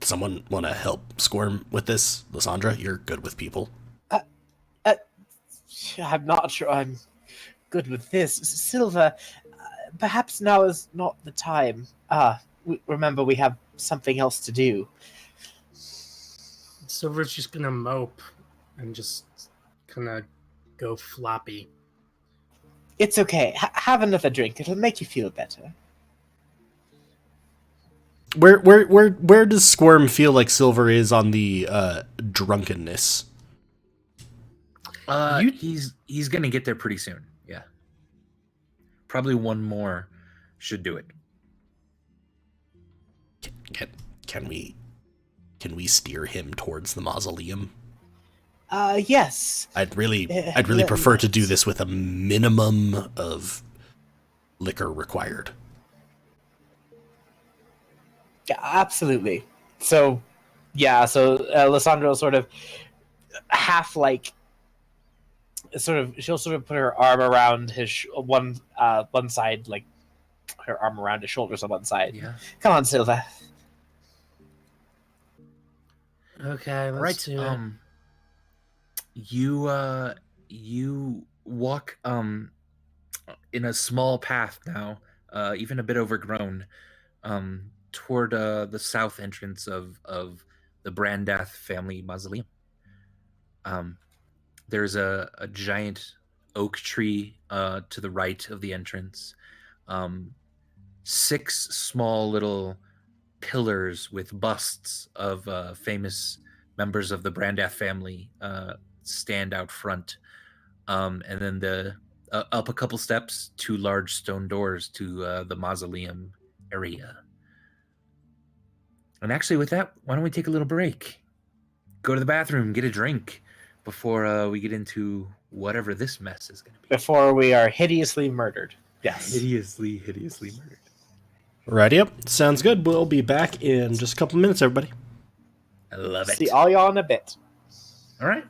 Speaker 2: Someone want to help Squirm with this? Lysandra, you're good with people.
Speaker 5: I'm not sure I'm good with this. Silver, perhaps now is not the time. Remember, we have something else to do.
Speaker 3: Silver's just gonna mope and just kind of go floppy.
Speaker 5: It's okay. Have another drink. It'll make you feel better.
Speaker 2: Where does Squirm feel like Silver is on the drunkenness?
Speaker 1: He's gonna get there pretty soon. Yeah, probably one more should do it.
Speaker 2: Can we steer him towards the mausoleum?
Speaker 5: Yes.
Speaker 2: I'd really prefer to do this with a minimum of liquor required.
Speaker 5: Yeah, absolutely. So, yeah. So Lysandra will sort of half like, she'll sort of put her arm around his one side, like her arm around his shoulders on one side.
Speaker 1: Yeah.
Speaker 5: Come on, Silver.
Speaker 3: Okay, let's do it.
Speaker 1: You walk in a small path now, even a bit overgrown, toward the south entrance of the Brandath family mausoleum. There's a giant oak tree to the right of the entrance. 6 small little pillars with busts of famous members of the Brandath family stand out front, and then up a couple steps, 2 large stone doors to the mausoleum area. And actually, with that, why don't we take a little break? Go to the bathroom, get a drink before we get into whatever this mess is going to be.
Speaker 5: Before we are hideously murdered. Yes.
Speaker 1: Hideously murdered.
Speaker 2: Right, yep. Sounds good. We'll be back in just a couple minutes, everybody.
Speaker 1: I love it.
Speaker 5: See all y'all in a bit.
Speaker 1: All right.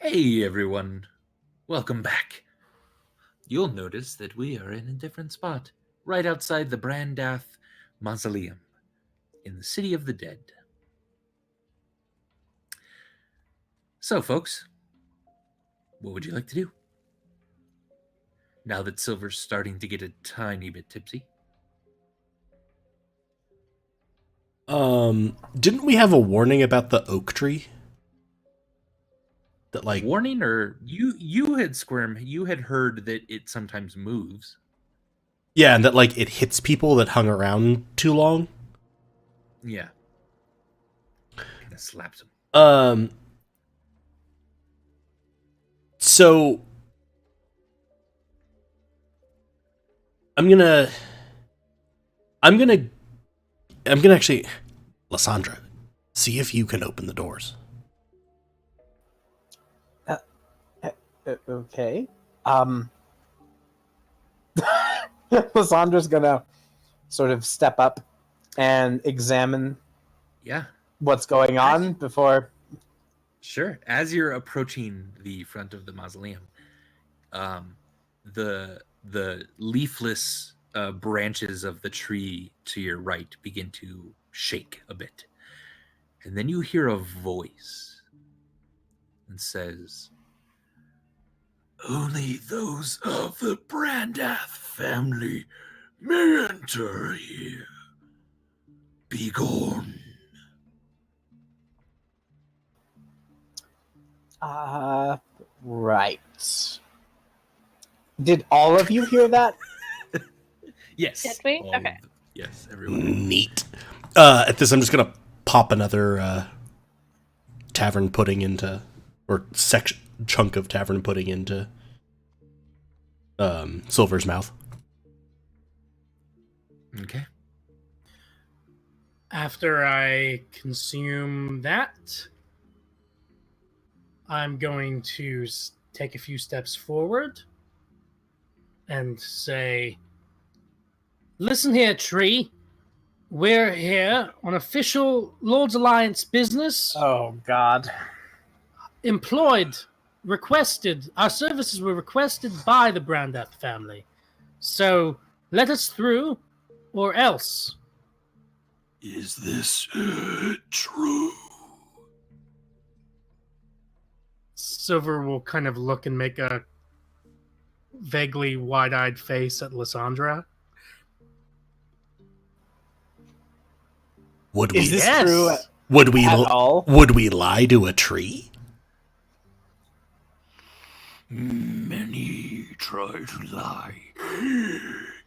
Speaker 1: Hey everyone, welcome back. You'll notice that we are in a different spot, right outside the Brandath Mausoleum in the City of the Dead. So folks, what would you like to do? Now that Silver's starting to get a tiny bit tipsy.
Speaker 2: Didn't we have a warning about the oak tree? That like
Speaker 1: Warning, or you had Squirm, you had heard that it sometimes moves.
Speaker 2: yeah, and that like it hits people that hung around too long.
Speaker 1: Yeah. Kind of slaps him.
Speaker 2: So I'm gonna actually, Lysandra, see if you can open the doors.
Speaker 5: Okay. Lysandra's gonna sort of step up and examine
Speaker 1: Yeah.
Speaker 5: what's going on before.
Speaker 1: Sure. As you're approaching the front of the mausoleum, the leafless branches of the tree to your right begin to shake a bit, and then you hear a voice and says, "Only those of the Brandath family may enter here. Be gone."
Speaker 5: Right. Did all of you hear that?
Speaker 1: Yes.
Speaker 4: Did we?
Speaker 1: all
Speaker 4: Okay.
Speaker 1: of yes, everyone.
Speaker 2: Neat. At this, I'm just gonna pop another tavern pudding into, or chunk of tavern pudding into Silver's mouth.
Speaker 1: Okay.
Speaker 3: After I consume that, I'm going to take a few steps forward and say, "Listen here, Tree. We're here on official Lord's Alliance business.
Speaker 5: Oh, God.
Speaker 3: Employed, requested. Our services were requested by the Brandath family. So let us through, or else."
Speaker 1: Is this true?
Speaker 3: Silver will kind of look and make a vaguely wide-eyed face at Lysandra.
Speaker 2: Would
Speaker 5: Is
Speaker 2: we?
Speaker 5: this
Speaker 3: Yes.
Speaker 5: true
Speaker 2: Would we?
Speaker 5: at all?
Speaker 2: Would we lie to a tree?
Speaker 1: Many try to lie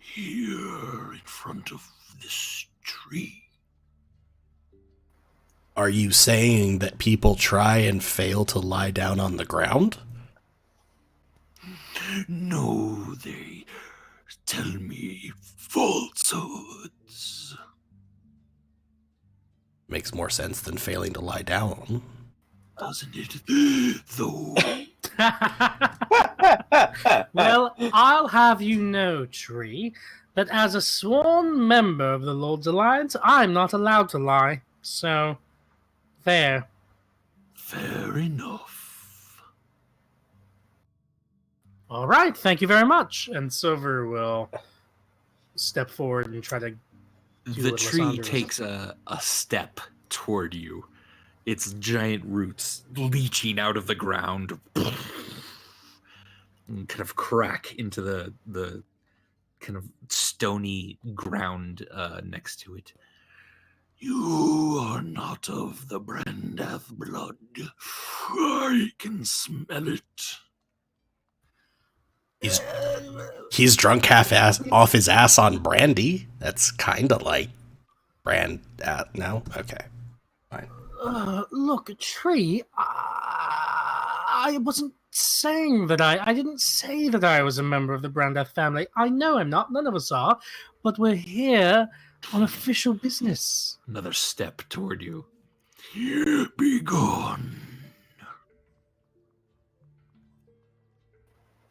Speaker 1: here in front of this tree.
Speaker 2: Are you saying that people try and fail to lie down on the ground?
Speaker 1: No, they tell me falsehoods.
Speaker 2: Makes more sense than failing to lie down.
Speaker 1: Doesn't it, though?
Speaker 3: Well, I'll have you know, Tree, that as a sworn member of the Lord's Alliance, I'm not allowed to lie. So, there.
Speaker 1: Fair enough.
Speaker 3: All right, thank you very much. And Silver will step forward and try to do
Speaker 1: The
Speaker 3: what
Speaker 1: tree
Speaker 3: Lysandra was-
Speaker 1: takes a step toward you, its giant roots leaching out of the ground and kind of crack into the kind of stony ground next to it. You are not of the Brandath blood. I can smell it.
Speaker 2: He's drunk off his ass on brandy. That's kind of like no? Okay. Fine.
Speaker 3: Look, Tree, I wasn't saying that I didn't say that I was a member of the Brandath family. I know I'm not. None of us are. But we're here on official business.
Speaker 1: Another step toward you. Be gone.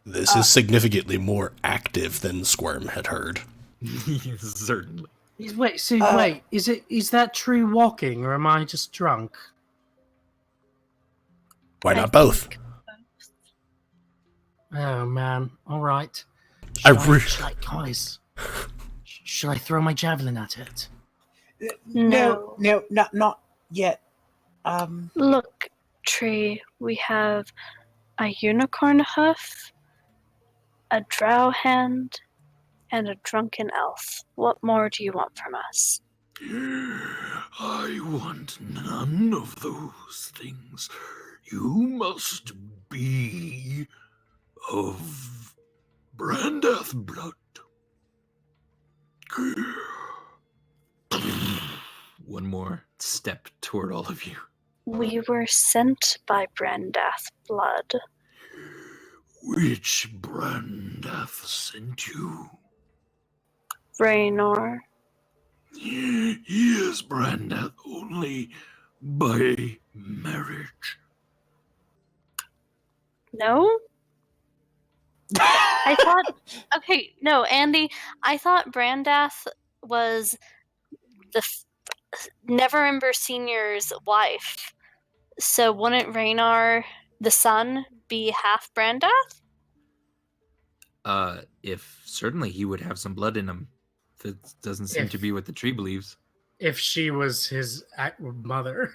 Speaker 2: This is significantly more active than Squirm had heard.
Speaker 1: Certainly.
Speaker 3: Wait, is that Tree walking, or am I just drunk?
Speaker 2: Why not both?
Speaker 3: Oh man! All right. Guys, should I throw my javelin at it?
Speaker 4: No.
Speaker 5: Not yet.
Speaker 4: Look, Tree, we have a unicorn hoof, a drow hand, and a drunken elf. What more do you want from us?
Speaker 1: I want none of those things. You must be of Brandath blood. One more step toward all of you.
Speaker 4: We were sent by Brandath blood.
Speaker 1: Which Brandath sent you?
Speaker 4: Raynor.
Speaker 1: He is Brandath only by marriage.
Speaker 4: No? I thought. Okay, no, Andy. I thought Brandath was the Neverember Senior's wife. So wouldn't Raynor, the son, be half Brandath?
Speaker 1: If certainly he would have some blood in him. That doesn't seem to be what the tree believes.
Speaker 3: If she was his mother.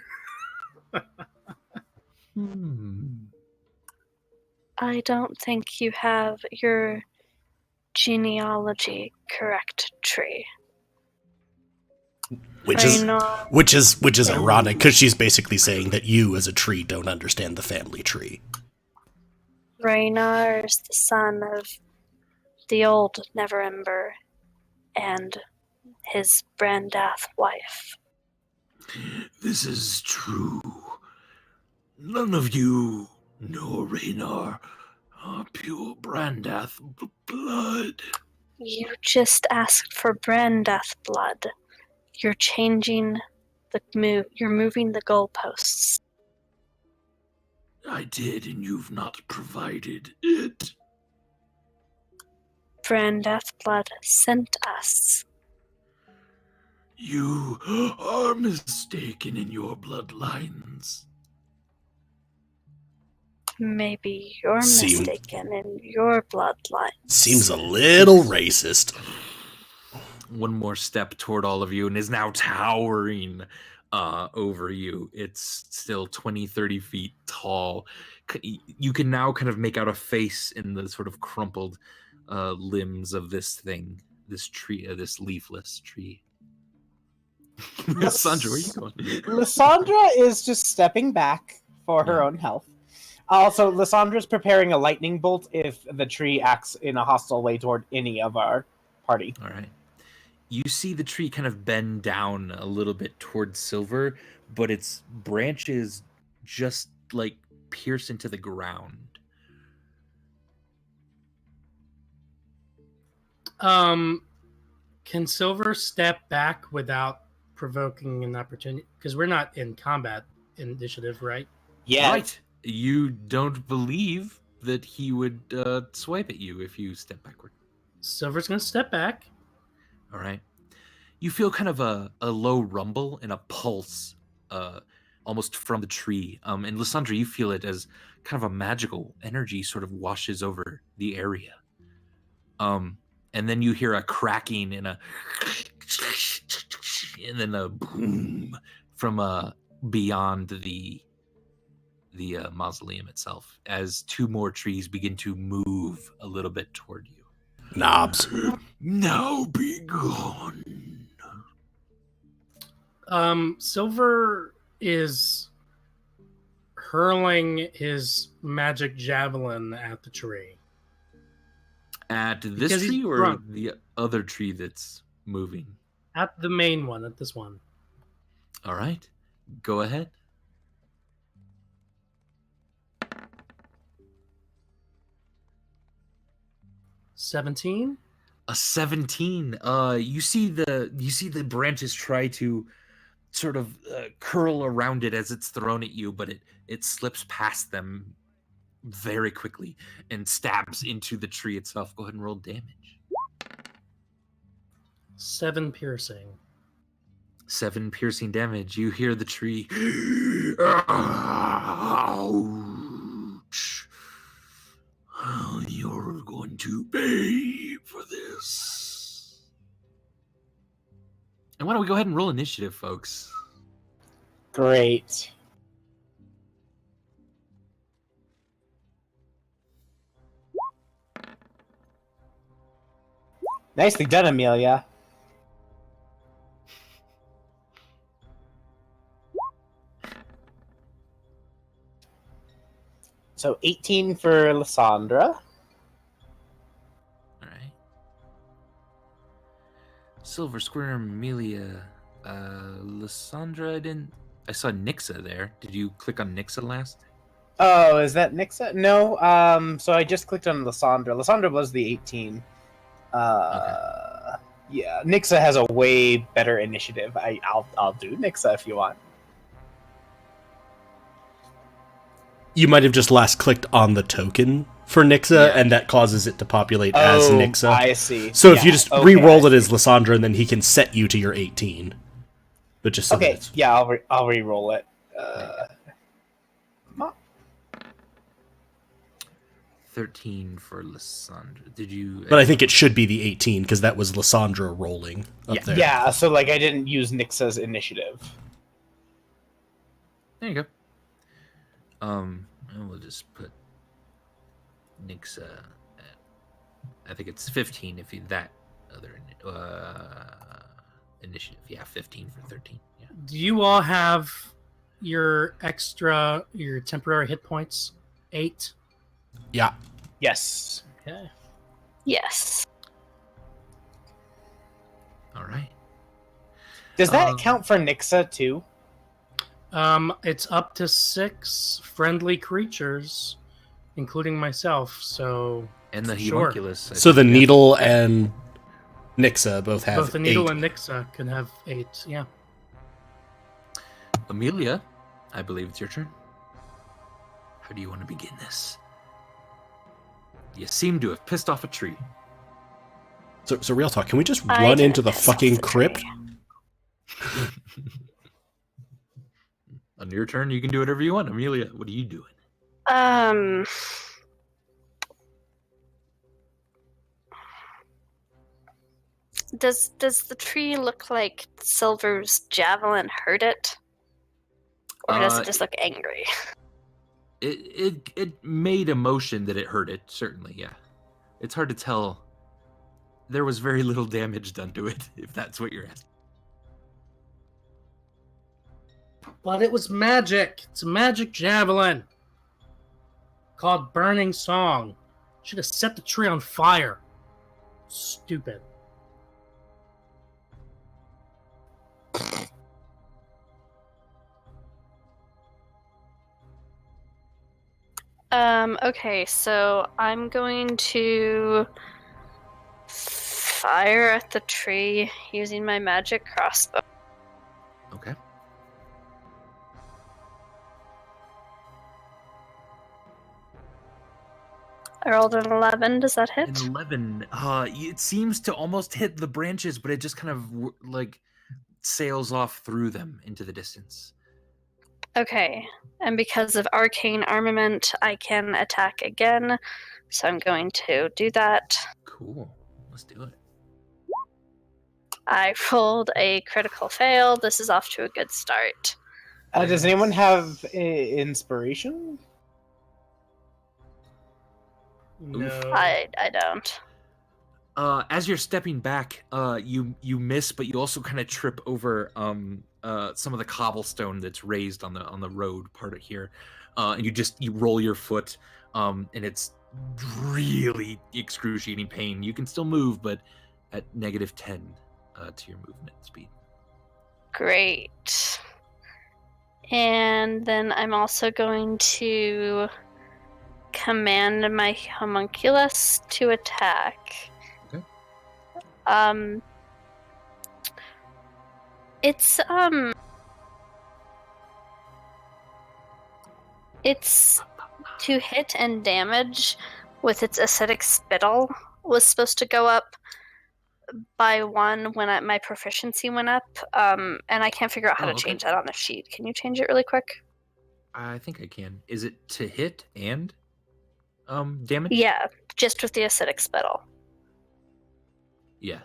Speaker 4: I don't think you have your genealogy correct, Tree.
Speaker 2: Which is ironic because she's basically saying that you as a tree don't understand the family tree.
Speaker 4: Raynor is the son of the old Neverember and his Brandath wife.
Speaker 1: This is true. None of you, nor Raynor, are pure Brandath blood.
Speaker 4: You just asked for Brandath blood. You're changing the move. You're moving the goalposts.
Speaker 1: I did, and you've not provided it.
Speaker 4: Brandath blood sent us.
Speaker 1: You are mistaken in your bloodlines.
Speaker 4: Maybe you're mistaken in your bloodline.
Speaker 2: Seems a little racist.
Speaker 1: One more step toward all of you and is now towering over you. It's still 20, 30 feet tall. You can now kind of make out a face in the sort of crumpled limbs of this thing, this tree, this leafless tree. Lysandra, where are you going?
Speaker 5: Lysandra is just stepping back for her own health. Also, Lysandra's preparing a lightning bolt if the tree acts in a hostile way toward any of our party.
Speaker 1: All right. You see the tree kind of bend down a little bit towards Silver, but its branches just like pierce into the ground.
Speaker 3: Can Silver step back without provoking an opportunity? Because we're not in combat initiative, right?
Speaker 5: Yeah.
Speaker 1: Right. You don't believe that he would swipe at you if you step backward.
Speaker 3: Silver's going to step back.
Speaker 1: All right. You feel kind of a low rumble and a pulse almost from the tree. And Lysandra, you feel it as kind of a magical energy sort of washes over the area. And then you hear a cracking and then a boom from beyond the mausoleum itself as two more trees begin to move a little bit toward you.
Speaker 2: Knobs.
Speaker 1: Now be gone.
Speaker 3: Silver is hurling his magic javelin at the tree.
Speaker 1: At this tree or
Speaker 3: drunk.
Speaker 1: the other tree that's moving?
Speaker 3: At the main one, at this one.
Speaker 1: All right. Go ahead.
Speaker 3: $17.
Speaker 1: A 17. You see the branches try to sort of curl around it as it's thrown at you, but it slips past them very quickly and stabs into the tree itself. Go ahead and roll damage.
Speaker 3: 7 piercing.
Speaker 1: 7 piercing damage. You hear the tree. Ouch. Well, going to pay for this. And why don't we go ahead and roll initiative, folks?
Speaker 5: Great. Nicely done, Amelia. So 18 for Lysandra.
Speaker 1: All right. Silver Square, Amelia, Lysandra. I saw Nixa there. Did you click on Nixa last?
Speaker 5: Oh, is that Nixa? No. So I just clicked on Lysandra. Lysandra was the 18. Yeah. Nixa has a way better initiative. I'll do Nixa if you want.
Speaker 2: You might have just last clicked on the token for Nixa, and that causes it to populate as Nixa.
Speaker 5: I see.
Speaker 2: So if you just re-roll it as Lysandra, and then he can set you to your 18. But just so that it's...
Speaker 5: Yeah, I'll re-roll it.
Speaker 1: 13 for Lysandra. Did you?
Speaker 2: But I think it should be the 18 because that was Lysandra rolling up there.
Speaker 5: Yeah, so like I didn't use Nixa's initiative.
Speaker 1: There you go. And we'll just put Nixa at, I think it's 15 if you that other initiative. Yeah, 15 for 13. Yeah.
Speaker 3: Do you all have your temporary hit points? 8?
Speaker 2: Yeah.
Speaker 5: Yes.
Speaker 3: Okay.
Speaker 4: Yes.
Speaker 1: All right.
Speaker 5: Does that count for Nixa too?
Speaker 3: It's up to 6 friendly creatures, including myself. So
Speaker 1: And the
Speaker 3: sure.
Speaker 1: homunculus.
Speaker 2: So the needle and Nixa both have
Speaker 3: Both the needle
Speaker 2: 8.
Speaker 3: and Nixa can have 8. Yeah.
Speaker 1: Amelia, I believe it's your turn. How do you want to begin this? You seem to have pissed off a tree.
Speaker 2: So real talk, can we just
Speaker 4: I
Speaker 2: run
Speaker 4: didn't
Speaker 2: into the
Speaker 4: piss off
Speaker 2: fucking
Speaker 4: the
Speaker 2: crypt?
Speaker 4: tree.
Speaker 1: On your turn, you can do whatever you want. Amelia, what are you doing?
Speaker 4: Does the tree look like Silver's javelin hurt it? Or does it just look angry?
Speaker 1: It made a motion that it hurt it, certainly, yeah. It's hard to tell. There was very little damage done to it, if that's what you're asking.
Speaker 3: But it was magic. It's a magic javelin called Burning Song. Should have set the tree on fire. Stupid.
Speaker 4: Okay, so I'm going to fire at the tree using my magic crossbow.
Speaker 1: Okay.
Speaker 4: I rolled an 11. Does that hit?
Speaker 1: An 11. It seems to almost hit the branches, but it just kind of like sails off through them into the distance.
Speaker 4: Okay, and because of arcane armament, I can attack again. So I'm going to do that.
Speaker 1: Cool. Let's do it.
Speaker 4: I rolled a critical fail. This is off to a good start.
Speaker 5: Does anyone have inspiration?
Speaker 3: No.
Speaker 4: I don't.
Speaker 1: As you're stepping back, you miss, but you also kind of trip over some of the cobblestone that's raised on the road part of here, and you roll your foot, and it's really excruciating pain. You can still move, but at -10 to your movement speed.
Speaker 4: Great. And then I'm also going to command my homunculus to attack.
Speaker 1: Okay.
Speaker 4: It's to hit and damage with its acidic spittle was supposed to go up by 1 when my proficiency went up, and I can't figure out how to change that on the sheet. Can you change it really quick?
Speaker 1: I think I can. Is it to hit and? damage?
Speaker 4: Yeah, just with the acidic spittle.
Speaker 1: Yeah.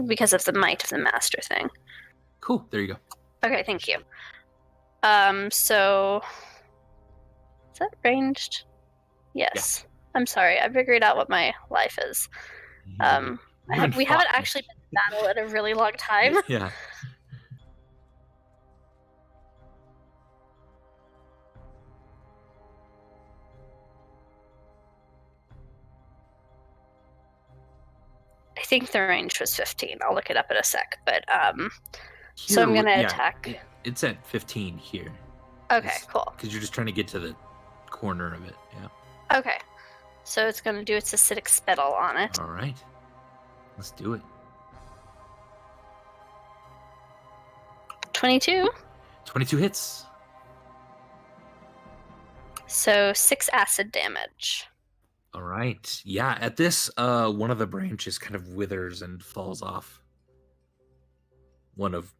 Speaker 4: Because of the might of the master thing.
Speaker 1: Cool. There you go.
Speaker 4: Okay, thank you. So is that ranged? Yes. I'm sorry, I figured out what my life is. We haven't actually been in battle in a really long time.
Speaker 1: Yeah.
Speaker 4: I think the range was 15. I'll look it up in a sec. But so
Speaker 1: Here
Speaker 4: I'm gonna
Speaker 1: yeah,
Speaker 4: attack.
Speaker 1: It's at 15 here.
Speaker 4: Okay, cool.
Speaker 1: Because you're just trying to get to the corner of it. Yeah.
Speaker 4: Okay. So it's gonna do its acidic spittle on it.
Speaker 1: All right. Let's do it.
Speaker 4: 22.
Speaker 1: 22 hits.
Speaker 4: So 6 acid damage.
Speaker 1: All right. Yeah, at this, one of the branches kind of withers and falls off. One of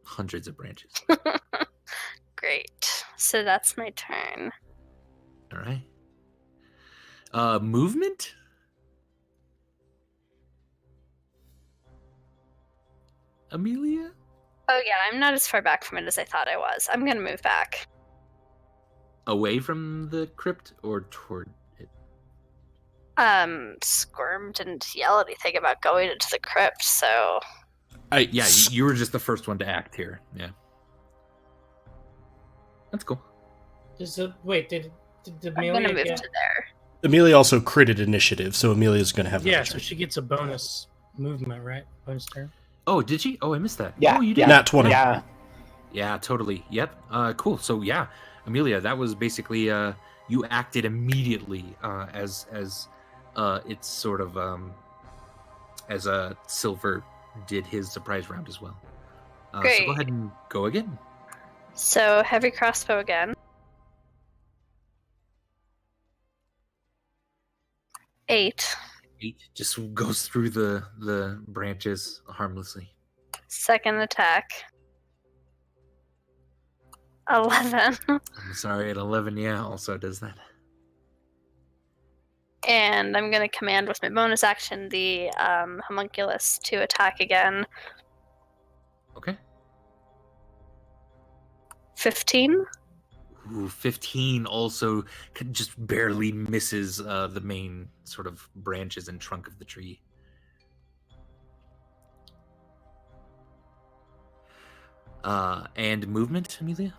Speaker 1: hundreds of branches.
Speaker 4: Great. So that's my turn.
Speaker 1: All right. Movement? Amelia?
Speaker 4: Oh yeah, I'm not as far back from it as I thought I was. I'm gonna move back.
Speaker 1: Away from the crypt or toward it?
Speaker 4: Squirm didn't yell anything about going into the crypt, so
Speaker 1: Yeah, you were just the first one to act here. Yeah. That's cool.
Speaker 3: Wait, did
Speaker 4: I'm
Speaker 3: Amelia
Speaker 4: gonna move
Speaker 3: get...
Speaker 4: to there.
Speaker 2: Amelia also critted initiative, so Amelia's going to have
Speaker 3: Yeah,
Speaker 2: another
Speaker 3: so
Speaker 2: turn.
Speaker 3: she gets a bonus movement, right? Bonus turn.
Speaker 1: Oh, did she? Oh, I missed that.
Speaker 5: Yeah,
Speaker 1: Oh, you did.
Speaker 5: yeah.
Speaker 2: Nat 20.
Speaker 5: Yeah.
Speaker 1: Yeah, totally. Yep. Cool. So yeah, Amelia, that was basically you acted immediately as it's sort of as Silver did his surprise round as well. So
Speaker 4: Great.
Speaker 1: go ahead and go again.
Speaker 4: So heavy crossbow again. 8.
Speaker 1: 8 just goes through the branches harmlessly.
Speaker 4: Second attack. 11.
Speaker 1: I'm sorry, at 11, yeah, also does that.
Speaker 4: And I'm gonna command with my bonus action the homunculus to attack again.
Speaker 1: Okay.
Speaker 4: 15.
Speaker 1: Ooh, 15 also just barely misses the main sort of branches and trunk of the tree. And movement, Amelia?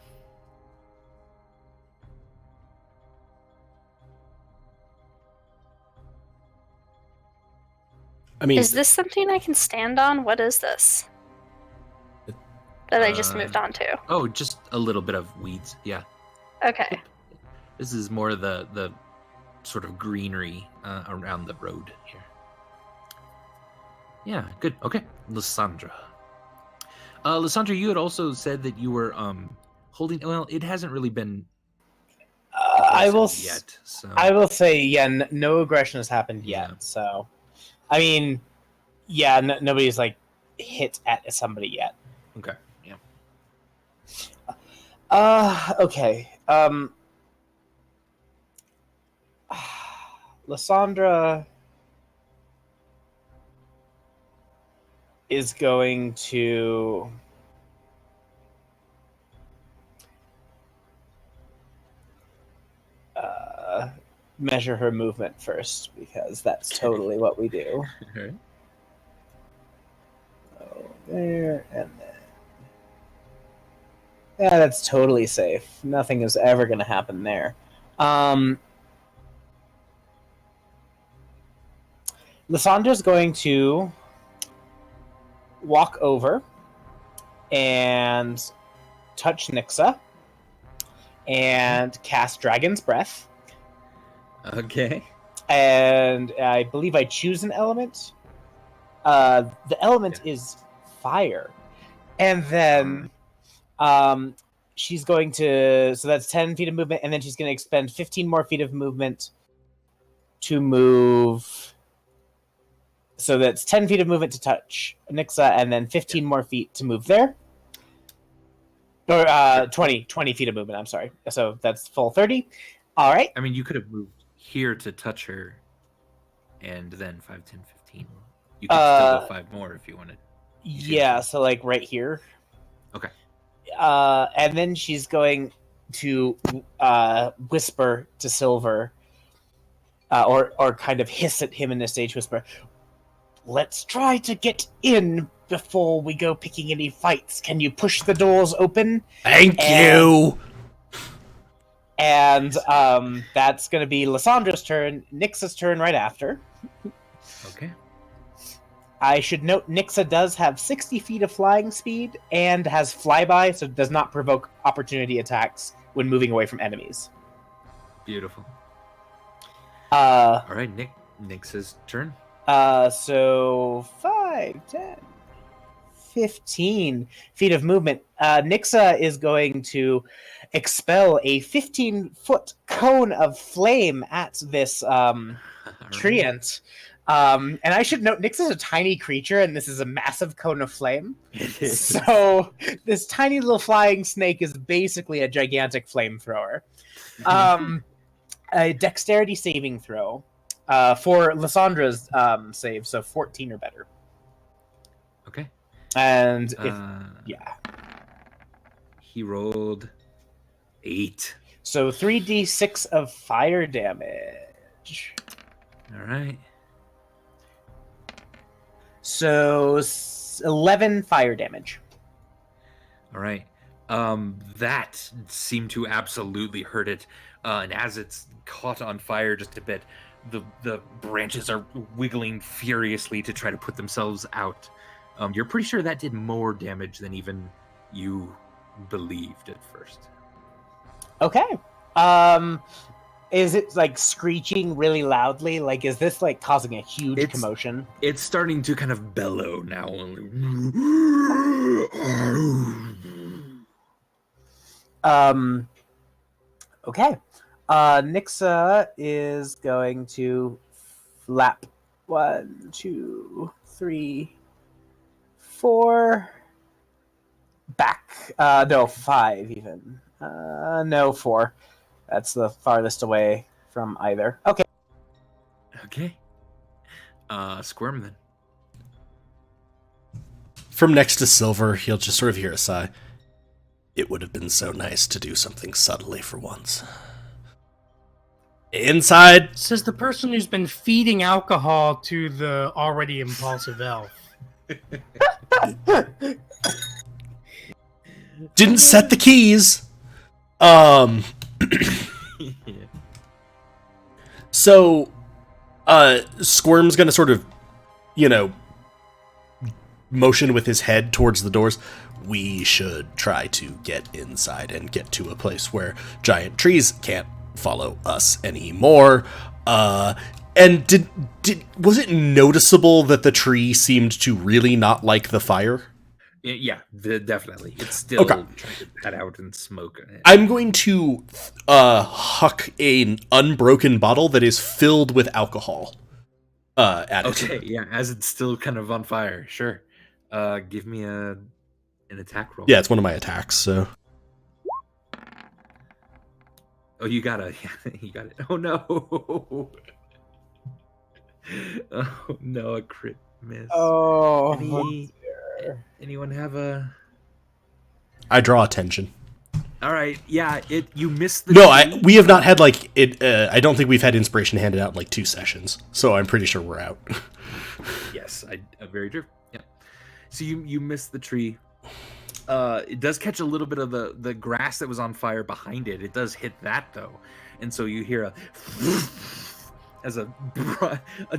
Speaker 2: I mean,
Speaker 4: Is this something I can stand on? What is this? That I just moved on to.
Speaker 1: Oh, just a little bit of weeds, yeah.
Speaker 4: Okay.
Speaker 1: This is more the sort of greenery around the road here. Yeah, good. Okay, Lysandra. Lysandra, you had also said that you were holding. Well, it hasn't really been.
Speaker 5: I will
Speaker 1: yet. So
Speaker 5: I will say, yeah, no aggression has happened yet.
Speaker 1: Yeah.
Speaker 5: So, I mean, yeah, nobody's like hit at somebody yet.
Speaker 1: Okay. Yeah.
Speaker 5: Okay. Lysandra is going to measure her movement first, because that's totally what we do.
Speaker 1: All right.
Speaker 5: Oh, there and then. Yeah, that's totally safe. Nothing is ever going to happen there. Lysandra's going to walk over and touch Nixa and cast Dragon's Breath.
Speaker 1: Okay.
Speaker 5: And I believe I choose an element. The element is fire. And then she's going to... So that's 10 feet of movement, and then she's going to expend 15 more feet of movement to move... So that's 10 feet of movement to touch Nixa, and then 15 more feet to move there. Or 20 feet of movement, I'm sorry. So that's full 30. All right.
Speaker 1: I mean, you could have moved here to touch her, and then 5, 10, 15. You could still go 5 more if you wanted.
Speaker 5: Yeah, so like right here.
Speaker 1: Okay.
Speaker 5: And then she's going to whisper to Silver, or kind of hiss at him in a stage whisper. Let's try to get in before we go picking any fights. Can you push the doors open?
Speaker 2: Thank you.
Speaker 5: And that's going to be Lysandra's turn, Nixa's turn right after.
Speaker 1: Okay.
Speaker 5: I should note Nixa does have 60 feet of flying speed and has flyby, so does not provoke opportunity attacks when moving away from enemies.
Speaker 1: Beautiful.
Speaker 5: All
Speaker 1: right, Nix's turn.
Speaker 5: So 5, 10, 15 feet of movement. Nixa is going to expel a 15-foot cone of flame at this treant. And I should note, Nyx is a tiny creature, and this is a massive cone of flame. So this tiny little flying snake is basically a gigantic flamethrower. A dexterity saving throw for Lysandra's save, so 14 or better.
Speaker 1: Okay.
Speaker 5: And if
Speaker 1: he rolled 8.
Speaker 5: So 3d6 of fire damage.
Speaker 1: All right.
Speaker 5: So 11 fire damage.
Speaker 1: All right. That seemed to absolutely hurt it. And as it's caught on fire just a bit, the branches are wiggling furiously to try to put themselves out. You're pretty sure that did more damage than even you believed at first.
Speaker 5: Okay. Is it like screeching really loudly? Like, is this like causing a huge commotion?
Speaker 1: It's starting to kind of bellow now.
Speaker 5: Okay. Nixa is going to flap 1, 2, 3, 4 back. No, 5 even. No, 4. That's the farthest away from either. Okay.
Speaker 1: Okay. Squirm then.
Speaker 2: From next to Silver, he'll just sort of hear a sigh. It would have been so nice to do something subtly for once. Inside!
Speaker 3: Says the person who's been feeding alcohol to the already impulsive elf.
Speaker 2: Didn't set the keys! So, Squirm's gonna sort of, motion with his head towards the doors. We should try to get inside and get to a place where giant trees can't follow us anymore. And was it noticeable that the tree seemed to really not like the fire?
Speaker 1: Yeah, definitely. It's still trying to pet out and smoke.
Speaker 2: I'm going to huck an unbroken bottle that is filled with alcohol at it.
Speaker 1: Okay, yeah, as it's still kind of on fire. Sure. Give me an attack roll.
Speaker 2: Yeah, it's one of my attacks, so.
Speaker 1: Oh, you got it. Oh, no. Oh, no, a crit miss.
Speaker 5: Oh,
Speaker 1: anyone have a...
Speaker 2: I draw attention.
Speaker 1: All right, yeah, you missed the...
Speaker 2: No, we have not had, I don't think we've had inspiration handed out in, 2 sessions, so I'm pretty sure we're out.
Speaker 1: Yes, very true. Yeah. So you missed the tree. It does catch a little bit of the grass that was on fire behind it. It does hit that, though. And so you hear as a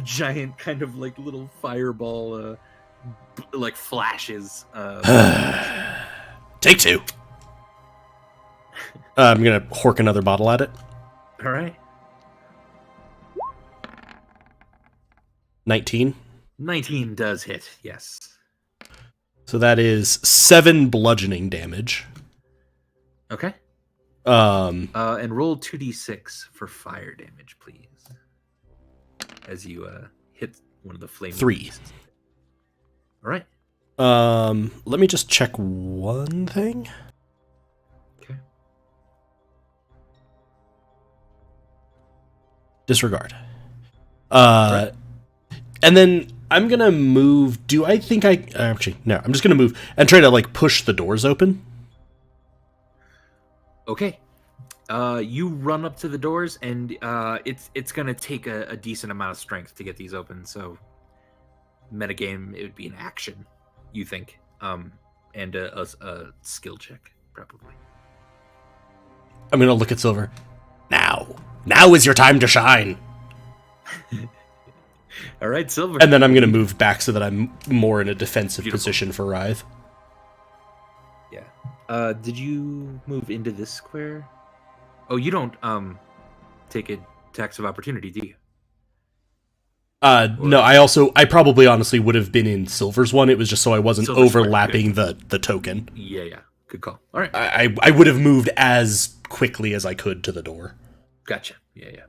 Speaker 1: giant kind of little fireball flashes.
Speaker 2: Take 2. I'm gonna hork another bottle at it.
Speaker 1: All right.
Speaker 2: 19.
Speaker 1: 19 does hit. Yes.
Speaker 2: So that is 7 bludgeoning damage.
Speaker 1: Okay.
Speaker 2: And
Speaker 1: roll 2d6 for fire damage, please. As you hit one of the flame.
Speaker 2: 3.
Speaker 1: Pieces. All right.
Speaker 2: Let me just check one thing.
Speaker 1: Okay.
Speaker 2: Disregard. And then I'm gonna move. Actually, no. I'm just gonna move and try to like push the doors open.
Speaker 1: Okay. You run up to the doors, and it's gonna take a decent amount of strength to get these open. So, metagame, it would be an action, you think, and a skill check probably.
Speaker 2: I'm gonna look at Silver. Now is your time to shine.
Speaker 1: All right, Silver.
Speaker 2: And then I'm gonna move back so that I'm more in a defensive position for Writhe.
Speaker 1: Yeah. Did you move into this square? Oh, you don't take a tax of opportunity, do you?
Speaker 2: No, I probably honestly would have been in Silver's one. It was just so I wasn't
Speaker 1: Silver square,
Speaker 2: overlapping the token.
Speaker 1: Yeah. Good call. All right.
Speaker 2: I would have moved as quickly as I could to the door.
Speaker 1: Gotcha. Yeah.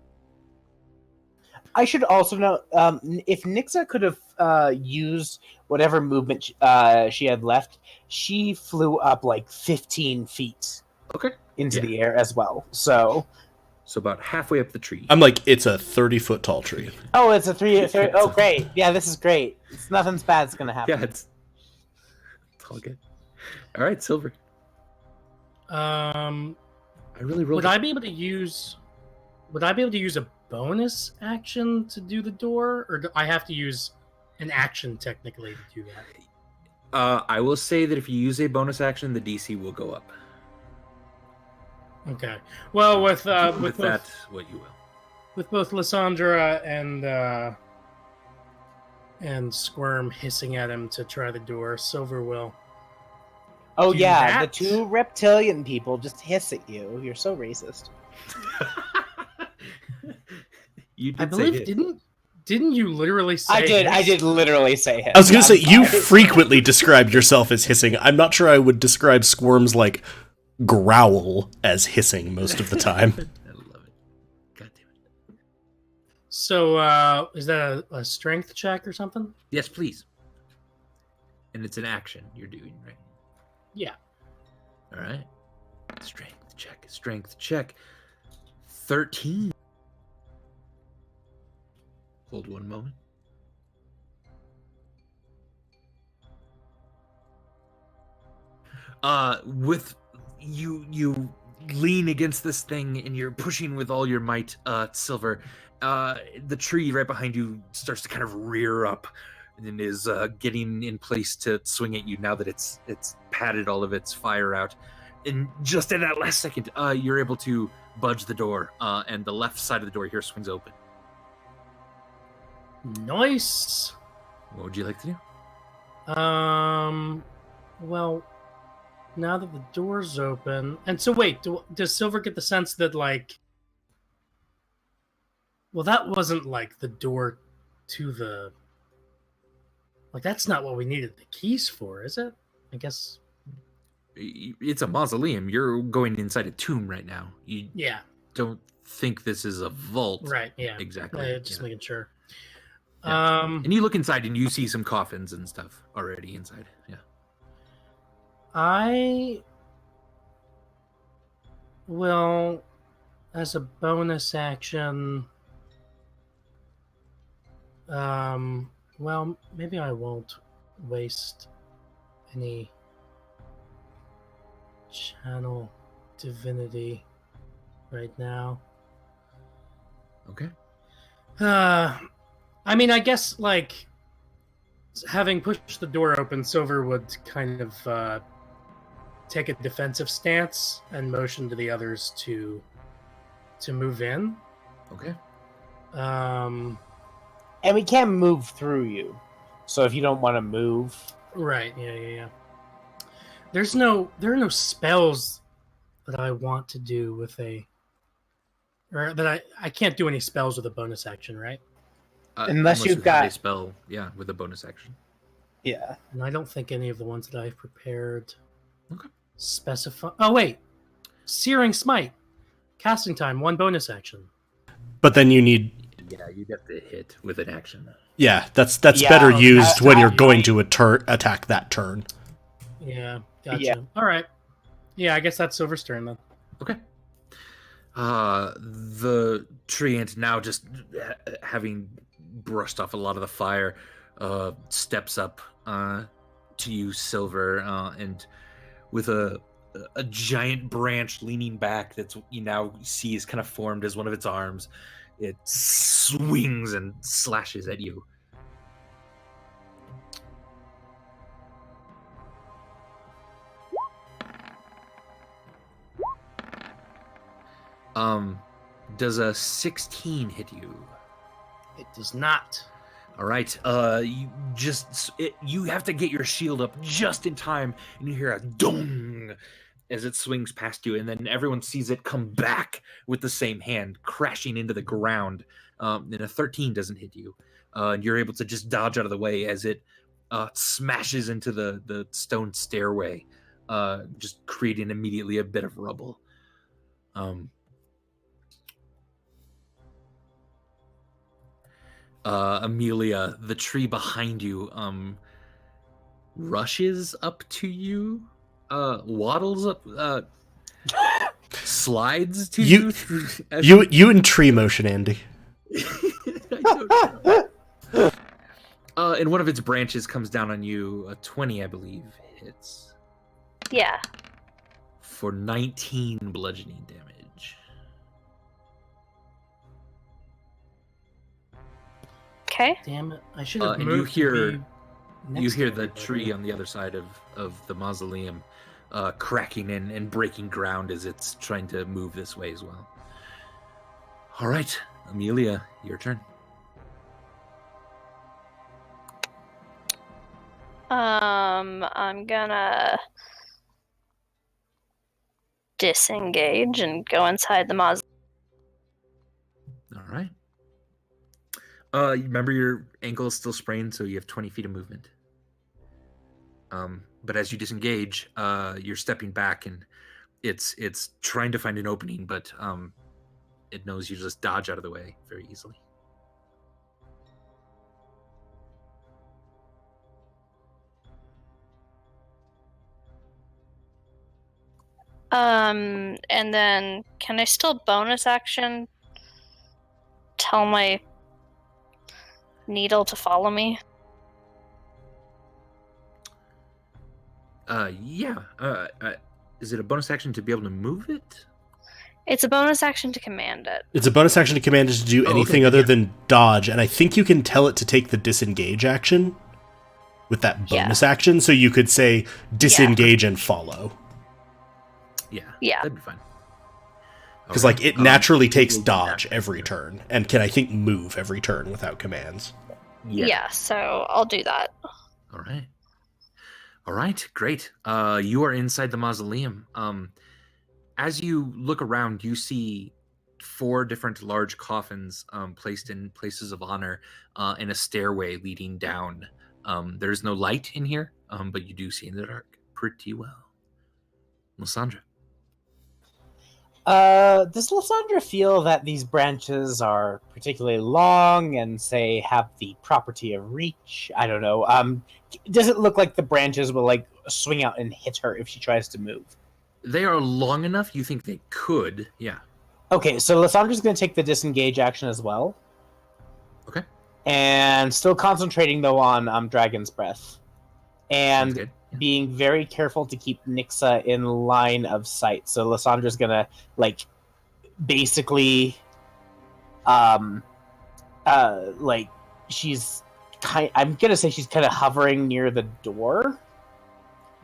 Speaker 5: I should also note, if Nixa could have used whatever movement she had left, she flew up like 15 feet into the air as well. So
Speaker 1: about halfway up the tree.
Speaker 2: I'm like, it's a 30-foot tall tree.
Speaker 5: Oh, it's a 30. Oh, great. Yeah, this is great. Nothing's bad's going to happen.
Speaker 1: Yeah, it's all good. All right, Silver. I really rolled.
Speaker 3: Would I be able to use a bonus action to do the door, or do I have to use an action technically to do that?
Speaker 1: I will say that if you use a bonus action, the DC will go up.
Speaker 3: Okay. Well, with
Speaker 1: that, what you will.
Speaker 3: With both Lysandra and Squirm hissing at him to try the door, Silver will.
Speaker 5: Oh
Speaker 3: do
Speaker 5: yeah,
Speaker 3: that.
Speaker 5: the two reptilian people just hiss at you. You're so racist.
Speaker 1: You did
Speaker 3: I believe didn't you literally say?
Speaker 5: I did literally say hiss.
Speaker 2: I was gonna say, you frequently described yourself as hissing. I'm not sure I would describe Squirm's like growl as hissing most of the time.
Speaker 1: I love it. God damn it.
Speaker 3: So, is that a strength check or something?
Speaker 1: Yes, please. And it's an action you're doing, right?
Speaker 3: Yeah.
Speaker 1: All right. Strength check. 13. Hold one moment. With you lean against this thing and you're pushing with all your might, Silver. The tree right behind you starts to kind of rear up and is getting in place to swing at you now that it's patted all of its fire out. And just in that last second, you're able to budge the door, and the left side of the door here swings open.
Speaker 3: Nice.
Speaker 1: What would you like to do?
Speaker 3: Well, now that the door's open, and so wait, does Silver get the sense that like, well, that wasn't like the door to the, like that's not what we needed the keys for, is it? I guess
Speaker 1: It's a mausoleum. You're going inside a tomb right now. You don't think this is a vault,
Speaker 3: right? Yeah,
Speaker 1: exactly.
Speaker 3: Just making sure.
Speaker 1: Yeah. And you look inside and you see some coffins and stuff already inside. Yeah.
Speaker 3: I will, as a bonus action, well, maybe I won't waste any channel divinity right now.
Speaker 1: Okay.
Speaker 3: I mean, I guess, like, having pushed the door open, Silver would kind of take a defensive stance and motion to the others to move in.
Speaker 1: Okay.
Speaker 5: And we can't move through you. So if you don't want to move...
Speaker 3: Right, yeah. There are no spells that I want to do with or that I can't do any spells with a bonus action, right?
Speaker 5: Unless you've got
Speaker 1: a spell, with a bonus action.
Speaker 5: Yeah.
Speaker 3: And I don't think any of the ones that I've prepared
Speaker 1: specify.
Speaker 3: Oh wait, Searing Smite, casting time, 1 bonus action.
Speaker 2: But then you need.
Speaker 1: Yeah, you get the hit with an action.
Speaker 2: Yeah, that's better used when you're going to attack that turn.
Speaker 3: Yeah, gotcha.
Speaker 5: Yeah.
Speaker 3: All right. Yeah, I guess that's Silver's turn then.
Speaker 1: Okay. The tree ant, now just having brushed off a lot of the fire, steps up to you, Silver, and with a giant branch leaning back that you now see is kind of formed as one of its arms. It swings and slashes at you. Does a 16 hit you?
Speaker 3: It does not.
Speaker 1: All right. You have to get your shield up just in time, and you hear a dong as it swings past you, and then everyone sees it come back with the same hand, crashing into the ground. And a 13 doesn't hit you, and you're able to just dodge out of the way as it smashes into the stone stairway, just creating immediately a bit of rubble. Amelia, the tree behind you, rushes up to you, waddles up, slides to you.
Speaker 2: You in tree motion, Andy.
Speaker 1: I don't know. And one of its branches comes down on you. A 20, I believe, hits.
Speaker 4: Yeah.
Speaker 1: For 19 bludgeoning damage.
Speaker 4: Okay.
Speaker 3: Damn it! I should have
Speaker 1: And
Speaker 3: moved.
Speaker 1: you
Speaker 3: next
Speaker 1: hear
Speaker 3: to
Speaker 1: the
Speaker 3: everybody.
Speaker 1: tree on the other side of the mausoleum cracking and breaking ground as it's trying to move this way as well. All right, Amelia, your turn.
Speaker 4: I'm gonna disengage and go inside the mausoleum.
Speaker 1: All right. Remember your ankle is still sprained, so you have 20 feet of movement. But as you disengage, you're stepping back, and it's trying to find an opening, but it knows you just dodge out of the way very easily.
Speaker 4: And then can I still bonus action tell my needle to follow me?
Speaker 1: Yeah. Is it a bonus action to be able to move it?
Speaker 4: It's a bonus action to command it.
Speaker 2: It's a bonus action to command it to do anything other than dodge, and I think you can tell it to take the disengage action with that bonus action, so you could say disengage and follow.
Speaker 4: Yeah.
Speaker 1: That'd be fine.
Speaker 2: Because it naturally takes dodge every turn, and can, I think, move every turn without commands.
Speaker 4: Yeah, so I'll do that.
Speaker 1: All right, great. You are inside the mausoleum. As you look around, you see 4 different large coffins placed in places of honor and a stairway leading down. There's no light in here, but you do see in the dark pretty well. Lysandra.
Speaker 5: Does Lysandra feel that these branches are particularly long and, say, have the property of reach? I don't know. Does it look like the branches will, swing out and hit her if she tries to move?
Speaker 1: They are long enough you think they could, yeah.
Speaker 5: Okay, so Lysandra's going to take the disengage action as well.
Speaker 1: Okay.
Speaker 5: And still concentrating, though, on Dragon's Breath. And being very careful to keep Nixa in line of sight. So Lysandra's going to, basically, she's I'm going to say she's kind of hovering near the door.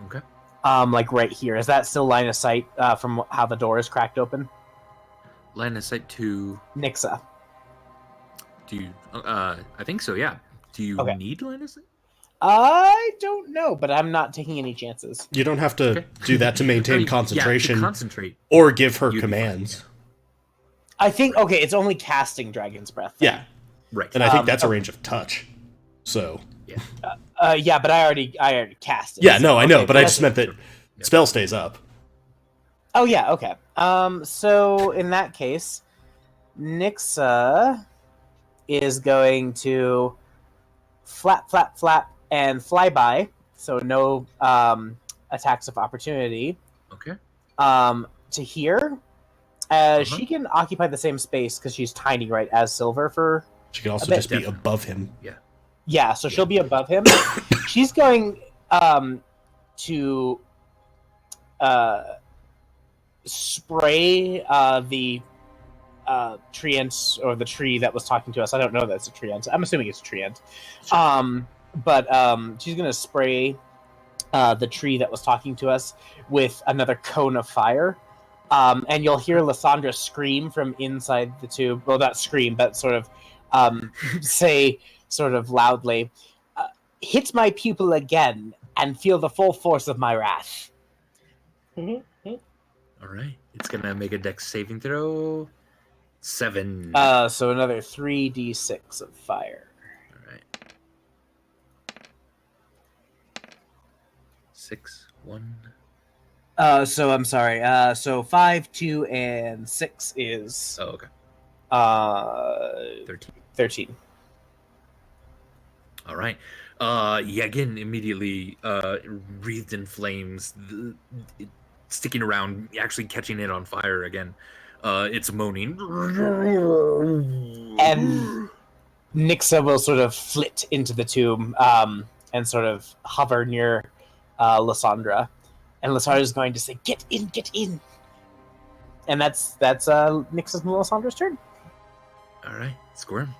Speaker 1: Okay.
Speaker 5: Right here. Is that still line of sight from how the door is cracked open?
Speaker 1: Line of sight to
Speaker 5: Nixa.
Speaker 1: Do you? I think so. Yeah. Do you need line of sight?
Speaker 5: I don't know, but I'm not taking any chances.
Speaker 2: You don't have to do that to maintain concentration,
Speaker 1: to concentrate,
Speaker 2: or give her commands.
Speaker 5: I think it's only casting Dragon's Breath. Then.
Speaker 2: Yeah, right. And I think that's a range of touch. So
Speaker 5: yeah, but I already cast it.
Speaker 2: Yeah, no, I know, but I just meant that spell stays up.
Speaker 5: Oh yeah, okay. So in that case, Nixa is going to flap, flap, flap, and fly by. So no attacks of opportunity.
Speaker 1: Okay.
Speaker 5: To here, She can occupy the same space because she's tiny, right, as Silver for...
Speaker 2: She can also
Speaker 5: bit.
Speaker 2: just be above him.
Speaker 5: Yeah, so she'll be above him. She's going to spray the treant, or the tree that was talking to us. I don't know that it's a treant. I'm assuming it's a treant. But she's going to spray the tree that was talking to us with another cone of fire. And you'll hear Lysandra scream from inside the tube. Well, not scream, but sort of say sort of loudly, hit my pupil again and feel the full force of my wrath.
Speaker 1: All right. It's going to make a dex saving throw. 7.
Speaker 5: So another 3d6 of fire.
Speaker 1: All right. 6, 1.
Speaker 5: So I'm sorry. So 5, 2, and 6 is...
Speaker 1: Oh, okay.
Speaker 5: 13.
Speaker 1: All right. Again, immediately wreathed in flames, sticking around, actually catching it on fire again. It's moaning.
Speaker 5: And Nixa will sort of flit into the tomb and sort of hover near Lysandra. And Lysandra is going to say, get in, get in. And that's Nix's and Lysandra's turn.
Speaker 1: All right. Squirm.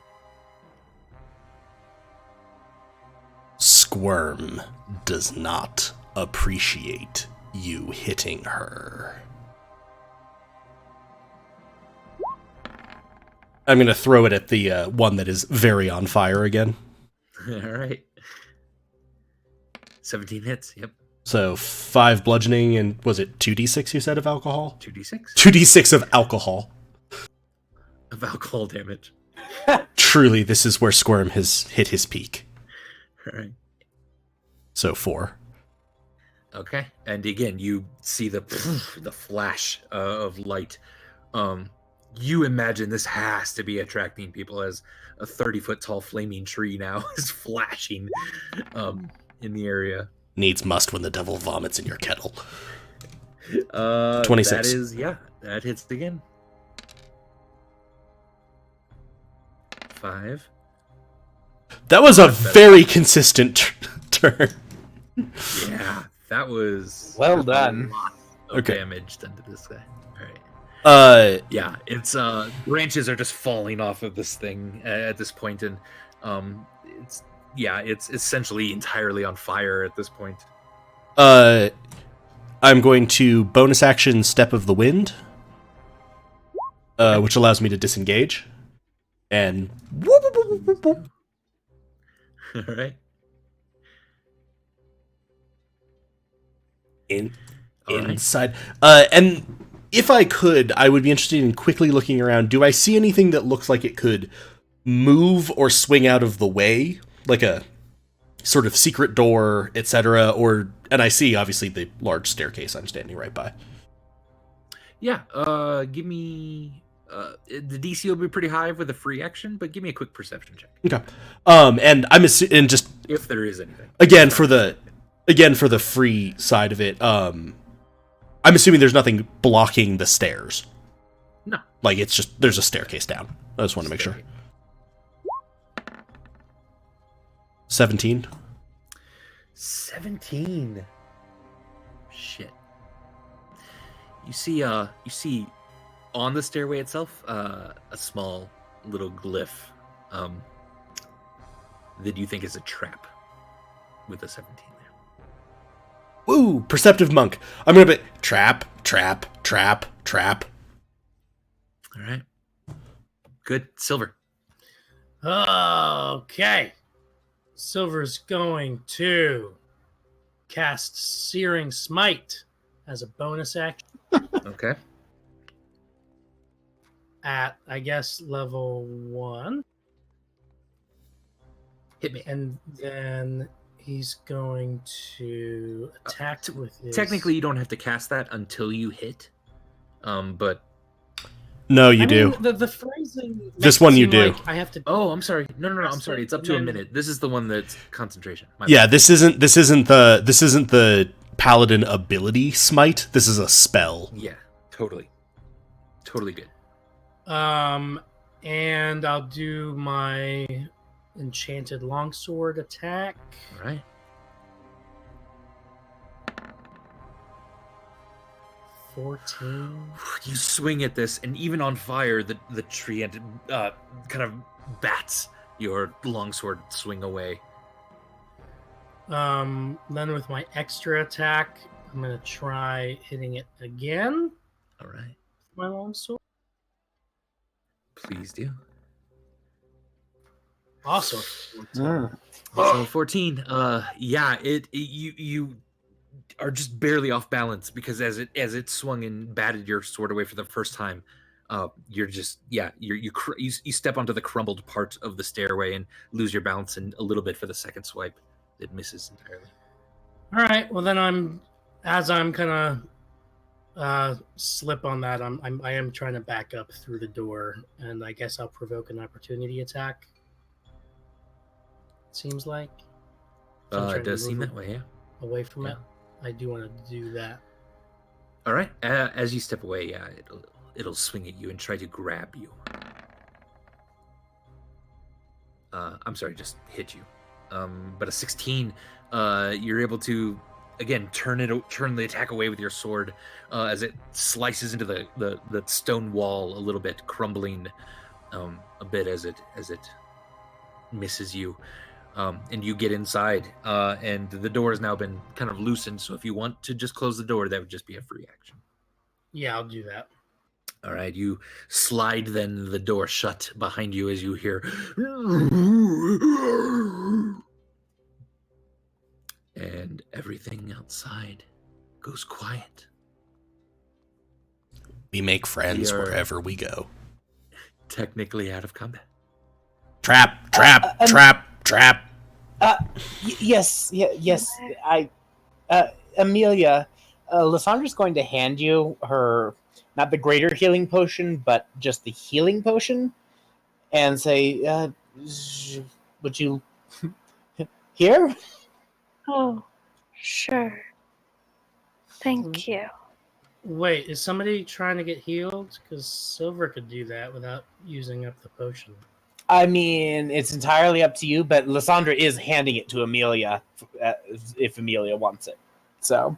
Speaker 2: Squirm does not appreciate you hitting her. I'm going to throw it at the one that is very on fire again.
Speaker 1: All right. 17 hits. Yep.
Speaker 2: So 5 bludgeoning, and was it 2d6 you said of alcohol?
Speaker 1: 2d6
Speaker 2: 2d6 of alcohol.
Speaker 1: of alcohol damage.
Speaker 2: Truly, this is where Squirm has hit his peak.
Speaker 1: All right.
Speaker 2: So 4.
Speaker 1: Okay. And again, you see the flash of light. You imagine this has to be attracting people, as a 30-foot tall flaming tree now is flashing in the area.
Speaker 2: Needs must when the devil vomits in your kettle. 26.
Speaker 1: That is, that hits again. 5.
Speaker 2: That was a very consistent turn.
Speaker 1: Yeah, that was
Speaker 5: Well done.
Speaker 1: A lot of
Speaker 2: Okay.
Speaker 1: damage done to this guy. All right.
Speaker 2: Uh,
Speaker 1: Yeah, it's branches are just falling off of this thing at this point, and it's essentially entirely on fire at this point.
Speaker 2: I'm going to bonus action Step of the Wind, which allows me to disengage. And
Speaker 1: All right. All right.
Speaker 2: inside. And if I could, I would be interested in quickly looking around. Do I see anything that looks like it could move or swing out of the way, like a sort of secret door, etc.? And I see obviously the large staircase I'm standing right by.
Speaker 1: Yeah. Give me. The DC will be pretty high with a free action, but give me a quick perception check
Speaker 2: Okay. And I'm and just
Speaker 1: if there is anything.
Speaker 2: again for the free side of it. I'm assuming there's nothing blocking the stairs.
Speaker 1: No.
Speaker 2: Like it's just there's a staircase down. I just want to make sure. 17.
Speaker 1: 17. Shit. You see on the stairway itself a small little glyph that you think is a trap with a 17 there.
Speaker 2: Woo! Perceptive monk. I'm gonna be trap, trap, trap, trap.
Speaker 1: All right. Good. Silver.
Speaker 3: Okay. Silver's going to cast Searing Smite as a bonus action
Speaker 1: Okay.
Speaker 3: at, I guess, level 1.
Speaker 1: Hit me.
Speaker 3: And then he's going to attack with his...
Speaker 1: Technically, you don't have to cast that until you hit. But
Speaker 2: No, you
Speaker 3: I
Speaker 2: do.
Speaker 3: mean, the phrasing...
Speaker 2: This
Speaker 3: makes
Speaker 2: one
Speaker 3: it
Speaker 2: you
Speaker 3: seem
Speaker 2: do.
Speaker 3: like I have to...
Speaker 1: oh, I'm sorry. No. I'm
Speaker 3: Cast
Speaker 1: sorry.
Speaker 3: it,
Speaker 1: It's up
Speaker 3: and
Speaker 1: to a
Speaker 3: then-
Speaker 1: minute. This is the one that's concentration. My
Speaker 2: Yeah,
Speaker 1: bad.
Speaker 2: this isn't the paladin ability smite. This is a spell.
Speaker 1: Yeah. Totally. Totally good.
Speaker 3: And I'll do my enchanted longsword attack.
Speaker 1: All right.
Speaker 3: 14.
Speaker 1: You swing at this, and even on fire, the tree kind of bats your longsword swing away.
Speaker 3: Then with my extra attack, I'm gonna try hitting it again.
Speaker 1: All right.
Speaker 3: With my longsword.
Speaker 1: Please do.
Speaker 3: Also,
Speaker 1: Also 14. Yeah, you are just barely off balance because as it swung and batted your sword away for the first time, you're just you step onto the crumbled part of the stairway and lose your balance and a little bit for the second swipe. It misses entirely.
Speaker 3: all right. Well, then I'm gonna slip on that. I am trying to back up through the door, and I guess I'll provoke an opportunity attack. Seems like. So I'm
Speaker 1: It
Speaker 3: trying to
Speaker 1: does seem
Speaker 3: move
Speaker 1: that way, yeah.
Speaker 3: away from
Speaker 1: Yeah.
Speaker 3: it. I do want to do that.
Speaker 1: All right. As you step away, yeah, it'll swing at you and try to grab you. I'm sorry, just hit you. But a 16, you're able to again turn the attack away with your sword as it slices into the stone wall a little bit, crumbling a bit as it misses you. And you get inside, and the door has now been kind of loosened. So if you want to just close the door, that would just be a free action.
Speaker 3: Yeah, I'll do that.
Speaker 1: All right, you slide then the door shut behind you as you hear, and everything outside goes quiet.
Speaker 2: We make friends
Speaker 1: We are-
Speaker 2: wherever we go.
Speaker 1: Technically out of combat.
Speaker 2: Trap.
Speaker 5: Yes. Amelia, Lyssandra's going to hand you her, not the greater healing potion, but just the healing potion, and say, would you here?
Speaker 4: Oh, sure. Thank you.
Speaker 3: Wait, is somebody trying to get healed? Because Silver could do that without using up the potion.
Speaker 5: I mean, it's entirely up to you, but Lysandra is handing it to Amelia if Amelia wants it. So,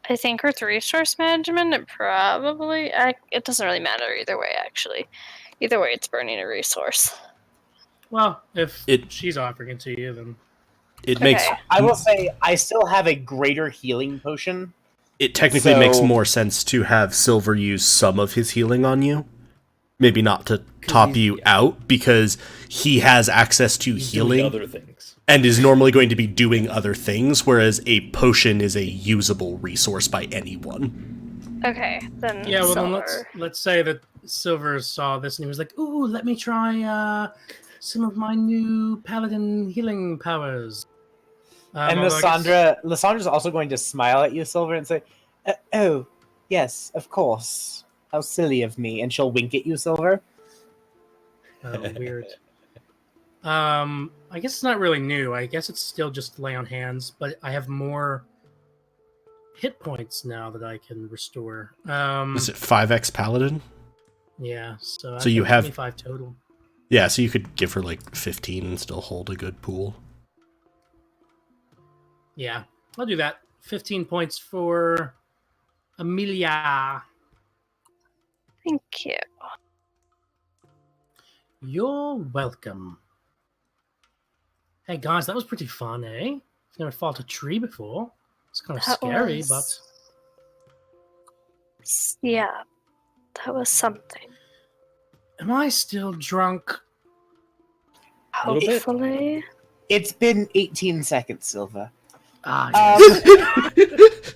Speaker 4: I think with resource management, it doesn't really matter either way, actually. Either way, it's burning a resource.
Speaker 3: Well, if
Speaker 2: It-
Speaker 3: she's offering it to you, then
Speaker 2: It makes
Speaker 4: Okay.
Speaker 5: I will say I still have a greater healing potion.
Speaker 2: it technically makes
Speaker 5: So-
Speaker 2: more sense to have Silver use some of his healing on you. Maybe not to top you out, because he has access to healing
Speaker 1: other things.
Speaker 2: and is normally going to be doing other things, whereas a potion is a usable resource by anyone.
Speaker 4: Okay, then
Speaker 3: yeah. Well, then
Speaker 4: Silver.
Speaker 3: let's say that Silver saw this and he was like, "Ooh, let me try some of my new paladin healing powers."
Speaker 5: And
Speaker 3: although I guess-
Speaker 5: Lysandra's also going to smile at you, Silver, and say, "Oh, yes, of course. How silly of me!" And she'll wink at you, Silver.
Speaker 3: Oh, weird. I guess it's not really new. I guess it's still just lay on hands, but I have more hit points now that I can restore.
Speaker 2: Is it 5x Paladin?
Speaker 3: Yeah, so
Speaker 2: So you have-
Speaker 3: 25 total.
Speaker 2: Yeah, so you could give her like 15 and still hold a good pool.
Speaker 3: Yeah, I'll do that. 15 points for Amelia.
Speaker 4: Thank you.
Speaker 3: You're welcome. Hey guys, that was pretty fun, eh? I've never fought a tree before. It's kind of
Speaker 4: That
Speaker 3: scary,
Speaker 4: was- Yeah, that was something.
Speaker 3: but am I still drunk?
Speaker 1: Little bit.
Speaker 4: Hopefully.
Speaker 5: It's been 18 seconds, Silver.
Speaker 3: Ah, yes.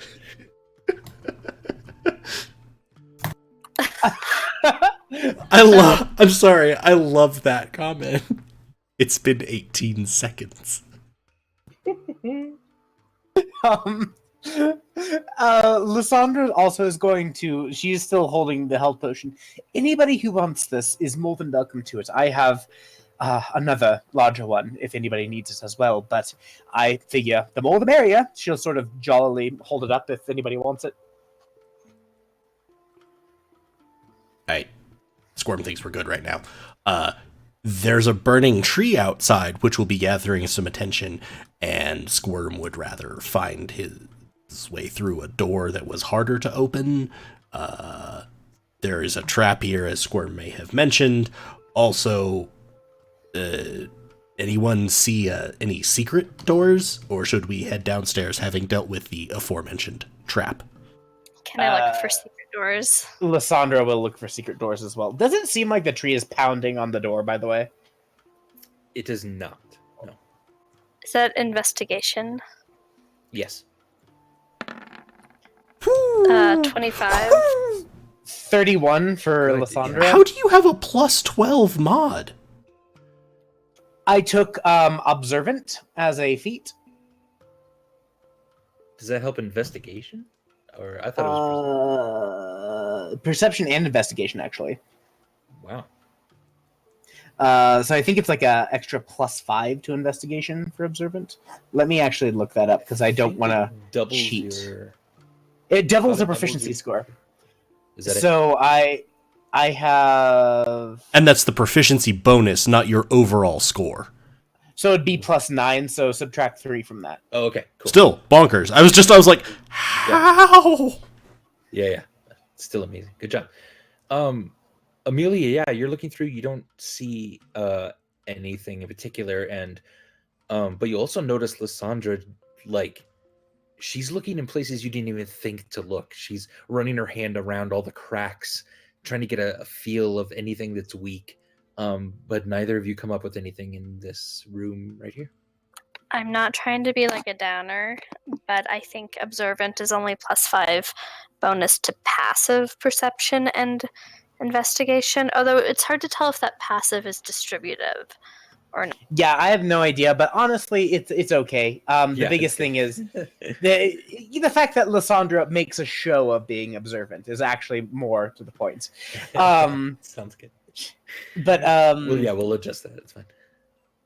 Speaker 2: I'm sorry, I love that comment. It's been 18 seconds.
Speaker 5: Lysandra also is going to. She's still holding the health potion. Anybody who wants this is more than welcome to it. I have another larger one if anybody needs it as well. But I figure the more the merrier. She'll sort of jollily hold it up if anybody wants it.
Speaker 2: Alright. Squirm thinks we're good right now. There's a burning tree outside, which will be gathering some attention, and Squirm would rather find his way through a door that was harder to open. There is a trap here, as Squirm may have mentioned. Also, anyone see any secret doors, or should we head downstairs having dealt with the aforementioned trap?
Speaker 4: Can I look for secret doors?
Speaker 5: Lysandra will look for secret doors as well. Does it seem like the tree is pounding on the door, by the way?
Speaker 1: It is not. No.
Speaker 4: Is that investigation?
Speaker 1: Yes.
Speaker 4: 25.
Speaker 5: 31 for
Speaker 1: Good.
Speaker 5: Lysandra.
Speaker 2: How do you have a plus 12 mod?
Speaker 5: I took Observant as a feat.
Speaker 1: Does that help investigation? Or I thought it was
Speaker 5: Perception and investigation, actually.
Speaker 1: wow.
Speaker 5: So I think it's like a extra +5 to investigation for Observant. Let me actually look that up because I don't want to
Speaker 1: double
Speaker 5: cheat.
Speaker 1: your.
Speaker 5: It doubles the
Speaker 1: doubles
Speaker 5: proficiency
Speaker 1: your-
Speaker 5: score.
Speaker 1: Is that it?
Speaker 5: So I have.
Speaker 2: And that's the proficiency bonus, not your overall score.
Speaker 5: So it'd be +9. So subtract 3 from that.
Speaker 1: Oh, okay. Cool.
Speaker 2: Still bonkers. I was like, how?
Speaker 1: Yeah. Still amazing. Good job. Amelia, yeah, you're looking through, you don't see anything in particular, and but you also notice Lysandra, like, she's looking in places you didn't even think to look. She's running her hand around all the cracks, trying to get a feel of anything that's weak. But neither of you come up with anything in this room right here.
Speaker 4: I'm not trying to be like a downer, but I think observant is only +5 bonus to passive perception and investigation. Although it's hard to tell if that passive is distributive or not.
Speaker 5: Yeah, I have no idea, but honestly, it's okay. The
Speaker 1: Yeah,
Speaker 5: biggest
Speaker 1: it's
Speaker 5: thing is the fact that Lysandra makes a show of being observant is actually more to the point.
Speaker 1: Sounds good.
Speaker 5: But
Speaker 1: Well, yeah, we'll adjust that. It's fine.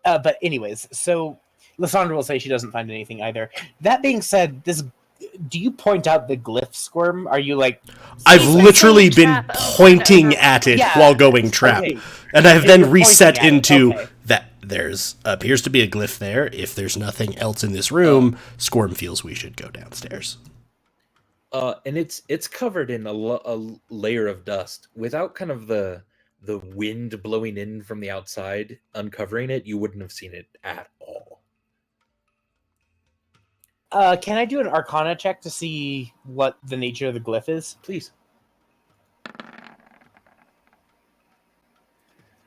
Speaker 5: But anyways, so Lysandra will say she doesn't find anything either. That being said, do you point out the glyph, Squirm? Are you like?
Speaker 2: I've
Speaker 4: She's like
Speaker 2: literally
Speaker 4: saying
Speaker 2: been
Speaker 4: trap over and
Speaker 2: pointing
Speaker 4: over.
Speaker 2: at it
Speaker 5: Yeah,
Speaker 2: while going trap.
Speaker 5: okay.
Speaker 2: And I've
Speaker 5: You're
Speaker 2: then
Speaker 5: pointing
Speaker 2: reset
Speaker 5: at it,
Speaker 2: into
Speaker 5: okay.
Speaker 2: that there's appears to be a glyph there. If there's nothing else in this room, Squirm feels we should go downstairs.
Speaker 1: And it's covered in a layer of dust. Without kind of the wind blowing in from the outside, uncovering it, you wouldn't have seen it at all.
Speaker 5: Can I do an Arcana check to see what the nature of the glyph is?
Speaker 1: Please.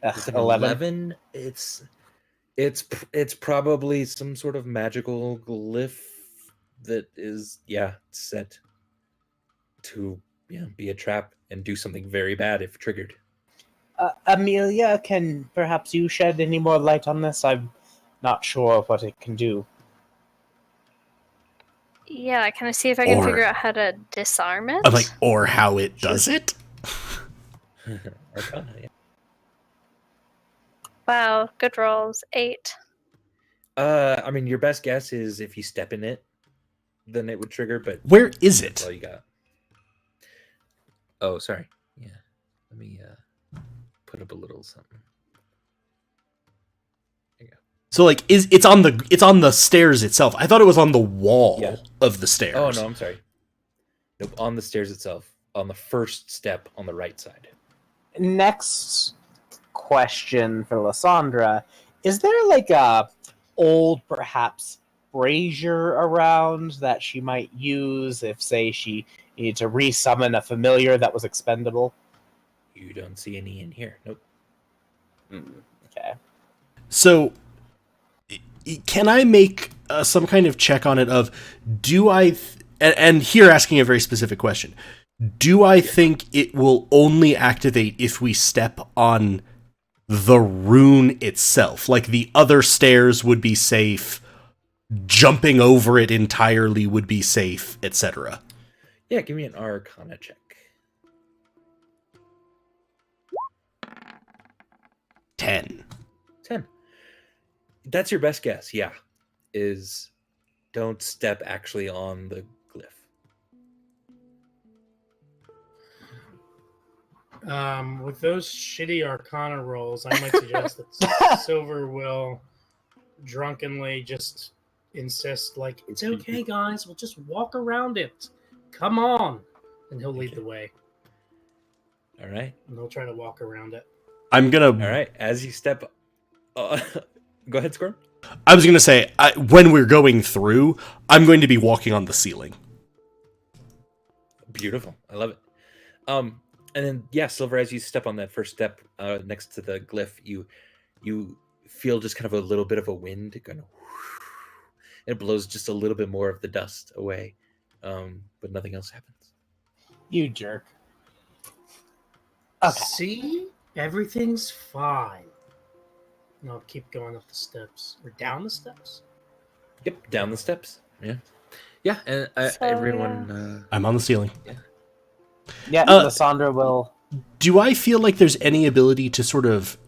Speaker 1: With an
Speaker 5: 11.
Speaker 1: It's probably some sort of magical glyph that is set to be a trap and do something very bad if triggered.
Speaker 5: Amelia, can perhaps you shed any more light on this? I'm not sure what it can do.
Speaker 4: Yeah, can I see if I can
Speaker 2: Or-
Speaker 4: figure out how to disarm it?
Speaker 2: I'm like, or how it does it?
Speaker 1: Arcana, yeah.
Speaker 4: Wow, good rolls. 8.
Speaker 1: I mean, your best guess is if you step in it, then it would trigger. But
Speaker 2: Where is
Speaker 1: that's all
Speaker 2: it?
Speaker 1: you got. Oh, sorry. Yeah, let me put up a little something.
Speaker 2: So like, it's on the stairs itself? I thought it was on the wall
Speaker 1: Yeah.
Speaker 2: of the stairs.
Speaker 1: Oh no, I'm sorry. Nope, on the stairs itself, on the first step on the right side.
Speaker 5: Next question for Lysandra. Is there like a old, perhaps, brazier around that she might use if, say, she needed to resummon a familiar that was expendable?
Speaker 1: You don't see any in here. Nope.
Speaker 5: Okay.
Speaker 2: So, can I make some kind of check on it of, do I, and here asking a very specific question, do I think it will only activate if we step on the rune itself? Like the other stairs would be safe, jumping over it entirely would be safe, etc.
Speaker 1: Yeah, give me an Arcana check.
Speaker 2: 10.
Speaker 1: 10. That's your best guess, yeah. Is don't step actually on the glyph.
Speaker 3: With those shitty Arcana rolls, I might suggest that Silver will drunkenly just insist, like, it's okay, guys, we'll just walk around it. Come on. And he'll lead the way.
Speaker 1: All right.
Speaker 3: And he'll try to walk around it.
Speaker 2: I'm gonna.
Speaker 1: All right. As you step, go ahead, Squirm.
Speaker 2: I was gonna say when we're going through, I'm going to be walking on the ceiling.
Speaker 1: Beautiful. I love it. And then Silver, as you step on that first step next to the glyph, you feel just kind of a little bit of a wind going. It blows just a little bit more of the dust away, but nothing else happens.
Speaker 5: You jerk. Okay.
Speaker 3: See? Everything's fine. And I'll keep going up the steps. Or down the steps?
Speaker 1: Yep, down the steps. Yeah, and everyone.
Speaker 2: I'm on the ceiling.
Speaker 5: Yeah, Lysandra will.
Speaker 2: Do I feel like there's any ability to sort of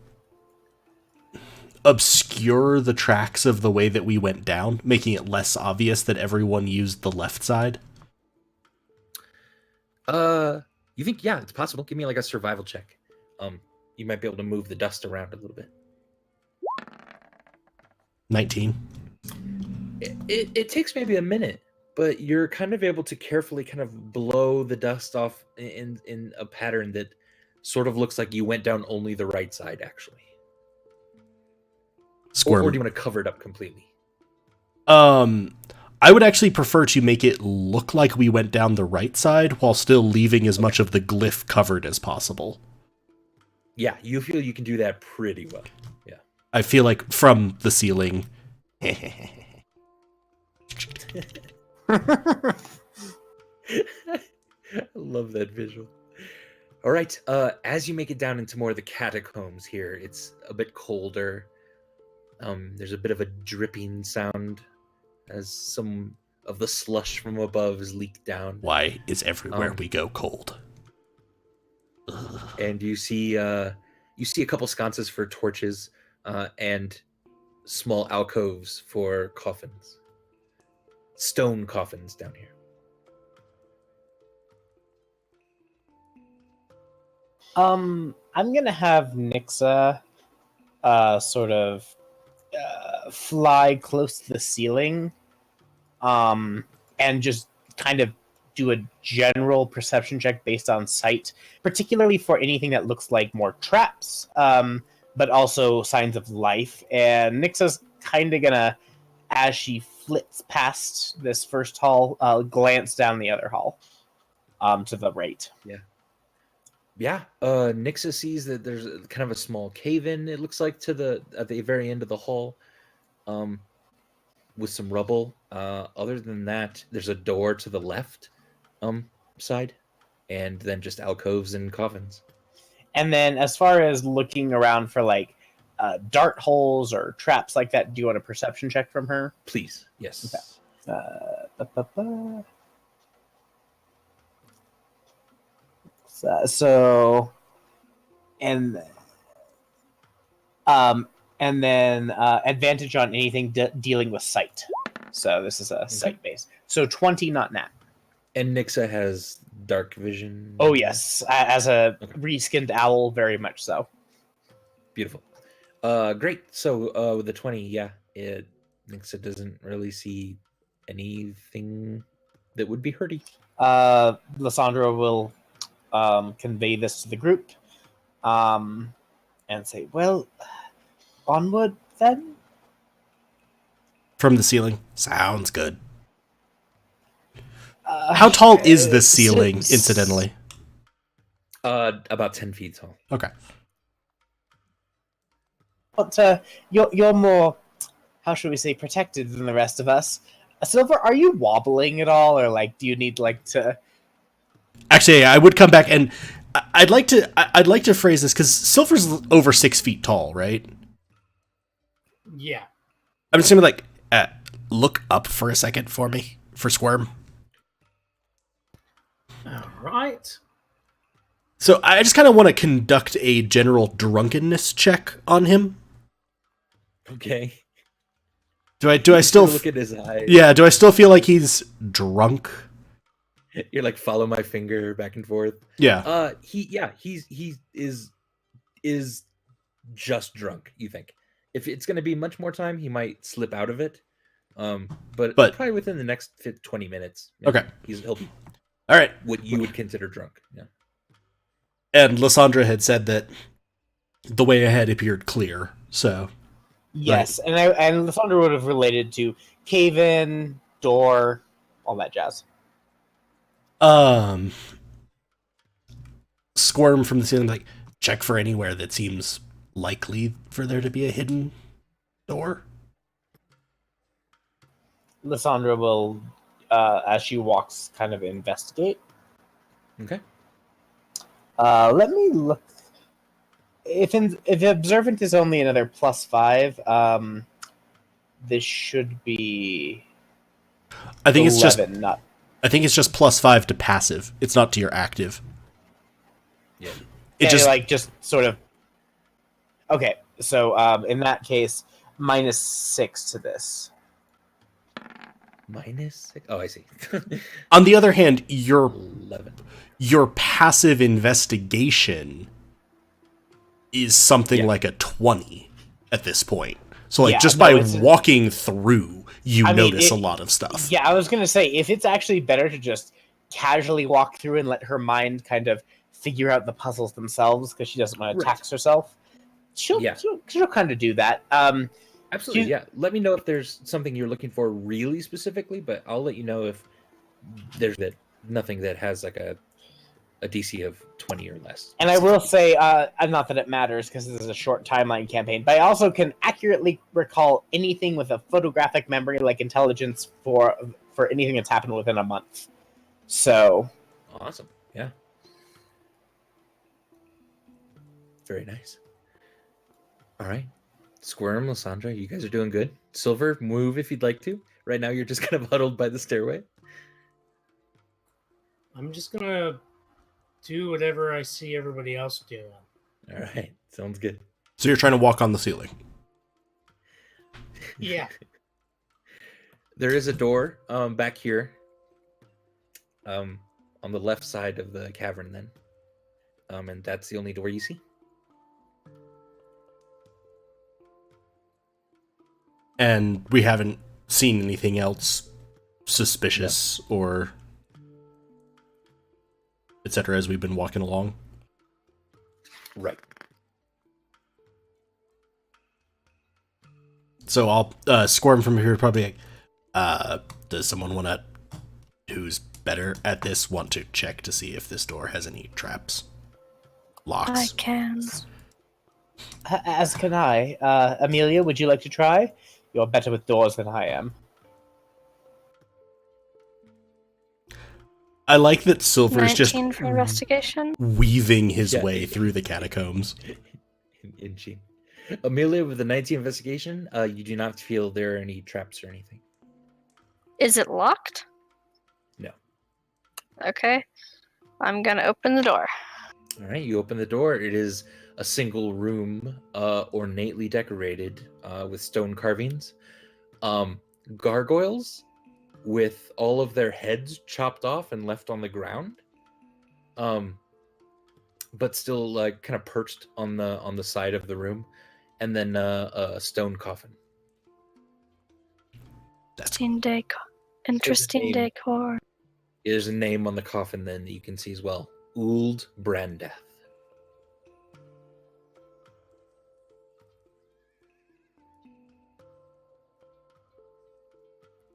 Speaker 2: obscure the tracks of the way that we went down, making it less obvious that everyone used the left side?
Speaker 1: You think? Yeah, it's possible. Give me like a survival check. You might be able to move the dust around a little bit.
Speaker 2: 19.
Speaker 1: It takes maybe a minute, but you're kind of able to carefully kind of blow the dust off in a pattern that sort of looks like you went down only the right side, actually.
Speaker 2: Squirm.
Speaker 1: Or do you want to cover it up completely?
Speaker 2: I would actually prefer to make it look like we went down the right side while still leaving as much of the glyph covered as possible.
Speaker 1: Yeah, you feel you can do that pretty well. Yeah.
Speaker 2: I feel like from the ceiling.
Speaker 1: I love that visual. All right, as you make it down into more of the catacombs here, it's a bit colder. There's a bit of a dripping sound as some of the slush from above is leaked down.
Speaker 2: Why is everywhere we go cold?
Speaker 1: And you see a couple sconces for torches and small alcoves for coffins. Stone coffins down here.
Speaker 5: I'm gonna have Nixa sort of fly close to the ceiling, and just kind of do a general perception check based on sight, particularly for anything that looks like more traps, but also signs of life. And Nixa's kind of gonna, as she flits past this first hall, glance down the other hall, to the right.
Speaker 1: Yeah. Nixa sees that there's kind of a small cave-in, it looks like, at the very end of the hall, with some rubble. Other than that, there's a door to the left side, and then just alcoves and coffins.
Speaker 5: And then as far as looking around for like dart holes or traps like that, do you want a perception check from her?
Speaker 1: Please. Yes.
Speaker 5: Okay. And then advantage on anything dealing with sight. So this is a sight base. So 20, not nat.
Speaker 1: And Nixa has dark vision.
Speaker 5: Oh yes, as a reskinned owl, very much so.
Speaker 1: Beautiful. Great. So with the 20, Nixa doesn't really see anything that would be hurting.
Speaker 5: Lysandra will convey this to the group, and say, "Well, onward then."
Speaker 2: From the ceiling. Sounds good. How tall is this ceiling, incidentally?
Speaker 1: About 10 feet tall.
Speaker 2: Okay.
Speaker 5: But you're more, how should we say, protected than the rest of us. Silver, are you wobbling at all, or like, do you need like to?
Speaker 2: Actually, I would come back, and I'd like to phrase this because Silver's over 6 feet tall, right?
Speaker 3: Yeah.
Speaker 2: I'm just gonna be like, look up for a second for me, for Squirm.
Speaker 3: All right.
Speaker 2: So I just kind of want to conduct a general drunkenness check on him.
Speaker 1: Okay.
Speaker 2: Do I still
Speaker 1: look at his eyes?
Speaker 2: Yeah, do I still feel like he's drunk?
Speaker 1: You're like follow my finger back and forth.
Speaker 2: Yeah.
Speaker 1: He is just drunk. You think if it's going to be much more time, he might slip out of it. But probably within the next 20 minutes.
Speaker 2: Okay.
Speaker 1: He'll be
Speaker 2: all right.
Speaker 1: What you would consider drunk. Yeah.
Speaker 2: And Lysandra had said that the way ahead appeared clear. So.
Speaker 5: Yes, right. and Lysandra would have related to cave-in, door, all that jazz.
Speaker 2: Squirm from the ceiling, like, check for anywhere that seems likely for there to be a hidden door.
Speaker 5: Lysandra will, as she walks, kind of investigate.
Speaker 1: Okay.
Speaker 5: Let me look. If observant is only another +5, this should be.
Speaker 2: I think
Speaker 5: 11,
Speaker 2: I think it's just +5 to passive. It's not to your active.
Speaker 1: Yeah.
Speaker 5: Just sort of. Okay, so in that case, -6 to this.
Speaker 1: -6? Oh, I see.
Speaker 2: On the other hand,
Speaker 1: 11.
Speaker 2: Your passive investigation is something like a 20 at this point. So by walking through, notice a lot of stuff.
Speaker 5: Yeah, I was going to say, if it's actually better to just casually walk through and let her mind kind of figure out the puzzles themselves because she doesn't want to tax herself, she'll kind of do that.
Speaker 1: Absolutely, yeah. Let me know if there's something you're looking for really specifically, but I'll let you know if there's nothing that has like a DC of 20 or less.
Speaker 5: And I will say, not that it matters because this is a short timeline campaign, but I also can accurately recall anything with a photographic memory like intelligence for anything that's happened within a month. So
Speaker 1: awesome. Yeah. Very nice. All right. Squirm, Lysandra, you guys are doing good. Silver, move if you'd like to. Right now you're just kind of huddled by the stairway.
Speaker 3: I'm just gonna do whatever I see everybody else doing.
Speaker 1: All right. Sounds good.
Speaker 2: So you're trying to walk on the ceiling.
Speaker 3: Yeah.
Speaker 1: There is a door back here. On the left side of the cavern then. And that's the only door you see.
Speaker 2: And we haven't seen anything else suspicious or etc. as we've been walking along.
Speaker 1: Right.
Speaker 2: So I'll squirm from here probably does someone who's better at this want to check to see if this door has any traps? Locks?
Speaker 4: I can.
Speaker 5: As can I. Amelia, would you like to try? You're better with doors than I am.
Speaker 2: I like that Silver is just
Speaker 4: 19 for investigation.
Speaker 2: weaving his way through the catacombs.
Speaker 1: Inching. Amelia, with the 19 investigation, you do not feel there are any traps or anything.
Speaker 4: Is it locked?
Speaker 1: No.
Speaker 4: Okay. I'm gonna open the door.
Speaker 1: All right, you open the door. It is a single room, ornately decorated with stone carvings. Gargoyles with all of their heads chopped off and left on the ground, but still like kind of perched on the side of the room, and then a stone coffin.
Speaker 4: Interesting decor.
Speaker 1: There's a name on the coffin then that you can see as well. Ould Brandath.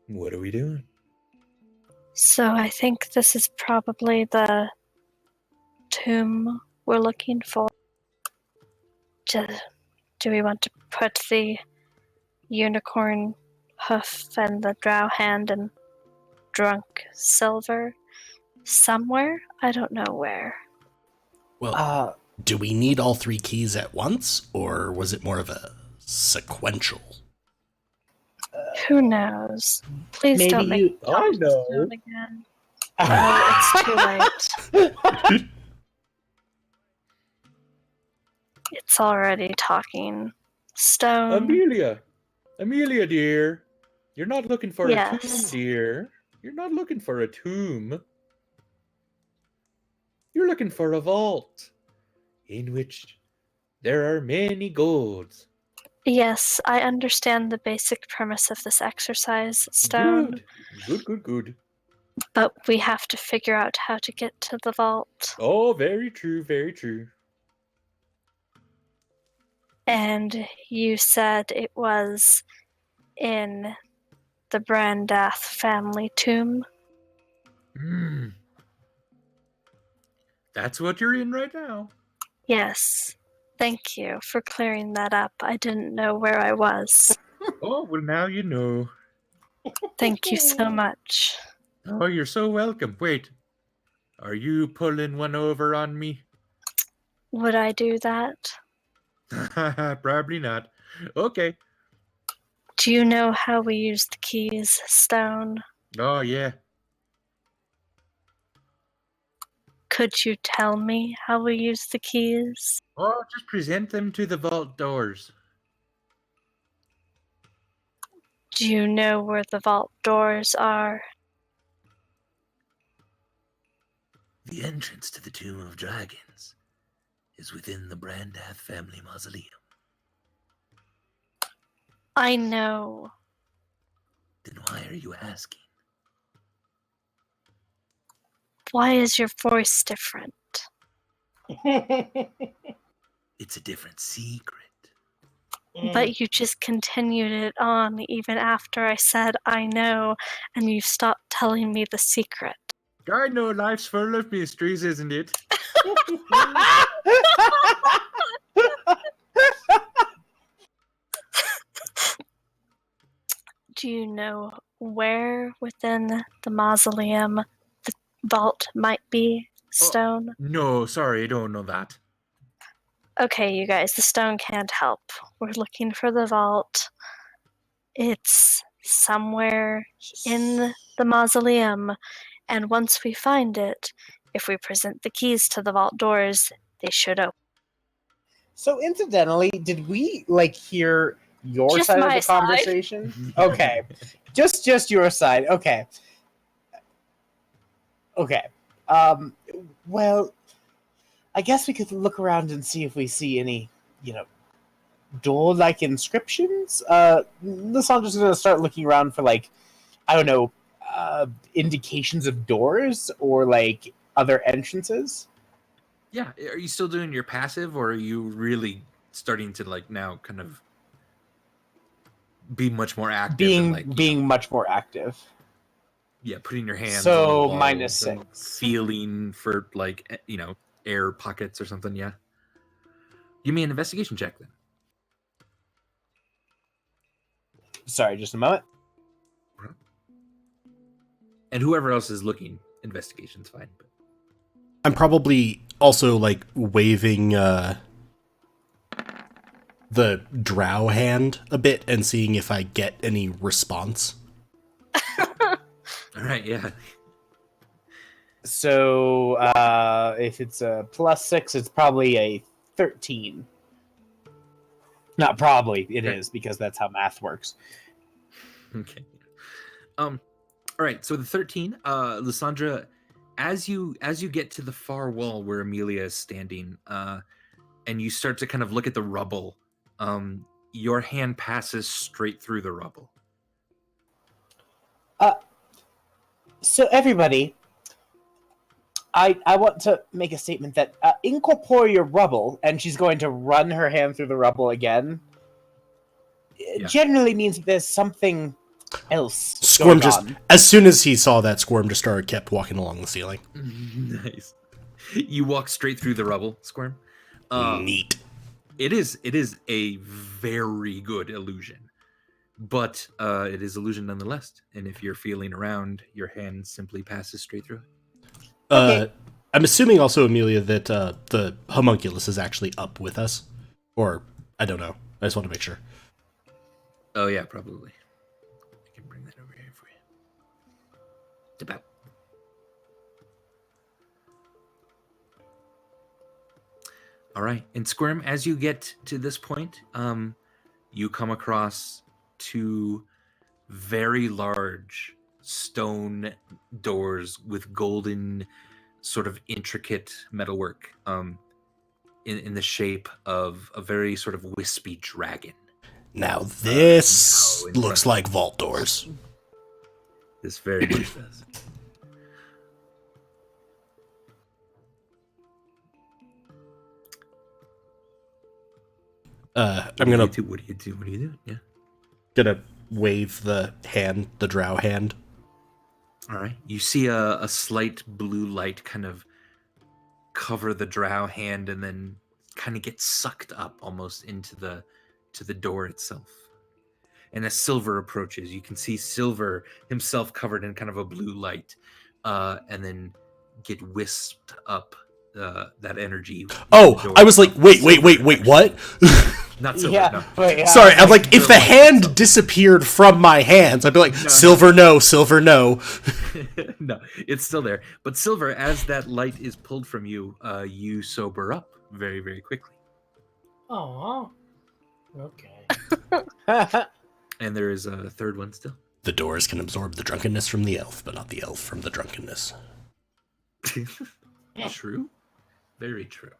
Speaker 1: What are we doing?
Speaker 4: So I think this is probably the tomb we're looking for. Do we want to put the unicorn hoof and the drow hand and drunk silver somewhere? I don't know where.
Speaker 2: Well, do we need all 3 keys at once, or was it more of a sequential?
Speaker 4: Who knows? Please don't make me talk to stone again. Oh, it's too late. It's already talking. Stone.
Speaker 1: Amelia, dear, You're not looking for a tomb,
Speaker 4: Yes.
Speaker 1: dear. You're not looking for a tomb. You're looking for a vault in which there are many golds.
Speaker 4: Yes, I understand the basic premise of this exercise, Stone,
Speaker 1: Good.
Speaker 4: but we have to figure out how to get to the vault.
Speaker 1: Oh, very true.
Speaker 4: And you said it was in the Brandath family tomb?
Speaker 1: Hmm. That's what you're in right now.
Speaker 4: Yes. Thank you for clearing that up. I didn't know where I was.
Speaker 1: Oh, well, now you know.
Speaker 4: Thank you so much.
Speaker 1: Oh, you're so welcome. Wait, are you pulling one over on me?
Speaker 4: Would I do that?
Speaker 1: Probably not. Okay.
Speaker 4: Do you know how we use the keys, Stone?
Speaker 1: Oh, yeah.
Speaker 4: Could you tell me how we use the keys?
Speaker 1: Oh, just present them to the vault doors.
Speaker 4: Do you know where the vault doors are?
Speaker 1: The entrance to the Tomb of Dragons is within the Brandath family mausoleum.
Speaker 4: I know.
Speaker 1: Then why are you asking?
Speaker 4: Why is your voice different?
Speaker 1: It's a different secret.
Speaker 4: But you just continued it on even after I said I know, and you stopped telling me the secret.
Speaker 1: I know life's full of mysteries, isn't it?
Speaker 4: Do you know where within the mausoleum the vault might be, Stone?
Speaker 1: No, sorry, I don't know that.
Speaker 4: Okay, you guys, the stone can't help. We're looking for the vault. It's somewhere in the mausoleum, and once we find it, if we present the keys to the vault doors, they should open.
Speaker 5: So incidentally, did we hear your
Speaker 4: Just
Speaker 5: side of
Speaker 4: my
Speaker 5: the
Speaker 4: side.
Speaker 5: conversation? Okay. just your side. Okay. Well, I guess we could look around and see if we see any, door-like inscriptions. Lissandra's gonna start looking around for I don't know, indications of doors or other entrances.
Speaker 1: Yeah, are you still doing your passive, or are you really starting to now kind of be much more active
Speaker 5: Being much more active.
Speaker 1: Yeah, putting your hands
Speaker 5: So,
Speaker 1: on the walls and
Speaker 5: -6.
Speaker 1: feeling for air pockets or something. Yeah, give me an investigation check then.
Speaker 5: Sorry, just a moment.
Speaker 1: And whoever else is looking, investigation's fine. But
Speaker 2: I'm probably also waving the drow hand a bit and seeing if I get any response.
Speaker 1: all right, yeah.
Speaker 5: So, if it's a +6, it's probably a 13. Not probably, it is, because that's how math works.
Speaker 1: Okay. All right. So the 13, Lysandra, as you get to the far wall where Amelia is standing, and you start to kind of look at the rubble, your hand passes straight through the rubble.
Speaker 5: So everybody, I want to make a statement that incorporeal rubble, and she's going to run her hand through the rubble again, generally means that there's something else
Speaker 2: Squirm
Speaker 5: going on.
Speaker 2: as soon as he saw that, Squirm just kept walking along the ceiling.
Speaker 1: Nice. You walk straight through the rubble, Squirm.
Speaker 2: Neat.
Speaker 1: It is a very good illusion, but it is illusion nonetheless. And if you're feeling around, your hand simply passes straight through it.
Speaker 5: Okay.
Speaker 2: I'm assuming also, Amelia, that the homunculus is actually up with us, or I don't know. I just want to make sure.
Speaker 1: Oh yeah, probably. I can bring that over here for you. About. All right, and Squirm, as you get to this point, you come across two very large stone doors with golden, sort of intricate metalwork, in the shape of a very sort of wispy dragon.
Speaker 2: Now this
Speaker 1: now in
Speaker 2: looks
Speaker 1: front
Speaker 2: like vault doors.
Speaker 1: This very much does.
Speaker 2: I'm gonna
Speaker 1: What do you do? Yeah.
Speaker 2: gonna wave the drow hand.
Speaker 1: All right. You see a slight blue light kind of cover the drow hand and then kind of get sucked up almost into the door itself. And as Silver approaches, you can see Silver himself covered in kind of a blue light, and then get wisped up that energy.
Speaker 2: Oh, I was like, wait, what?
Speaker 1: Not Silver,
Speaker 5: Yeah,
Speaker 1: no.
Speaker 5: wait,
Speaker 2: Sorry, I'm like, if the
Speaker 1: light
Speaker 2: hand
Speaker 1: itself.
Speaker 2: disappeared from my hands, I'd be like,
Speaker 1: No.
Speaker 2: Silver, no, Silver, no.
Speaker 1: No, it's still there. But Silver, as that light is pulled from you, you sober up very, very quickly.
Speaker 3: Oh, okay.
Speaker 1: And there is a third one still.
Speaker 2: The doors can absorb the drunkenness from the elf, but not the elf from the drunkenness.
Speaker 1: True. Very true.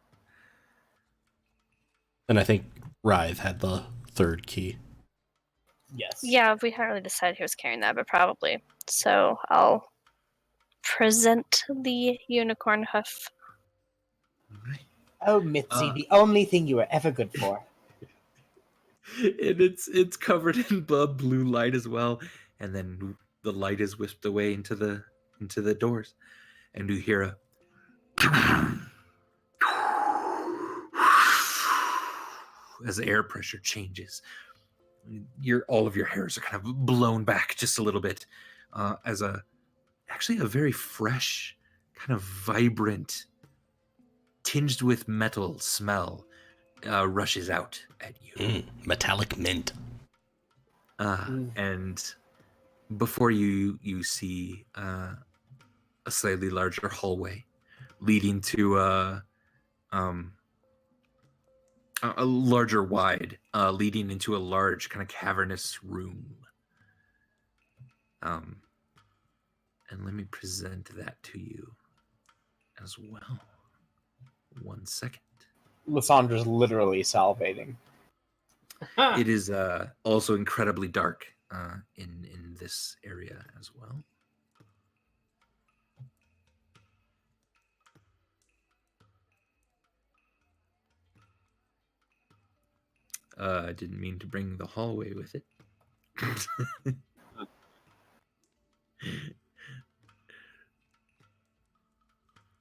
Speaker 2: And I think Rythe had the third key.
Speaker 5: Yes.
Speaker 4: Yeah, we hadn't really decided who was carrying that, but probably. So I'll present the unicorn hoof.
Speaker 1: All right.
Speaker 5: Oh, Mitzi, the only thing you were ever good for.
Speaker 1: And it's covered in blue light as well, and then the light is whisked away into the doors, and you hear a as the air pressure changes. All of your hairs are kind of blown back just a little bit, as actually a very fresh, kind of vibrant, tinged with metal smell rushes out at you.
Speaker 2: Metallic mint.
Speaker 1: And before you see a slightly larger hallway leading to a larger wide, leading into a large kind of cavernous room. And let me present that to you as well. 1 second.
Speaker 5: Lysandra's literally salivating.
Speaker 1: It is also incredibly dark in this area as well. I didn't mean to bring the hallway with it.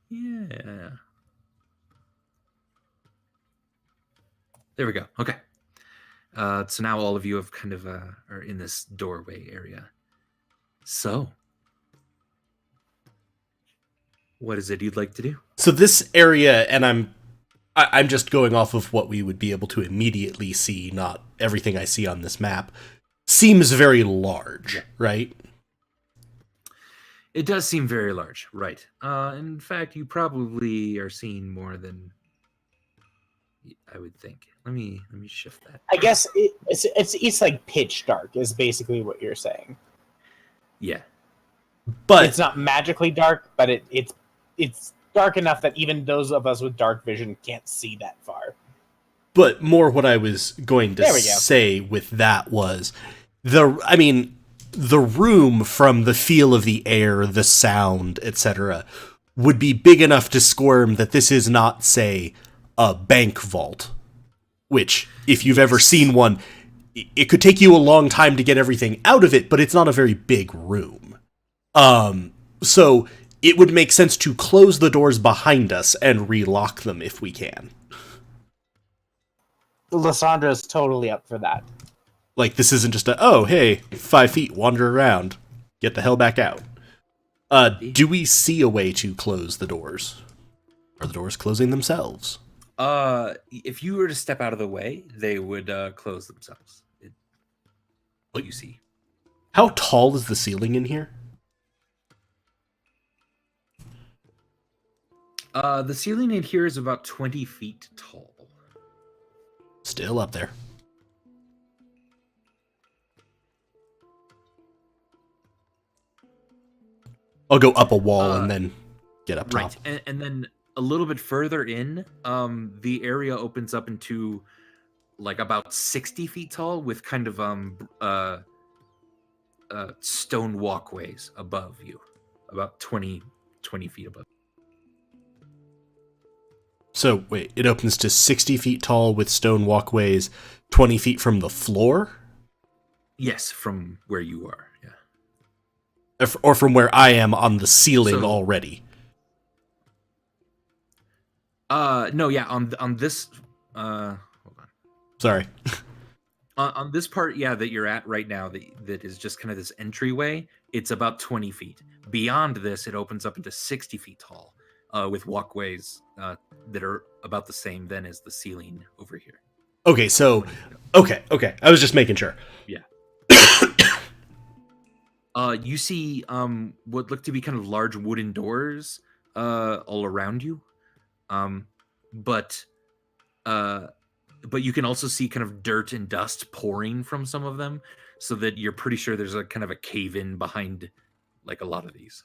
Speaker 1: Yeah. There we go. Okay. So now all of you have kind of are in this doorway area. So, what is it you'd like to do?
Speaker 2: So this area, and I'm just going off of what we would be able to immediately see, not everything I see on this map, seems very large, right?
Speaker 1: It does seem very large, right? In fact, you probably are seeing more than I would think. Let me shift that.
Speaker 5: I guess it's like pitch dark is basically what you're saying.
Speaker 1: Yeah.
Speaker 2: But
Speaker 5: It's not magically dark, but it's dark enough that even those of us with dark vision can't see that far.
Speaker 2: But more what I was going to
Speaker 5: There we go.
Speaker 2: say with that was the room, from the feel of the air, the sound, etc., would be big enough to squirm that this is not, say, a bank vault, which, if you've ever seen one, it could take you a long time to get everything out of it, but it's not a very big room. So it would make sense to close the doors behind us and relock them if we can.
Speaker 5: Lysandra's totally up for that.
Speaker 2: Like, this isn't just oh, hey, 5 feet, wander around, get the hell back out. Do we see a way to close the doors? Are the doors closing themselves?
Speaker 1: If you were to step out of the way, they would close themselves. What you see.
Speaker 2: How tall is the ceiling in here?
Speaker 1: The ceiling in here is about 20 feet tall.
Speaker 2: Still up there. I'll go up a wall and then get up top.
Speaker 1: Right, and then a little bit further in, the area opens up into like about 60 feet tall with kind of stone walkways above you, about 20 feet above.
Speaker 2: So wait, it opens to 60 feet tall with stone walkways 20 feet from the floor?
Speaker 1: Yes, from where you are, yeah.
Speaker 2: Or from where I am on the ceiling already?
Speaker 1: No, yeah, on this, hold on.
Speaker 2: Sorry.
Speaker 1: On this part, yeah, that you're at right now, that is just kind of this entryway, it's about 20 feet. Beyond this, it opens up into 60 feet tall, with walkways that are about the same then as the ceiling over here.
Speaker 2: Okay, so... Okay. I was just making sure.
Speaker 1: Yeah. You see what look to be kind of large wooden doors all around you. But you can also see kind of dirt and dust pouring from some of them, so that you're pretty sure there's a kind of a cave-in behind like a lot of these.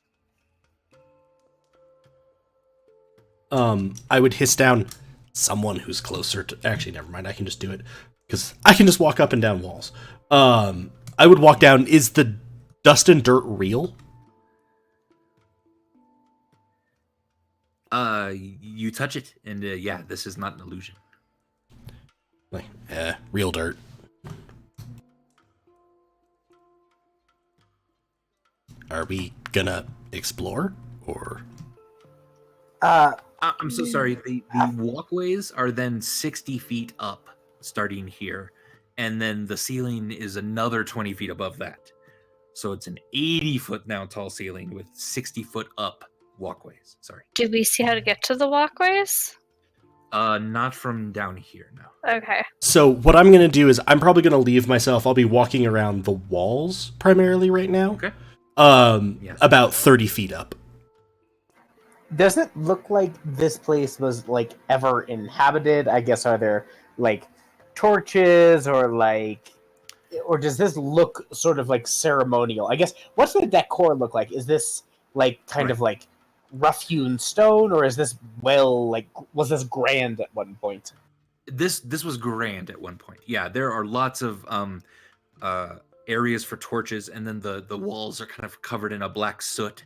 Speaker 2: I would hiss down someone who's closer to... Actually, never mind. I can just do it. Because I can just walk up and down walls. I would walk down... Is the dust and dirt real?
Speaker 1: You touch it, and yeah, this is not an illusion.
Speaker 2: Like, real dirt. Are we gonna explore, or...
Speaker 1: I'm so sorry. The walkways are then 60 feet up, starting here, and then the ceiling is another 20 feet above that. So it's an 80-foot now tall ceiling with 60-foot up walkways. Sorry.
Speaker 4: Do we see how to get to the walkways?
Speaker 1: Not from down here, no.
Speaker 4: Okay.
Speaker 2: So what I'm gonna do is I'm probably gonna leave myself. I'll be walking around the walls primarily right now.
Speaker 1: Okay. Yes.
Speaker 2: About 30 feet up.
Speaker 5: Does it look like this place was like ever inhabited? I guess, are there like torches or does this look sort of like ceremonial? I guess, what's the decor look like? Is this like kind of like rough hewn stone, or is this was this grand at one point?
Speaker 1: This was grand at one point. Yeah, there are lots of areas for torches, and then the walls are kind of covered in a black soot.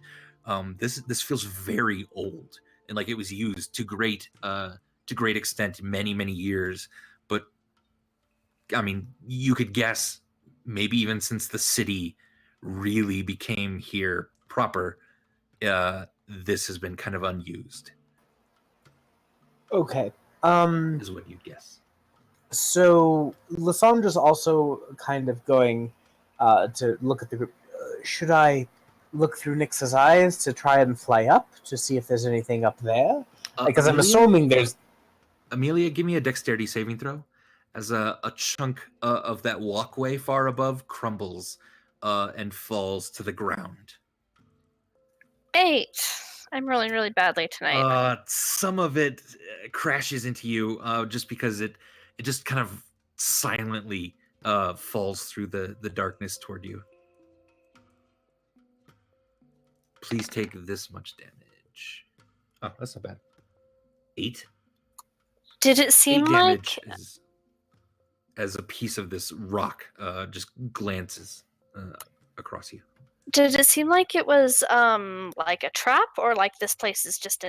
Speaker 1: This feels very old, and like it was used to great extent many years. But I mean, you could guess maybe even since the city really became here proper, this has been kind of unused.
Speaker 5: Okay.
Speaker 1: Is what you'd guess.
Speaker 5: So Lysandra's also kind of going to look at the group. Should I look through Nyx's eyes to try and fly up to see if there's anything up there? Because I'm assuming there's...
Speaker 1: Amelia, give me a dexterity saving throw as a chunk of that walkway far above crumbles and falls to the ground.
Speaker 4: 8. I'm rolling really badly tonight.
Speaker 1: Some of it crashes into you just because it just kind of silently falls through the darkness toward you. Please take this much damage. Oh, that's not bad. 8.
Speaker 4: Did it seem
Speaker 1: 8 damage
Speaker 4: like...
Speaker 1: as a piece of this rock just glances across you.
Speaker 4: Did it seem like it was like a trap, or like this place is just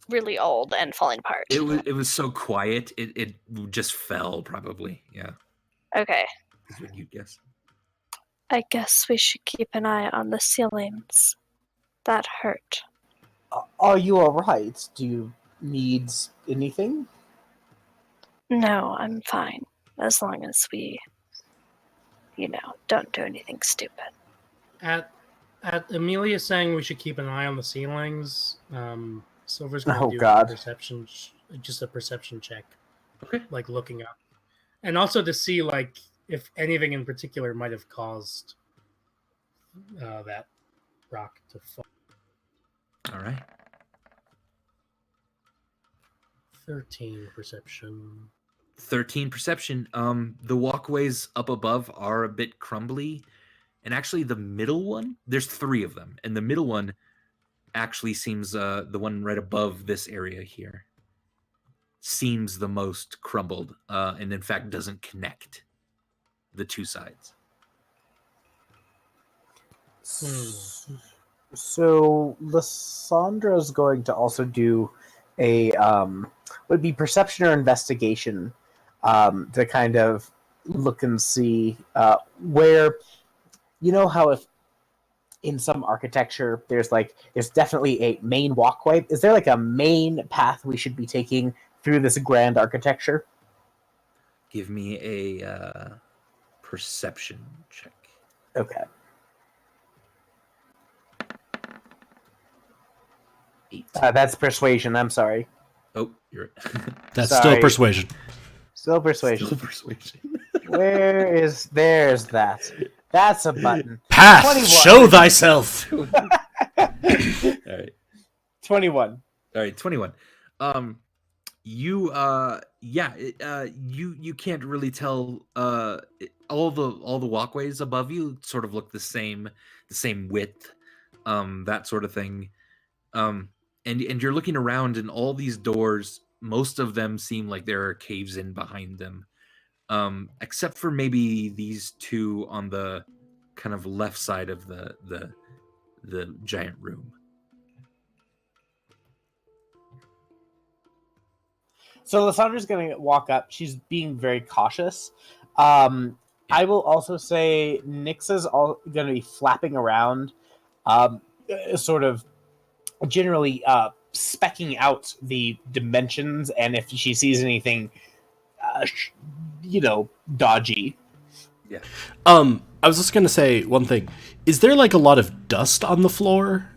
Speaker 4: really old and falling apart?
Speaker 1: It was so quiet, it just fell probably. Yeah.
Speaker 4: Okay.
Speaker 1: Is what you'd guess.
Speaker 4: I guess we should keep an eye on the ceilings. That hurt.
Speaker 5: Are you alright? Do you need anything?
Speaker 4: No, I'm fine. As long as we, don't do anything stupid.
Speaker 3: At Amelia saying we should keep an eye on the ceilings, Silver's going to do a perception, just a perception check.
Speaker 1: Okay.
Speaker 3: Like looking up. And also to see like if anything in particular might have caused that rock to fall.
Speaker 1: All right.
Speaker 3: 13 perception.
Speaker 1: 13 perception. The walkways up above are a bit crumbly, and actually the middle one, there's 3 of them, and the middle one actually seems the one right above this area here seems the most crumbled, and in fact doesn't connect the two sides.
Speaker 5: So Lysandro's going to also do a would be perception or investigation to kind of look and see where, you know how if in some architecture there's definitely a main walkway. Is there like a main path we should be taking through this grand architecture?
Speaker 1: Give me a perception check.
Speaker 5: Okay.
Speaker 1: 8.
Speaker 5: That's persuasion. I'm sorry.
Speaker 1: Oh, you're
Speaker 2: That's
Speaker 5: Sorry.
Speaker 2: still persuasion.
Speaker 5: Still persuasion.
Speaker 1: still persuasion.
Speaker 5: There's that. That's a button.
Speaker 2: Path,
Speaker 5: 21.
Speaker 2: show thyself.
Speaker 1: All right.
Speaker 5: 21.
Speaker 1: All right, 21. You you can't really tell all the walkways above you sort of look the same width, that sort of thing. And you're looking around, and all these doors, most of them seem like there are caves in behind them. Except for maybe these two on the kind of left side of the giant room.
Speaker 5: So Lysandra's going to walk up. She's being very cautious. I will also say Nyx is going to be flapping around, sort of generally specking out the dimensions, and if she sees anything, dodgy.
Speaker 1: Yeah.
Speaker 2: I was just gonna say one thing. Is there like a lot of dust on the floor?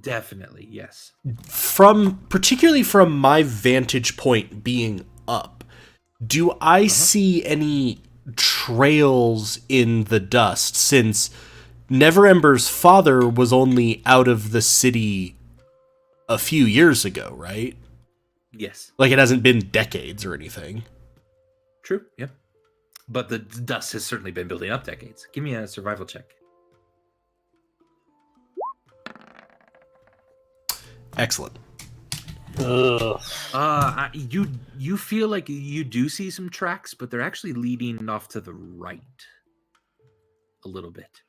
Speaker 1: Definitely, yes.
Speaker 2: Particularly from my vantage point being up, do I see any trails in the dust, since Neverember's father was only out of the city a few years ago, right?
Speaker 1: Yes.
Speaker 2: Like, it hasn't been decades or anything.
Speaker 1: True, yeah. But the dust has certainly been building up decades. Give me a survival check.
Speaker 2: Excellent.
Speaker 1: You feel like you do see some tracks, but they're actually leading off to the right a little bit.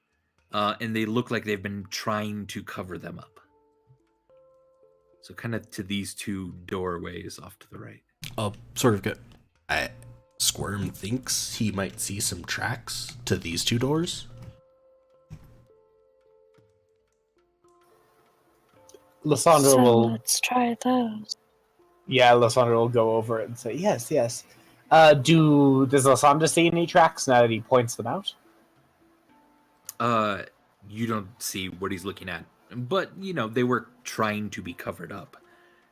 Speaker 1: And they look like they've been trying to cover them up. So kind of to these two doorways off to the right.
Speaker 2: I'll sort of go. Squirm thinks he might see some tracks to these two doors.
Speaker 5: Lysandra will.
Speaker 4: Let's try those.
Speaker 5: Yeah, Lysandra will go over it and say, yes. Does Lysandra see any tracks now that he points them out?
Speaker 1: You don't see what he's looking at, but they were trying to be covered up,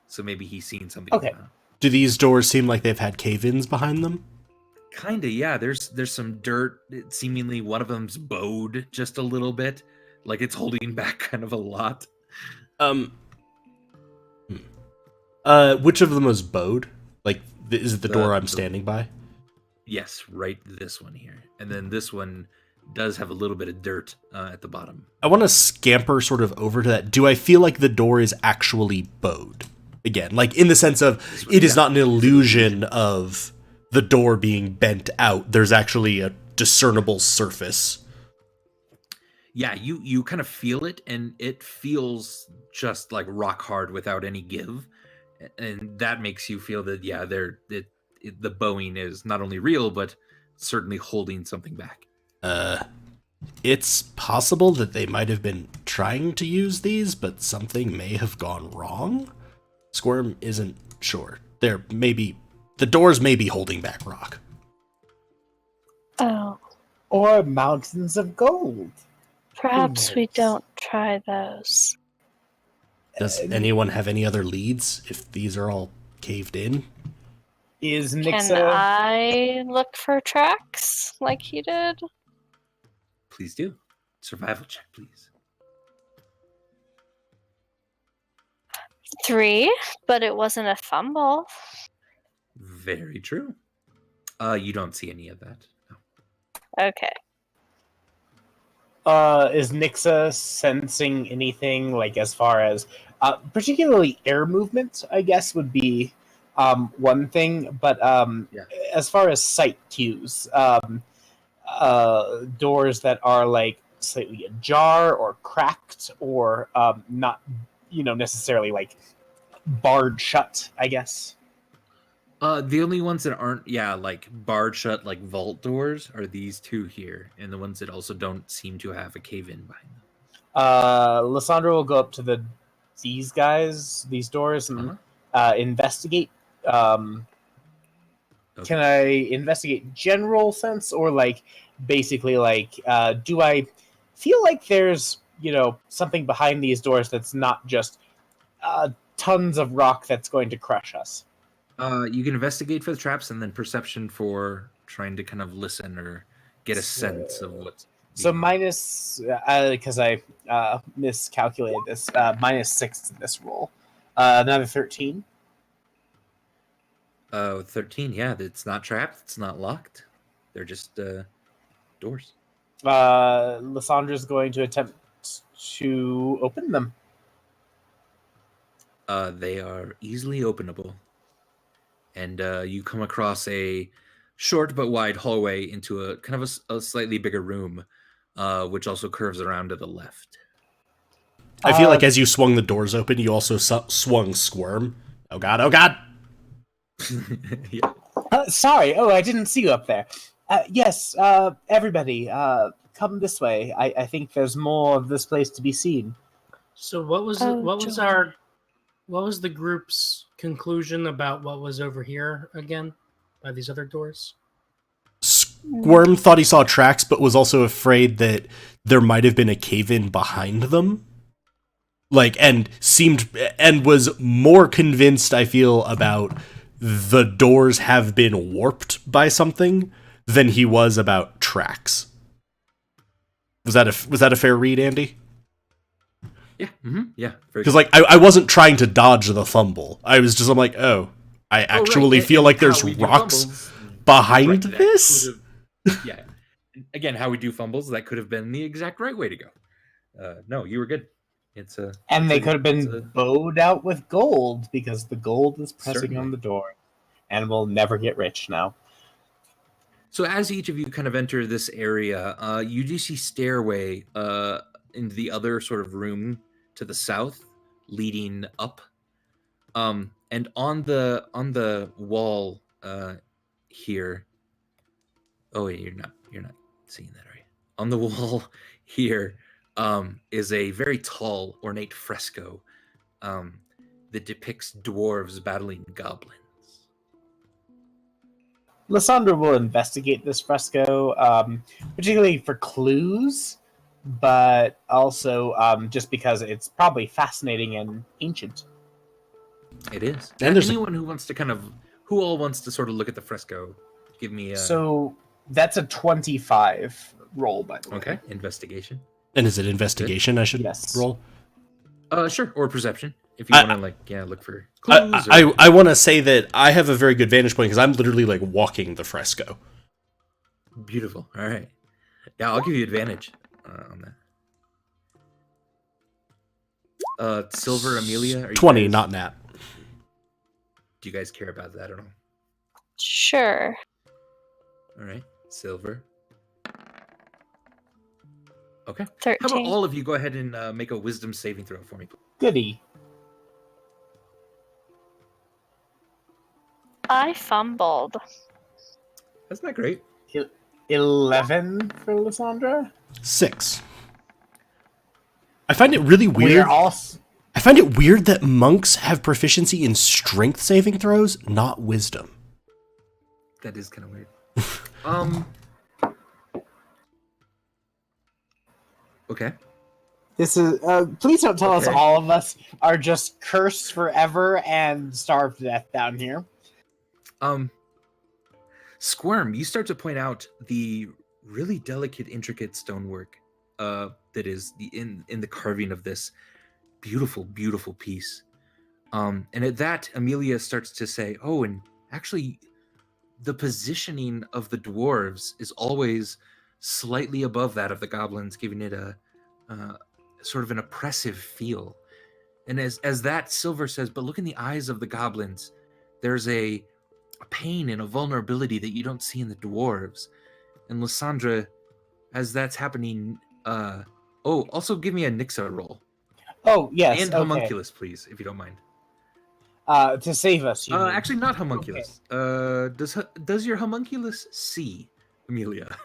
Speaker 1: so maybe he's seen something.
Speaker 5: Okay.
Speaker 2: Do these doors seem like they've had cave-ins behind them?
Speaker 1: Kinda, yeah. There's some dirt. Seemingly, one of them's bowed just a little bit, like it's holding back kind of a lot.
Speaker 2: Which of them is bowed? Like, is it the door I'm standing by?
Speaker 1: Yes, right. This one here, and then this one does have a little bit of dirt at the bottom.
Speaker 2: I want to scamper sort of over to that. Do I feel like the door is actually bowed? Again, like in the sense of it is not an illusion of the door being bent out. There's actually a discernible surface.
Speaker 1: Yeah, you kind of feel it, and it feels just like rock hard without any give, and that makes you feel that the bowing is not only real but certainly holding something back.
Speaker 2: It's possible that they might have been trying to use these, but something may have gone wrong. Squirm isn't sure. The doors may be holding back rock.
Speaker 4: Oh,
Speaker 5: Or mountains of gold.
Speaker 4: perhaps we don't try those.
Speaker 2: Does anyone have any other leads if these are all caved in?
Speaker 5: Is
Speaker 4: Can
Speaker 5: Nixa...
Speaker 4: I look for tracks like he did?
Speaker 1: Please do. Survival check, please.
Speaker 4: 3, but it wasn't a fumble.
Speaker 1: Very true. You don't see any of that. No.
Speaker 4: Okay.
Speaker 5: Is Nixa sensing anything like as far as particularly air movement? I guess would be one thing, but
Speaker 1: Yeah.
Speaker 5: as far as sight cues, doors that are like slightly ajar or cracked or not, necessarily like barred shut. I guess.
Speaker 1: The only ones that aren't, like barred shut, like vault doors, are these two here, and the ones that also don't seem to have a cave in behind them.
Speaker 5: Lysandra will go up to these doors, and investigate.
Speaker 1: Okay.
Speaker 5: Can I investigate general sense, or like basically like do I feel like there's something behind these doors that's not just tons of rock that's going to crush us?
Speaker 1: You can investigate for the traps, and then perception for trying to kind of listen or get a sense of what's.
Speaker 5: So minus, because I miscalculated this, -6 in this roll. Another 13.
Speaker 1: 13. Yeah, it's not trapped. It's not locked. They're just doors.
Speaker 5: Lysandra's going to attempt to open them.
Speaker 1: They are easily openable, and you come across a short but wide hallway into a kind of a slightly bigger room, which also curves around to the left.
Speaker 2: I feel like as you swung the doors open, you also swung Squirm. Oh god, oh god!
Speaker 1: Yeah.
Speaker 5: Sorry, I didn't see you up there. Yes, everybody, come this way. I think there's more of this place to be seen.
Speaker 3: So what was the group's conclusion about what was over here again by these other doors?
Speaker 2: Squirm thought he saw tracks, but was also afraid that there might have been a cave-in behind them. And was more convinced, I feel, about the doors have been warped by something than he was about tracks. Was that a fair read, Andy?
Speaker 1: Yeah. Mm-hmm. Yeah.
Speaker 2: Because I wasn't trying to dodge the fumble. I was just I actually feel like there's rocks behind this.
Speaker 1: Yeah. Again, how we do fumbles, that could have been the exact right way to go. No, you were good.
Speaker 5: And they could have been bowed out with gold, because the gold is pressing on the door, and we'll never get rich now.
Speaker 1: So as each of you kind of enter this area, you do see stairway into the other sort of room to the south, leading up. And on the wall here. Oh wait, you're not seeing that, are you? On the wall here is a very tall, ornate fresco that depicts dwarves battling goblins.
Speaker 5: Lysandra will investigate this fresco, particularly for clues, but also just because it's probably fascinating and ancient.
Speaker 1: It is.
Speaker 2: And there's
Speaker 1: anyone who all wants to sort of look at the fresco, give me a...
Speaker 5: So that's a 25 roll, by the way.
Speaker 1: Okay, investigation.
Speaker 2: And is it investigation I should roll?
Speaker 1: Sure, or perception. If you want to look for clues.
Speaker 2: I want to say that I have a very good vantage point because I'm literally walking the fresco.
Speaker 1: Beautiful. All right. Yeah, I'll give you advantage on that. Silver, Amelia.
Speaker 2: 20, not Nat.
Speaker 1: Do you guys care about that at all?
Speaker 4: Sure.
Speaker 1: All right, Silver. Okay.
Speaker 4: 13.
Speaker 1: How about all of you go ahead and make a wisdom saving throw for me, please?
Speaker 5: Goody.
Speaker 4: I fumbled.
Speaker 1: That's not great.
Speaker 5: 11 for Lysandra.
Speaker 2: 6. I find it really weird. I find it weird that monks have proficiency in strength saving throws, not wisdom.
Speaker 1: That is kind of weird. Okay.
Speaker 5: This is. Please don't tell us all of us are just cursed forever and starved to death down here.
Speaker 1: Squirm, you start to point out the really delicate, intricate stonework that is in the carving of this beautiful, beautiful piece. And at that, Amelia starts to say, and actually, the positioning of the dwarves is always slightly above that of the goblins, giving it a sort of an oppressive feel. And as that Silver says, but look in the eyes of the goblins. There's a pain and a vulnerability that you don't see in the dwarves. And Lysandra, as that's happening, also give me a Nixa roll.
Speaker 5: Oh, yes.
Speaker 1: And
Speaker 5: okay.
Speaker 1: homunculus, please, if you don't mind.
Speaker 5: To save us, you mean.
Speaker 1: Actually, not homunculus. Does your homunculus see Amelia?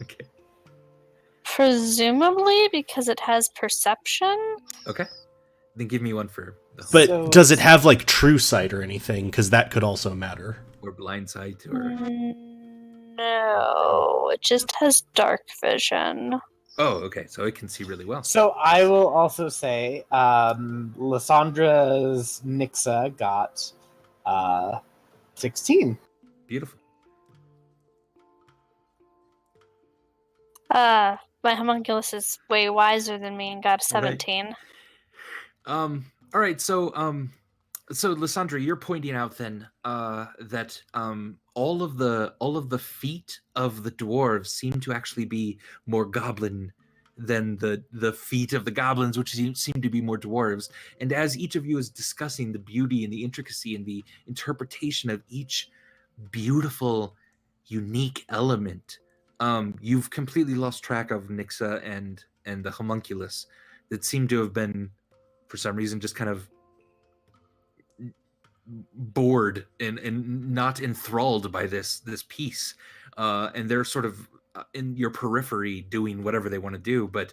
Speaker 1: Okay.
Speaker 4: Presumably because it has perception.
Speaker 1: Okay. Then give me one for the
Speaker 2: But
Speaker 5: So-
Speaker 2: does it have like true sight or anything? Because that could also matter.
Speaker 1: or blind sight or
Speaker 4: No, it just has dark vision.
Speaker 1: oh, okay. So it can see really well.
Speaker 5: So I will also say, Lysandra's Nixa got 16.
Speaker 1: Beautiful.
Speaker 4: My homunculus is way wiser than me and got a 17.
Speaker 1: All right. So Lysandra, you're pointing out then that all of the feet of the dwarves seem to actually be more goblin than the feet of the goblins, which seem to be more dwarves. And as each of you is discussing the beauty and the intricacy and the interpretation of each beautiful, unique element, you've completely lost track of Nixa and the homunculus that seem to have been, for some reason, just kind of bored and not enthralled by this piece, and they're sort of in your periphery doing whatever they want to do, but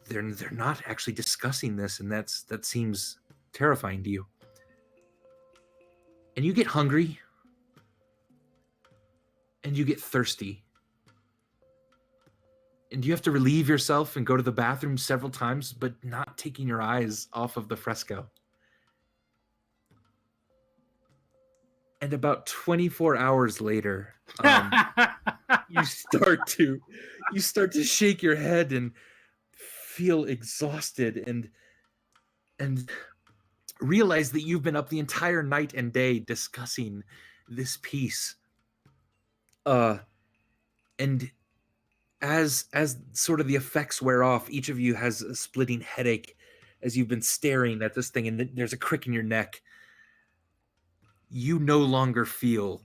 Speaker 1: they're not actually discussing this, and that seems terrifying to you. And you get hungry, and you get thirsty, and you have to relieve yourself and go to the bathroom several times, but not taking your eyes off of the fresco. And about 24 hours later, you start to shake your head and feel exhausted and realize that you've been up the entire night and day discussing this piece. And as sort of the effects wear off, each of you has a splitting headache as you've been staring at this thing, and there's a crick in your neck. You no longer feel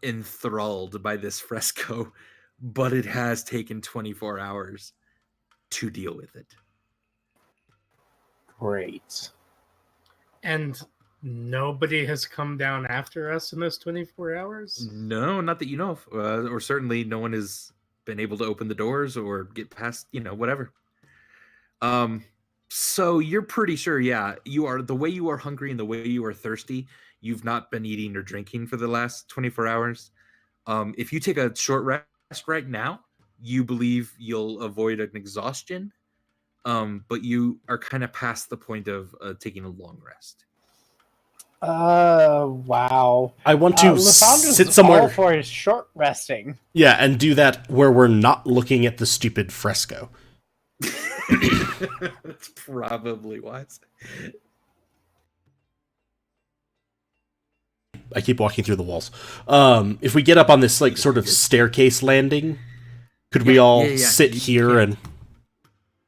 Speaker 1: enthralled by this fresco, but it has taken 24 hours to deal with it.
Speaker 5: Great.
Speaker 3: And nobody has come down after us in those 24 hours?
Speaker 1: No, not that you know of. Or certainly no one has been able to open the doors or get past, whatever. So you're pretty sure, yeah, you are, the way you are hungry and the way you are thirsty, you've not been eating or drinking for the last 24 hours. If you take a short rest right now, you believe you'll avoid an exhaustion, but you are kind of past the point of taking a long rest.
Speaker 5: Wow.
Speaker 2: I want to
Speaker 5: Lysandra's
Speaker 2: sit somewhere.
Speaker 5: all for his short resting.
Speaker 2: Yeah, and do that where we're not looking at the stupid fresco.
Speaker 1: That's probably wise.
Speaker 2: I keep walking through the walls. If we get up on this like sort of staircase landing, could we all sit here and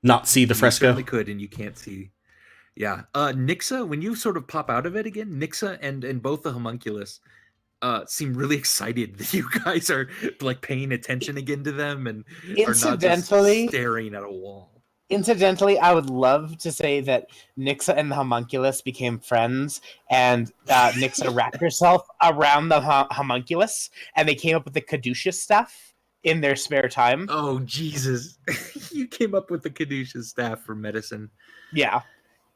Speaker 2: not see the fresco?
Speaker 1: You certainly could, and you can't see. Yeah. Nixa, when you sort of pop out of it again, Nixa and both the homunculus seem really excited that you guys are like paying attention again to them and are not just staring at a wall.
Speaker 5: Incidentally, I would love to say that Nixa and the homunculus became friends, and Nixa wrapped herself around the homunculus, and they came up with the caduceus staff in their spare time.
Speaker 1: Oh, Jesus. You came up with the caduceus staff for medicine.
Speaker 5: Yeah.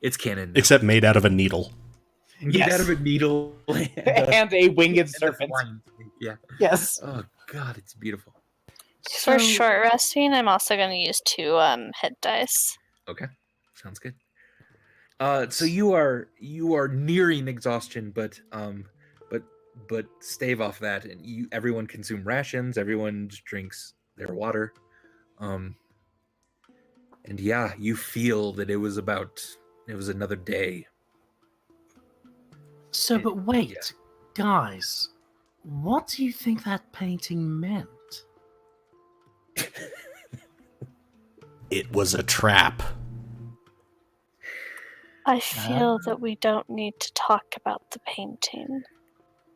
Speaker 1: It's canon now.
Speaker 2: Except made out of a needle.
Speaker 1: Made out of a needle.
Speaker 5: And a winged serpent.
Speaker 1: Yeah.
Speaker 5: Yes.
Speaker 1: Oh, God, it's beautiful.
Speaker 4: For short resting, I'm also going to use 2 hit dice.
Speaker 1: Okay, sounds good. So you are nearing exhaustion, but stave off that, and everyone consume rations. Everyone just drinks their water, and yeah, you feel that it was another day.
Speaker 3: So, but wait, Guys, what do you think that painting meant?
Speaker 2: It was a trap.
Speaker 4: I feel that we don't need to talk about the painting.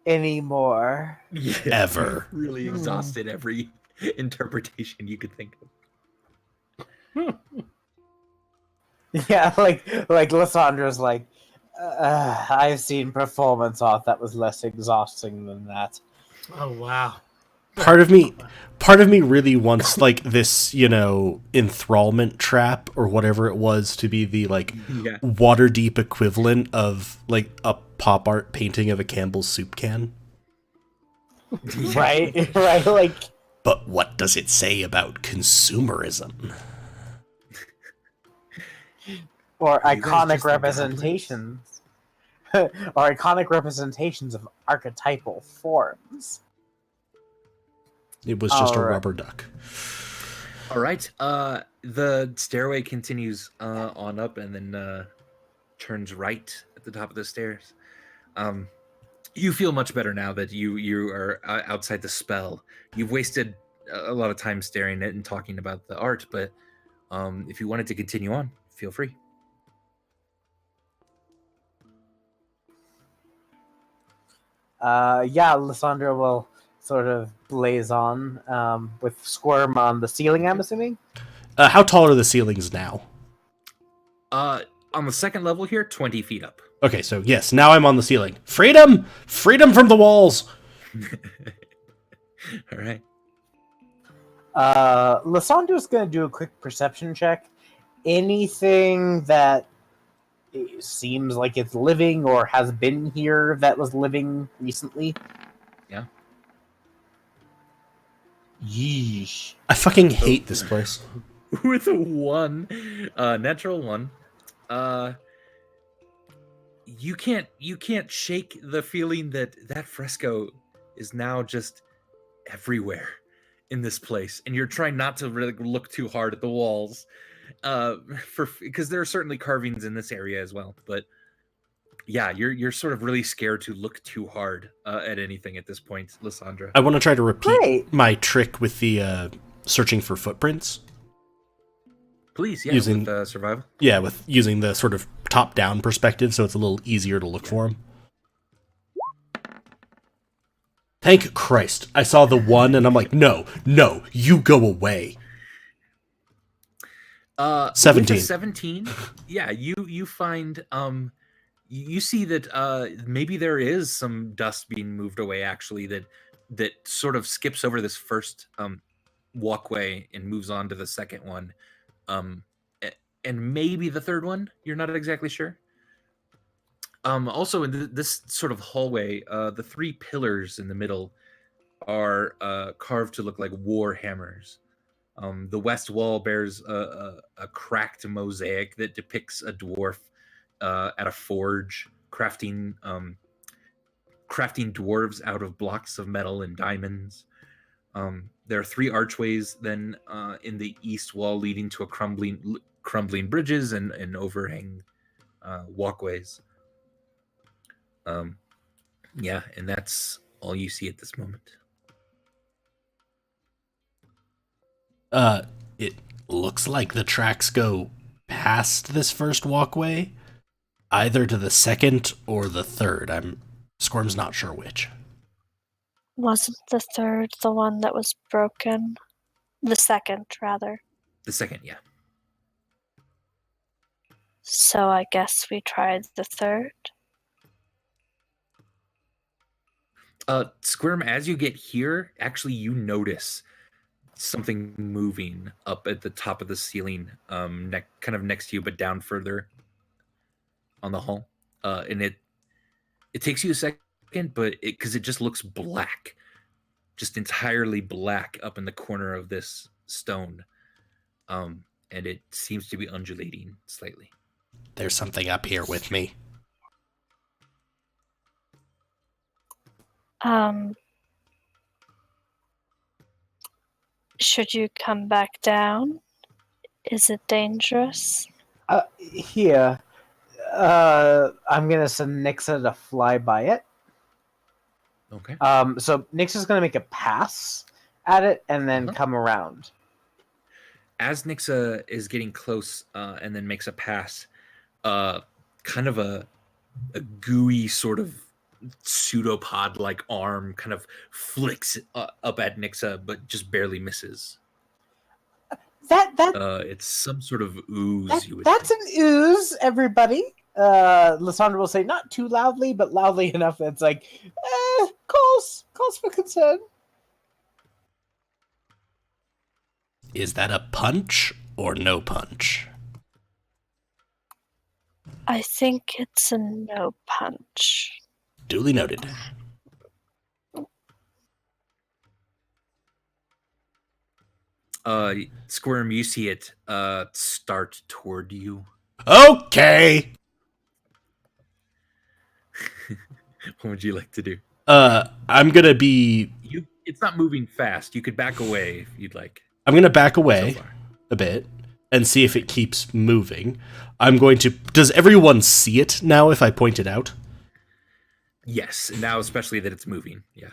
Speaker 5: Anymore.
Speaker 1: Yeah,
Speaker 2: Ever.
Speaker 1: Really exhausted every interpretation you could think of.
Speaker 5: Yeah, like Lissandra's like, I've seen performance art that was less exhausting than that.
Speaker 3: Oh, wow.
Speaker 2: Part of me really wants like this, enthrallment trap or whatever it was to be the like
Speaker 1: Yeah.
Speaker 2: Waterdeep equivalent of like a pop art painting of a Campbell's soup can.
Speaker 5: Right? Right? Like,
Speaker 2: But what does it say about consumerism?
Speaker 5: or
Speaker 1: You guys
Speaker 5: iconic
Speaker 1: just the
Speaker 5: representations. Or iconic representations of archetypal forms.
Speaker 2: It was just a
Speaker 5: Alright.
Speaker 2: rubber duck.
Speaker 1: All right. The stairway continues on up and then turns right at the top of the stairs. You feel much better now that you are outside the spell. You've wasted a lot of time staring at and talking about the art, but if you wanted to continue on, feel free.
Speaker 5: Yeah, Lysandra will sort of blaze on with Squirm on the ceiling, I'm assuming.
Speaker 2: How tall are the ceilings now?
Speaker 1: On the second level here, 20 feet up.
Speaker 2: Okay, so yes, now I'm on the ceiling. Freedom! Freedom from the walls!
Speaker 1: All right.
Speaker 5: Lysandra's going to do a quick perception check. Anything that seems like it's living or has been here that was living recently?
Speaker 1: Yeah.
Speaker 5: Yeesh.
Speaker 2: I fucking hate this place.
Speaker 1: With a 1, natural 1, you can't shake the feeling that fresco is now just everywhere in this place, and you're trying not to really look too hard at the walls, because there are certainly carvings in this area as well. But yeah, you're sort of really scared to look too hard at anything at this point, Lysandra.
Speaker 2: I want to try to repeat
Speaker 5: Great.
Speaker 2: my trick with the searching for footprints.
Speaker 1: Please, yeah,
Speaker 2: using-
Speaker 1: with survival.
Speaker 2: Yeah, with using the sort of top-down perspective, so it's a little easier to look for them. Thank Christ. I saw the 1, and I'm like, no, you go away. 17.
Speaker 1: With a 17, yeah, you find you see that maybe there is some dust being moved away, actually, that sort of skips over this first walkway and moves on to the second one, and maybe the third one. You're not exactly sure. Also, in this sort of hallway, the 3 pillars in the middle are carved to look like war hammers. The west wall bears a cracked mosaic that depicts a dwarf at a forge crafting dwarves out of blocks of metal and diamonds. There are 3 archways then in the east wall leading to a crumbling bridges and overhang walkways. Yeah, and that's all you see at this moment.
Speaker 2: It looks like the tracks go past this first walkway, either to the second or the third. Squirm's not sure which.
Speaker 4: Wasn't the third the one that was broken? The second, rather.
Speaker 1: The second, yeah.
Speaker 4: So I guess we tried the third.
Speaker 1: Squirm, as you get here, actually you notice something moving up at the top of the ceiling, kind of next to you, but down further on the hall. And it takes you a second, but because it just looks black, just entirely black up in the corner of this stone, and it seems to be undulating slightly.
Speaker 2: There's something up here with me.
Speaker 4: Should you come back down? Is it dangerous?
Speaker 5: Here. I'm gonna send Nixa to fly by it.
Speaker 1: Okay.
Speaker 5: So Nyx is going to make a pass at it and then
Speaker 1: Uh-huh.
Speaker 5: come around.
Speaker 1: As Nixa is getting close and then makes a pass, kind of a gooey sort of pseudopod-like arm kind of flicks up at Nixa, but just barely misses.
Speaker 5: That
Speaker 1: It's some sort of ooze.
Speaker 5: That,
Speaker 1: You would
Speaker 5: that's
Speaker 1: think.
Speaker 5: an ooze, everybody. Lysandra will say, not too loudly, but loudly enough that it's like, calls for concern.
Speaker 2: Is that a punch or no punch?
Speaker 4: I think it's a no punch.
Speaker 2: Duly noted.
Speaker 1: Squirm, you see it start toward you.
Speaker 2: Okay.
Speaker 1: What would you like to do?
Speaker 2: I'm gonna be.
Speaker 1: It's not moving fast. You could back away if you'd like.
Speaker 2: I'm gonna back away
Speaker 1: So far.
Speaker 2: a bit and see if it keeps moving. I'm going to. Does everyone see it now? If I point it out,
Speaker 1: Yes, and now especially that it's moving. Yeah.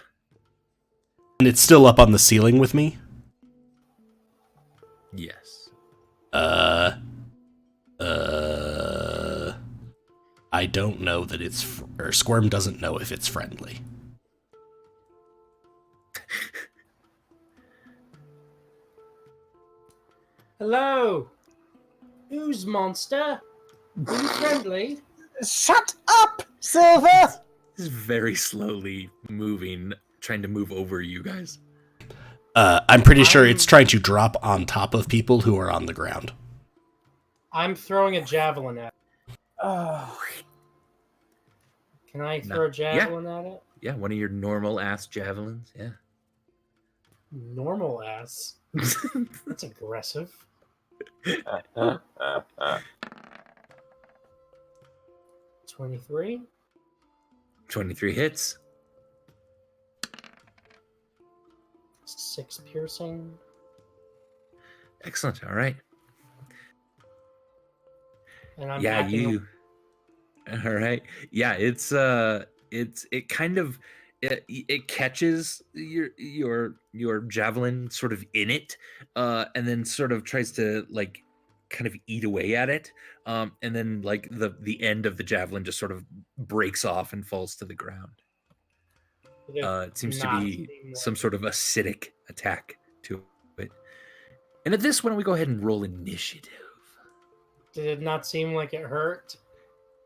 Speaker 2: and it's still up on the ceiling with me.
Speaker 1: Yes.
Speaker 2: I don't know that it's. Or Squirm doesn't know if it's friendly.
Speaker 3: Hello, who's monster? Are you friendly?
Speaker 5: Shut up, Silver!
Speaker 1: It's very slowly moving, trying to move over you guys.
Speaker 2: I'm pretty sure it's trying to drop on top of people who are on the ground.
Speaker 3: I'm throwing a javelin at it.
Speaker 5: Oh,
Speaker 3: Can I throw a javelin at it?
Speaker 1: Yeah, one of your normal ass javelins. Yeah.
Speaker 3: Normal ass. That's aggressive. 23.
Speaker 1: 23 hits.
Speaker 3: 6 piercing.
Speaker 1: Excellent. All right.
Speaker 3: And I'm
Speaker 1: Yeah,
Speaker 3: backing
Speaker 1: you. All right. Yeah, it kind of it catches your javelin sort of in it, and then sort of tries to like kind of eat away at it, and then like the end of the javelin just sort of breaks off and falls to the ground. It seems to be some sort of acidic attack to it. And at this, why don't we go ahead and roll initiative?
Speaker 3: Did it not seem like it hurt?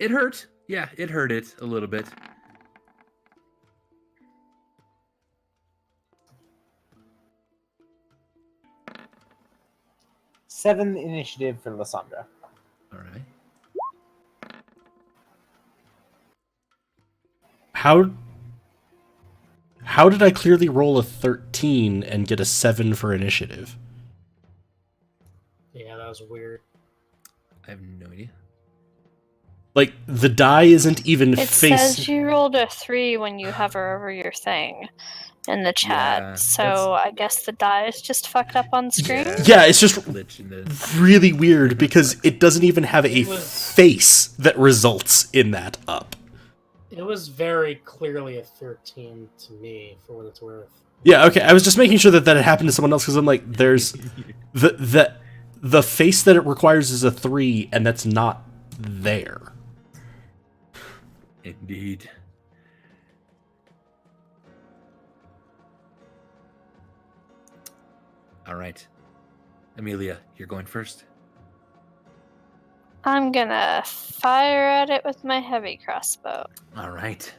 Speaker 1: It hurt. Yeah, it hurt it a little bit.
Speaker 5: seven initiative for Lysandra.
Speaker 1: All right.
Speaker 2: How did I clearly roll a 13 and get a 7 for initiative?
Speaker 3: Yeah, that was weird.
Speaker 1: I have no idea.
Speaker 2: Like, the die isn't even
Speaker 4: It says you rolled a 3 when you hover over your thing in the chat,
Speaker 1: Yeah,
Speaker 4: so I guess the die is just fucked up on screen.
Speaker 2: Yeah, it's just
Speaker 1: glitch in the
Speaker 2: really weird because it doesn't even have a
Speaker 3: It was-
Speaker 2: face that results in that up.
Speaker 3: It was very clearly a 13 to me, for what it's worth.
Speaker 2: Yeah, okay. I was just making sure that that had happened to someone else because I'm like, there's the face that it requires is a 3, and that's not there.
Speaker 1: Indeed. All right. Amelia, you're going first.
Speaker 4: I'm gonna fire at it with my heavy crossbow.
Speaker 1: All right.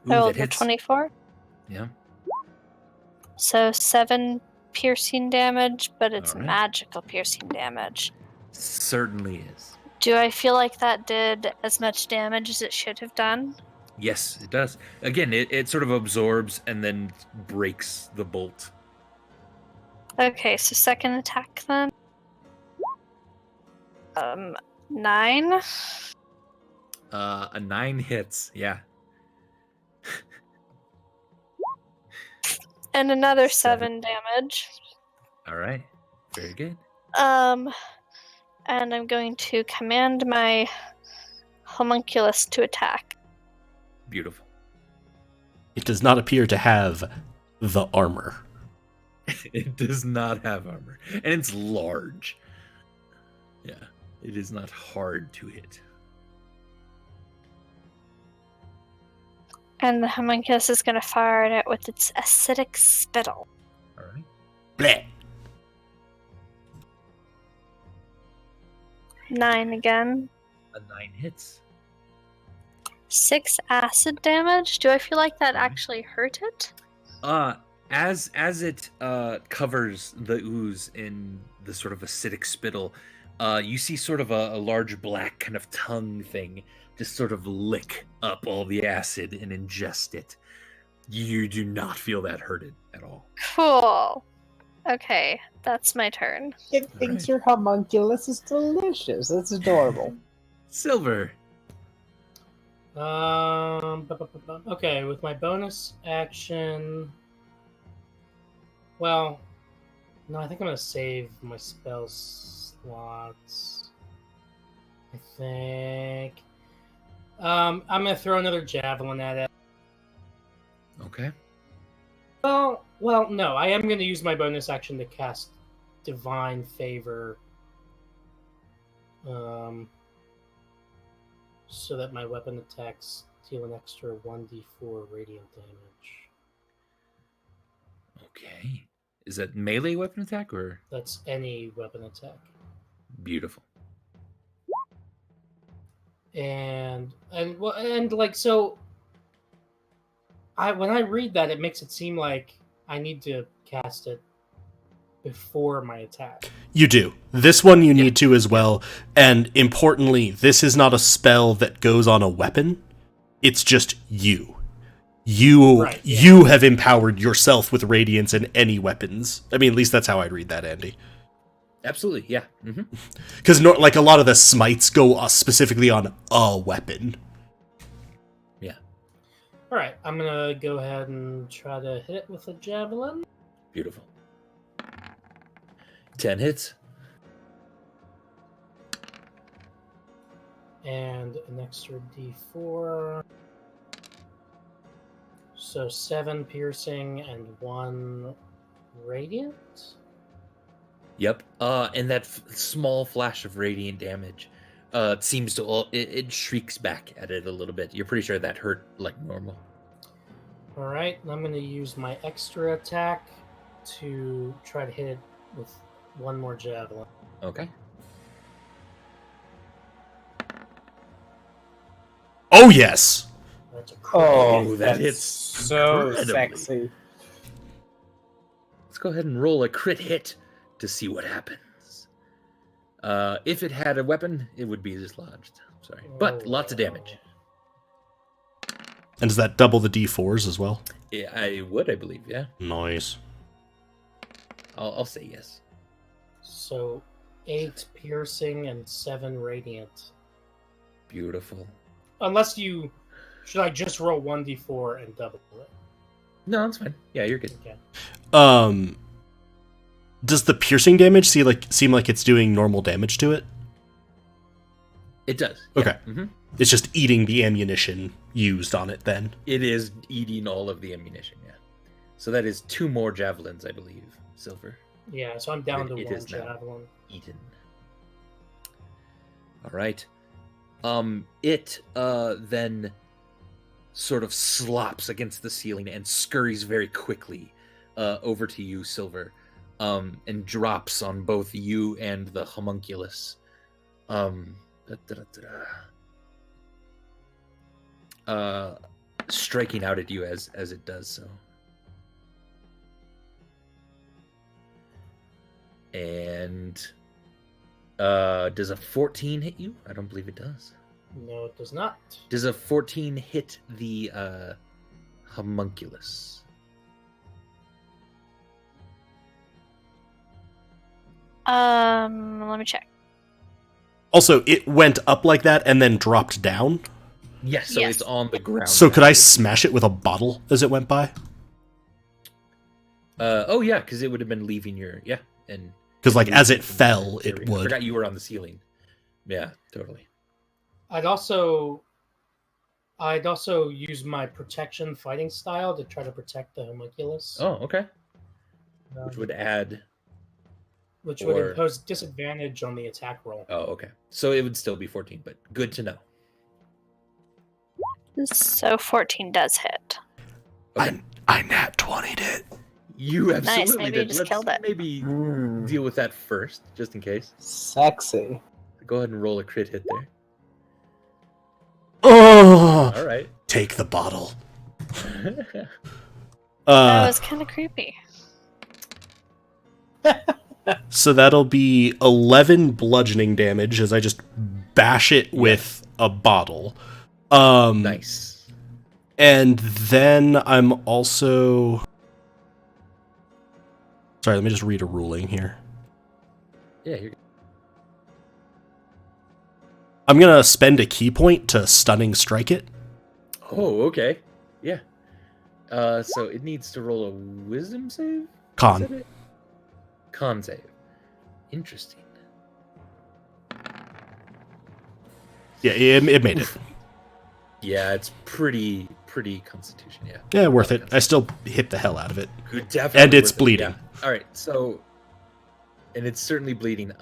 Speaker 4: I rolled
Speaker 1: that
Speaker 4: a
Speaker 1: hits.
Speaker 4: 24,
Speaker 1: Yeah.
Speaker 4: so 7 piercing damage, but it's
Speaker 1: Alright.
Speaker 4: magical piercing damage.
Speaker 1: Certainly is.
Speaker 4: Do I feel like that did as much damage as it should have done?
Speaker 1: Yes, it does. Again, it sort of absorbs and then breaks the bolt.
Speaker 4: Okay, so second attack then. 9.
Speaker 1: A 9 hits. Yeah.
Speaker 4: And another
Speaker 1: 7.
Speaker 4: 7 damage.
Speaker 1: All right. Very good.
Speaker 4: And I'm going to command my homunculus to attack.
Speaker 1: Beautiful.
Speaker 2: It does not appear to have the armor.
Speaker 1: It does not have armor, and it's large. Yeah, it is not hard to hit.
Speaker 4: And the homunculus is going to fire at it with its acidic spittle.
Speaker 1: All right.
Speaker 2: Bleh.
Speaker 4: 9 again.
Speaker 1: A 9 hits.
Speaker 4: 6 acid damage. Do I feel like that actually hurt it?
Speaker 1: As it covers the ooze in the sort of acidic spittle, you see sort of a large black kind of tongue thing just sort of lick up all the acid and ingest it. You do not feel that hurted at all.
Speaker 4: Cool. Okay, that's my turn.
Speaker 5: It thinks your homunculus is delicious. That's adorable.
Speaker 1: Silver.
Speaker 3: Okay, with my bonus action. Well, no, I think I'm gonna save my spell slots. I think. I'm gonna throw another javelin at it.
Speaker 1: Okay.
Speaker 3: Well, no, I am gonna use my bonus action to cast Divine Favor. So that my weapon attacks deal an extra 1d4 radiant damage.
Speaker 1: Okay. Is that melee weapon attack or?
Speaker 3: That's any weapon attack.
Speaker 1: Beautiful.
Speaker 3: And like so when I read that, it makes it seem like I need to cast it before my attack.
Speaker 2: You do. This one you need to as well. And importantly, this is not a spell that goes on a weapon. It's just you. You have empowered yourself with radiance and any weapons. I mean, at least that's how I'd read that, Andy.
Speaker 1: Absolutely, yeah.
Speaker 2: Because like a lot of the smites go specifically on a weapon.
Speaker 1: Yeah.
Speaker 3: All right, I'm gonna go ahead and try to hit it with a javelin.
Speaker 1: Beautiful. 10 hits.
Speaker 3: And an extra d4. So 7 piercing and 1 radiant.
Speaker 1: Yep. And that small flash of radiant damage seems to it shrieks back at it a little bit. You're pretty sure that hurt like normal.
Speaker 3: All right, I'm going to use my extra attack to try to hit it with one more javelin.
Speaker 1: Okay.
Speaker 2: Oh, yes.
Speaker 3: That's a crit.
Speaker 1: Oh, that
Speaker 5: that's
Speaker 1: hits
Speaker 5: so
Speaker 1: incredibly.
Speaker 5: sexy.
Speaker 1: Let's go ahead and roll a crit hit to see what happens. If it had a weapon, it would be dislodged. Sorry. But lots of damage.
Speaker 2: And does that double the d4s as well?
Speaker 1: Yeah, I believe, yeah.
Speaker 2: Nice.
Speaker 1: I'll say yes.
Speaker 3: So 8 piercing and 7 radiant.
Speaker 1: Beautiful.
Speaker 3: Unless you... Should I just roll 1d4 and double it?
Speaker 1: No, it's fine. Yeah, you're good.
Speaker 3: Okay.
Speaker 2: Does the piercing damage seem like it's doing normal damage to it?
Speaker 1: It does.
Speaker 2: Okay.
Speaker 1: Yeah. Mm-hmm.
Speaker 2: It's just eating the ammunition used on it then.
Speaker 1: It is eating all of the ammunition, yeah. So that is 2 more javelins, I believe. Silver.
Speaker 3: Yeah, so I'm down to
Speaker 1: It
Speaker 3: 1
Speaker 1: is now
Speaker 3: javelin.
Speaker 1: eaten. All right. It then sort of slops against the ceiling and scurries very quickly over to you, Silver, and drops on both you and the homunculus. Striking out at you as it does so. And does a 14 hit you? I don't believe it does.
Speaker 3: No, it does not.
Speaker 1: Does a 14 hit the homunculus?
Speaker 4: Let me check.
Speaker 2: Also, it went up like that and then dropped down.
Speaker 1: Yes, so
Speaker 4: Yes.
Speaker 1: it's on the ground.
Speaker 2: So could I smash it with a bottle as it went by?
Speaker 1: Oh yeah, because it would have been leaving your and
Speaker 2: Because like as it fell, it
Speaker 1: I
Speaker 2: would.
Speaker 1: forgot you were on the ceiling. Yeah, totally.
Speaker 3: I'd also I'd also use my protection fighting style to try to protect the homunculus.
Speaker 1: Oh, okay.
Speaker 3: um,
Speaker 1: Which would add.
Speaker 3: which
Speaker 1: or-
Speaker 3: would impose disadvantage on the attack roll.
Speaker 1: Oh, okay. So it would still be 14, but good to know.
Speaker 4: So 14 does hit.
Speaker 1: Okay.
Speaker 2: I nat 20'd it.
Speaker 1: You absolutely
Speaker 4: maybe
Speaker 1: did.
Speaker 4: you just
Speaker 1: Let's
Speaker 4: killed it.
Speaker 1: maybe deal with that first, just in case.
Speaker 5: Sexy.
Speaker 1: Go ahead and roll a crit hit there.
Speaker 2: Oh,
Speaker 1: All right.
Speaker 2: take the bottle.
Speaker 4: That
Speaker 2: Uh,
Speaker 4: was kind of creepy.
Speaker 2: so that'll be 11 bludgeoning damage as I just bash it with a bottle.
Speaker 1: Nice.
Speaker 2: And then I'm also... Sorry, let me just read a ruling here.
Speaker 1: Yeah, you're
Speaker 2: I'm going to spend a key point to stunning strike it.
Speaker 1: Oh, okay. Yeah. So it needs to roll a wisdom save? Is that
Speaker 2: Con.
Speaker 1: it? Con save. Interesting.
Speaker 2: Yeah, it made it.
Speaker 1: Yeah, it's pretty constitution, yeah.
Speaker 2: Yeah, worth it. I still hit the hell out of it.
Speaker 1: Good, definitely
Speaker 2: And it's
Speaker 1: worth it,
Speaker 2: bleeding.
Speaker 1: yeah. All right, so... And it's certainly bleeding,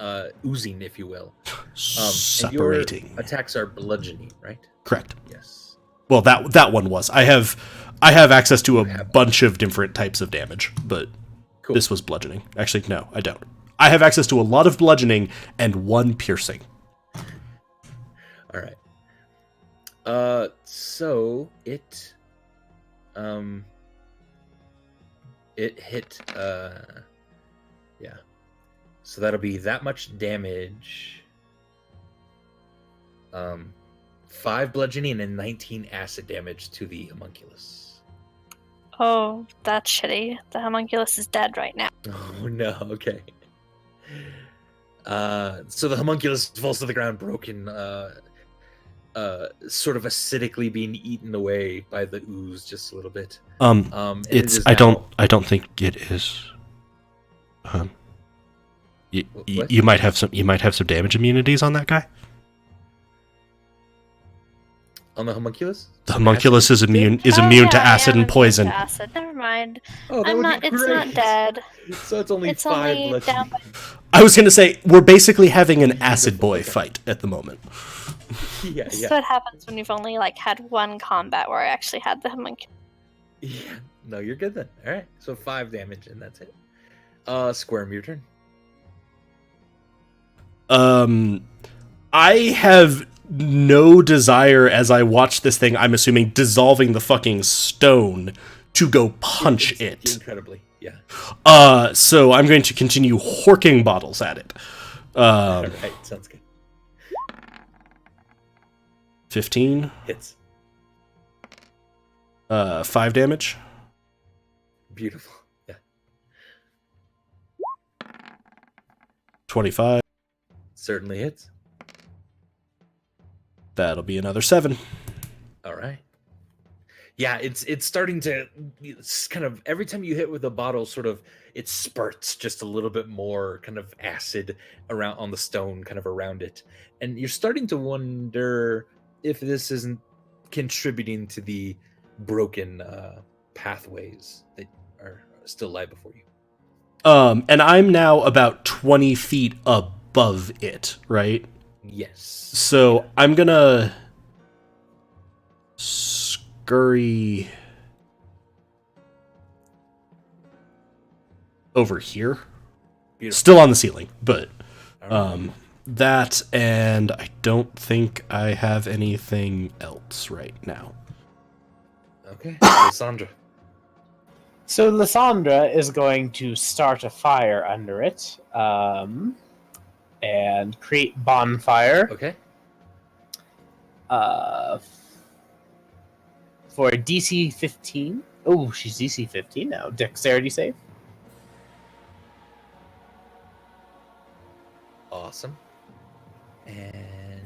Speaker 1: oozing, if you will. And your
Speaker 2: Separating.
Speaker 1: attacks are bludgeoning, right?
Speaker 2: Correct.
Speaker 1: Yes.
Speaker 2: Well, that one was. I have access to a
Speaker 1: have-
Speaker 2: bunch of different types of damage, but
Speaker 1: Cool.
Speaker 2: this was bludgeoning. Actually, no, I don't. I have access to a lot of bludgeoning and one piercing.
Speaker 1: All right. So it hit, yeah. So that'll be that much damage. 5 bludgeoning and 19 acid damage to the homunculus.
Speaker 4: Oh, that's shitty. The homunculus is dead right now.
Speaker 1: Oh no, okay. So the homunculus falls to the ground broken, sort of acidically being eaten away by the ooze just a little bit. And it
Speaker 2: It's
Speaker 1: is
Speaker 2: I
Speaker 1: now-
Speaker 2: don't think it is.
Speaker 1: What?
Speaker 2: You might have some damage immunities on that guy.
Speaker 1: On the homunculus?
Speaker 2: The homunculus is immune to
Speaker 4: Oh, yeah,
Speaker 2: acid
Speaker 4: I am
Speaker 2: and poison.
Speaker 4: immune to acid. Never mind.
Speaker 1: Oh, that
Speaker 4: I'm
Speaker 1: would
Speaker 4: not.
Speaker 1: be
Speaker 4: It's
Speaker 1: great.
Speaker 4: not dead.
Speaker 1: So it's only
Speaker 4: It's
Speaker 1: 5
Speaker 4: only
Speaker 1: bludgeoning.
Speaker 4: down
Speaker 2: I was gonna say we're basically having an acid boy fight at the moment.
Speaker 1: Yeah,
Speaker 4: This is
Speaker 1: yeah.
Speaker 4: what happens when you've only had one combat where I actually had the homunculus.
Speaker 1: Yeah. No, you're good then. All right. So 5 damage and that's it. Squirm, your turn.
Speaker 2: I have no desire as I watch this thing, I'm assuming, dissolving the fucking stone to go punch
Speaker 1: It's
Speaker 2: it.
Speaker 1: incredibly. Yeah.
Speaker 2: So I'm going to continue horking bottles at it.
Speaker 1: All right. Sounds good.
Speaker 2: 15,
Speaker 1: Hits.
Speaker 2: 5 damage.
Speaker 1: Beautiful. Yeah.
Speaker 2: 25.
Speaker 1: Certainly hits.
Speaker 2: That'll be another 7.
Speaker 1: All right. Yeah, it's starting to, it's kind of every time you hit with a bottle, sort of it spurts just a little bit more kind of acid around on the stone, kind of around it, and you're starting to wonder if this isn't contributing to the broken pathways that are still lie before you.
Speaker 2: And I'm now about 20 feet above it, right?
Speaker 1: Yes.
Speaker 2: So I'm gonna scurry over here.
Speaker 1: Beautiful.
Speaker 2: Still on the ceiling, but
Speaker 1: All right.
Speaker 2: that, and I don't think I have anything else right now.
Speaker 1: Okay. Lysandra.
Speaker 5: So Lysandra is going to start a fire under it, and create bonfire.
Speaker 1: Okay.
Speaker 5: For DC 15. Oh, she's DC 15 now. Dexterity save.
Speaker 1: Awesome. And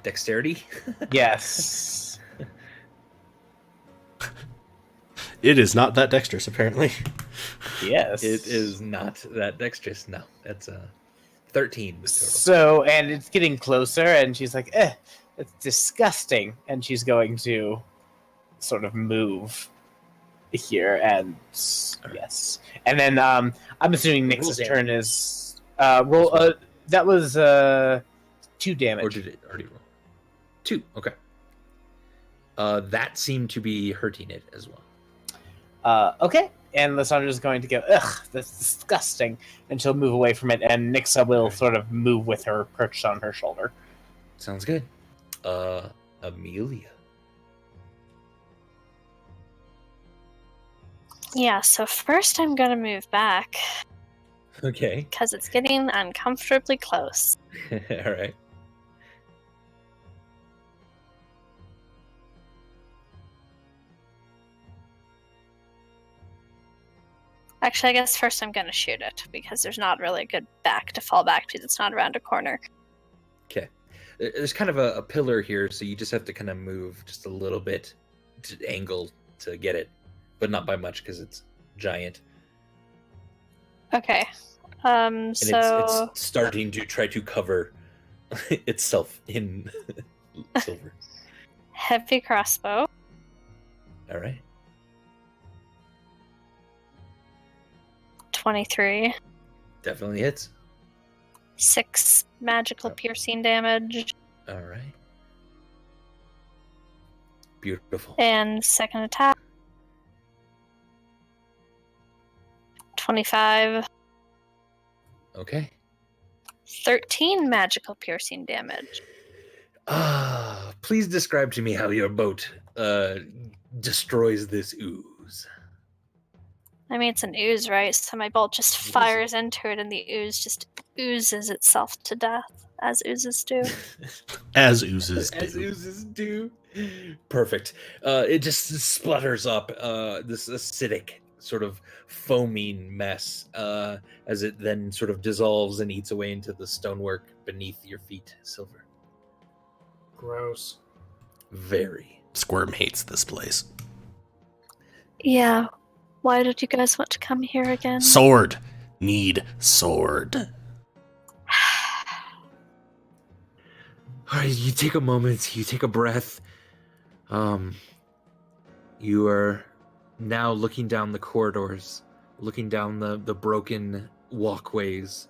Speaker 1: dexterity.
Speaker 5: Yes.
Speaker 2: It is not that dexterous, apparently.
Speaker 5: Yes.
Speaker 1: It is not that dexterous. No, that's 13 total.
Speaker 5: So, and it's getting closer, and she's like, it's disgusting. And she's going to sort of move here, and yes. And then I'm assuming Nix's turn is roll. That was 2 damage.
Speaker 1: Or did it already roll? 2, okay. That seemed to be hurting it as well.
Speaker 5: Okay. And Lysandra going to go, ugh, that's disgusting. And she'll move away from it, and Nixa will sort of move with her perched on her shoulder.
Speaker 1: Sounds good. Amelia.
Speaker 4: Yeah, so first I'm gonna move back
Speaker 1: Okay.
Speaker 4: because it's getting uncomfortably close.
Speaker 1: All right.
Speaker 4: Actually, I guess first I'm gonna shoot it because there's not really a good back to fall back to that's not around a corner.
Speaker 1: Okay. There's kind of a pillar here, so you just have to kind of move just a little bit to angle to get it, but not by much because it's giant.
Speaker 4: Okay.
Speaker 1: And
Speaker 4: So
Speaker 1: it's starting to try to cover itself in silver.
Speaker 4: heavy crossbow.
Speaker 1: All right.
Speaker 4: 23.
Speaker 1: Definitely hits.
Speaker 4: 6 magical piercing damage.
Speaker 1: All right. Beautiful.
Speaker 4: And second attack. 25.
Speaker 1: Okay.
Speaker 4: 13 magical piercing damage.
Speaker 1: Please describe to me how your boat destroys this ooze.
Speaker 4: I mean, it's an ooze, right? So my bolt just fires into it, and the ooze just oozes itself to death, as oozes do.
Speaker 2: As oozes do.
Speaker 1: As oozes do. Perfect. It just splutters up this acidic sort of foaming mess as it then sort of dissolves and eats away into the stonework beneath your feet, Silver.
Speaker 3: Gross.
Speaker 1: Very.
Speaker 2: Squirm hates this place.
Speaker 4: Yeah. Why did you guys want to come here again?
Speaker 2: Sword. Need sword.
Speaker 1: All right, you take a moment, you take a breath. You are now looking down the corridors, looking down the broken walkways,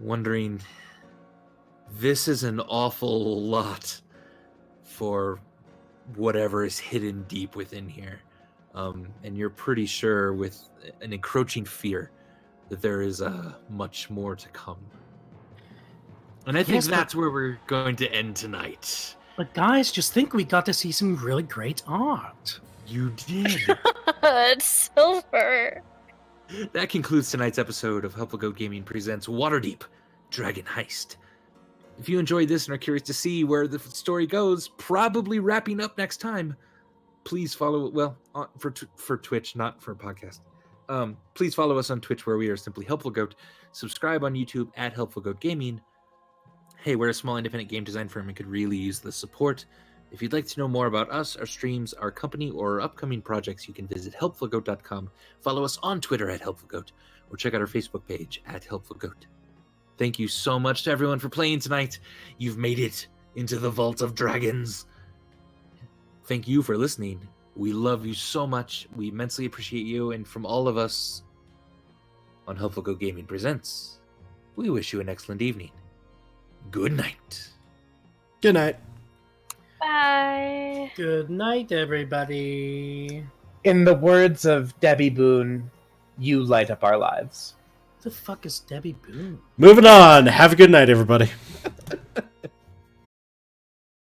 Speaker 1: wondering, this is an awful lot for whatever is hidden deep within here. And you're pretty sure with an encroaching fear that there is much more to come. And I think that's where we're going to end tonight.
Speaker 3: But guys, just think we got to see some really great art.
Speaker 1: You did.
Speaker 4: It's Silver.
Speaker 1: That concludes tonight's episode of Helpful Goat Gaming presents Waterdeep Dragon Heist. If you enjoyed this and are curious to see where the story goes, probably wrapping up next time, please follow, for Twitch, not for a podcast. Please follow us on Twitch, where we are simply Helpful Goat. Subscribe on YouTube at Helpful Goat Gaming. Hey, we're a small independent game design firm and could really use the support. If you'd like to know more about us, our streams, our company, or our upcoming projects, you can visit helpfulgoat.com, follow us on Twitter at helpfulgoat, or check out our Facebook page at helpfulgoat. Thank you so much to everyone for playing tonight. You've made it into the Vault of Dragons. Thank you for listening. We love you so much. We immensely appreciate you. And from all of us on Helpful Goat Gaming Presents, we wish you an excellent evening. Good night.
Speaker 2: Good night.
Speaker 4: Bye.
Speaker 3: Good night, everybody.
Speaker 5: In the words of Debbie Boone, you light up our lives.
Speaker 3: What the fuck is Debbie Boone?
Speaker 2: Moving on. Have a good night, everybody.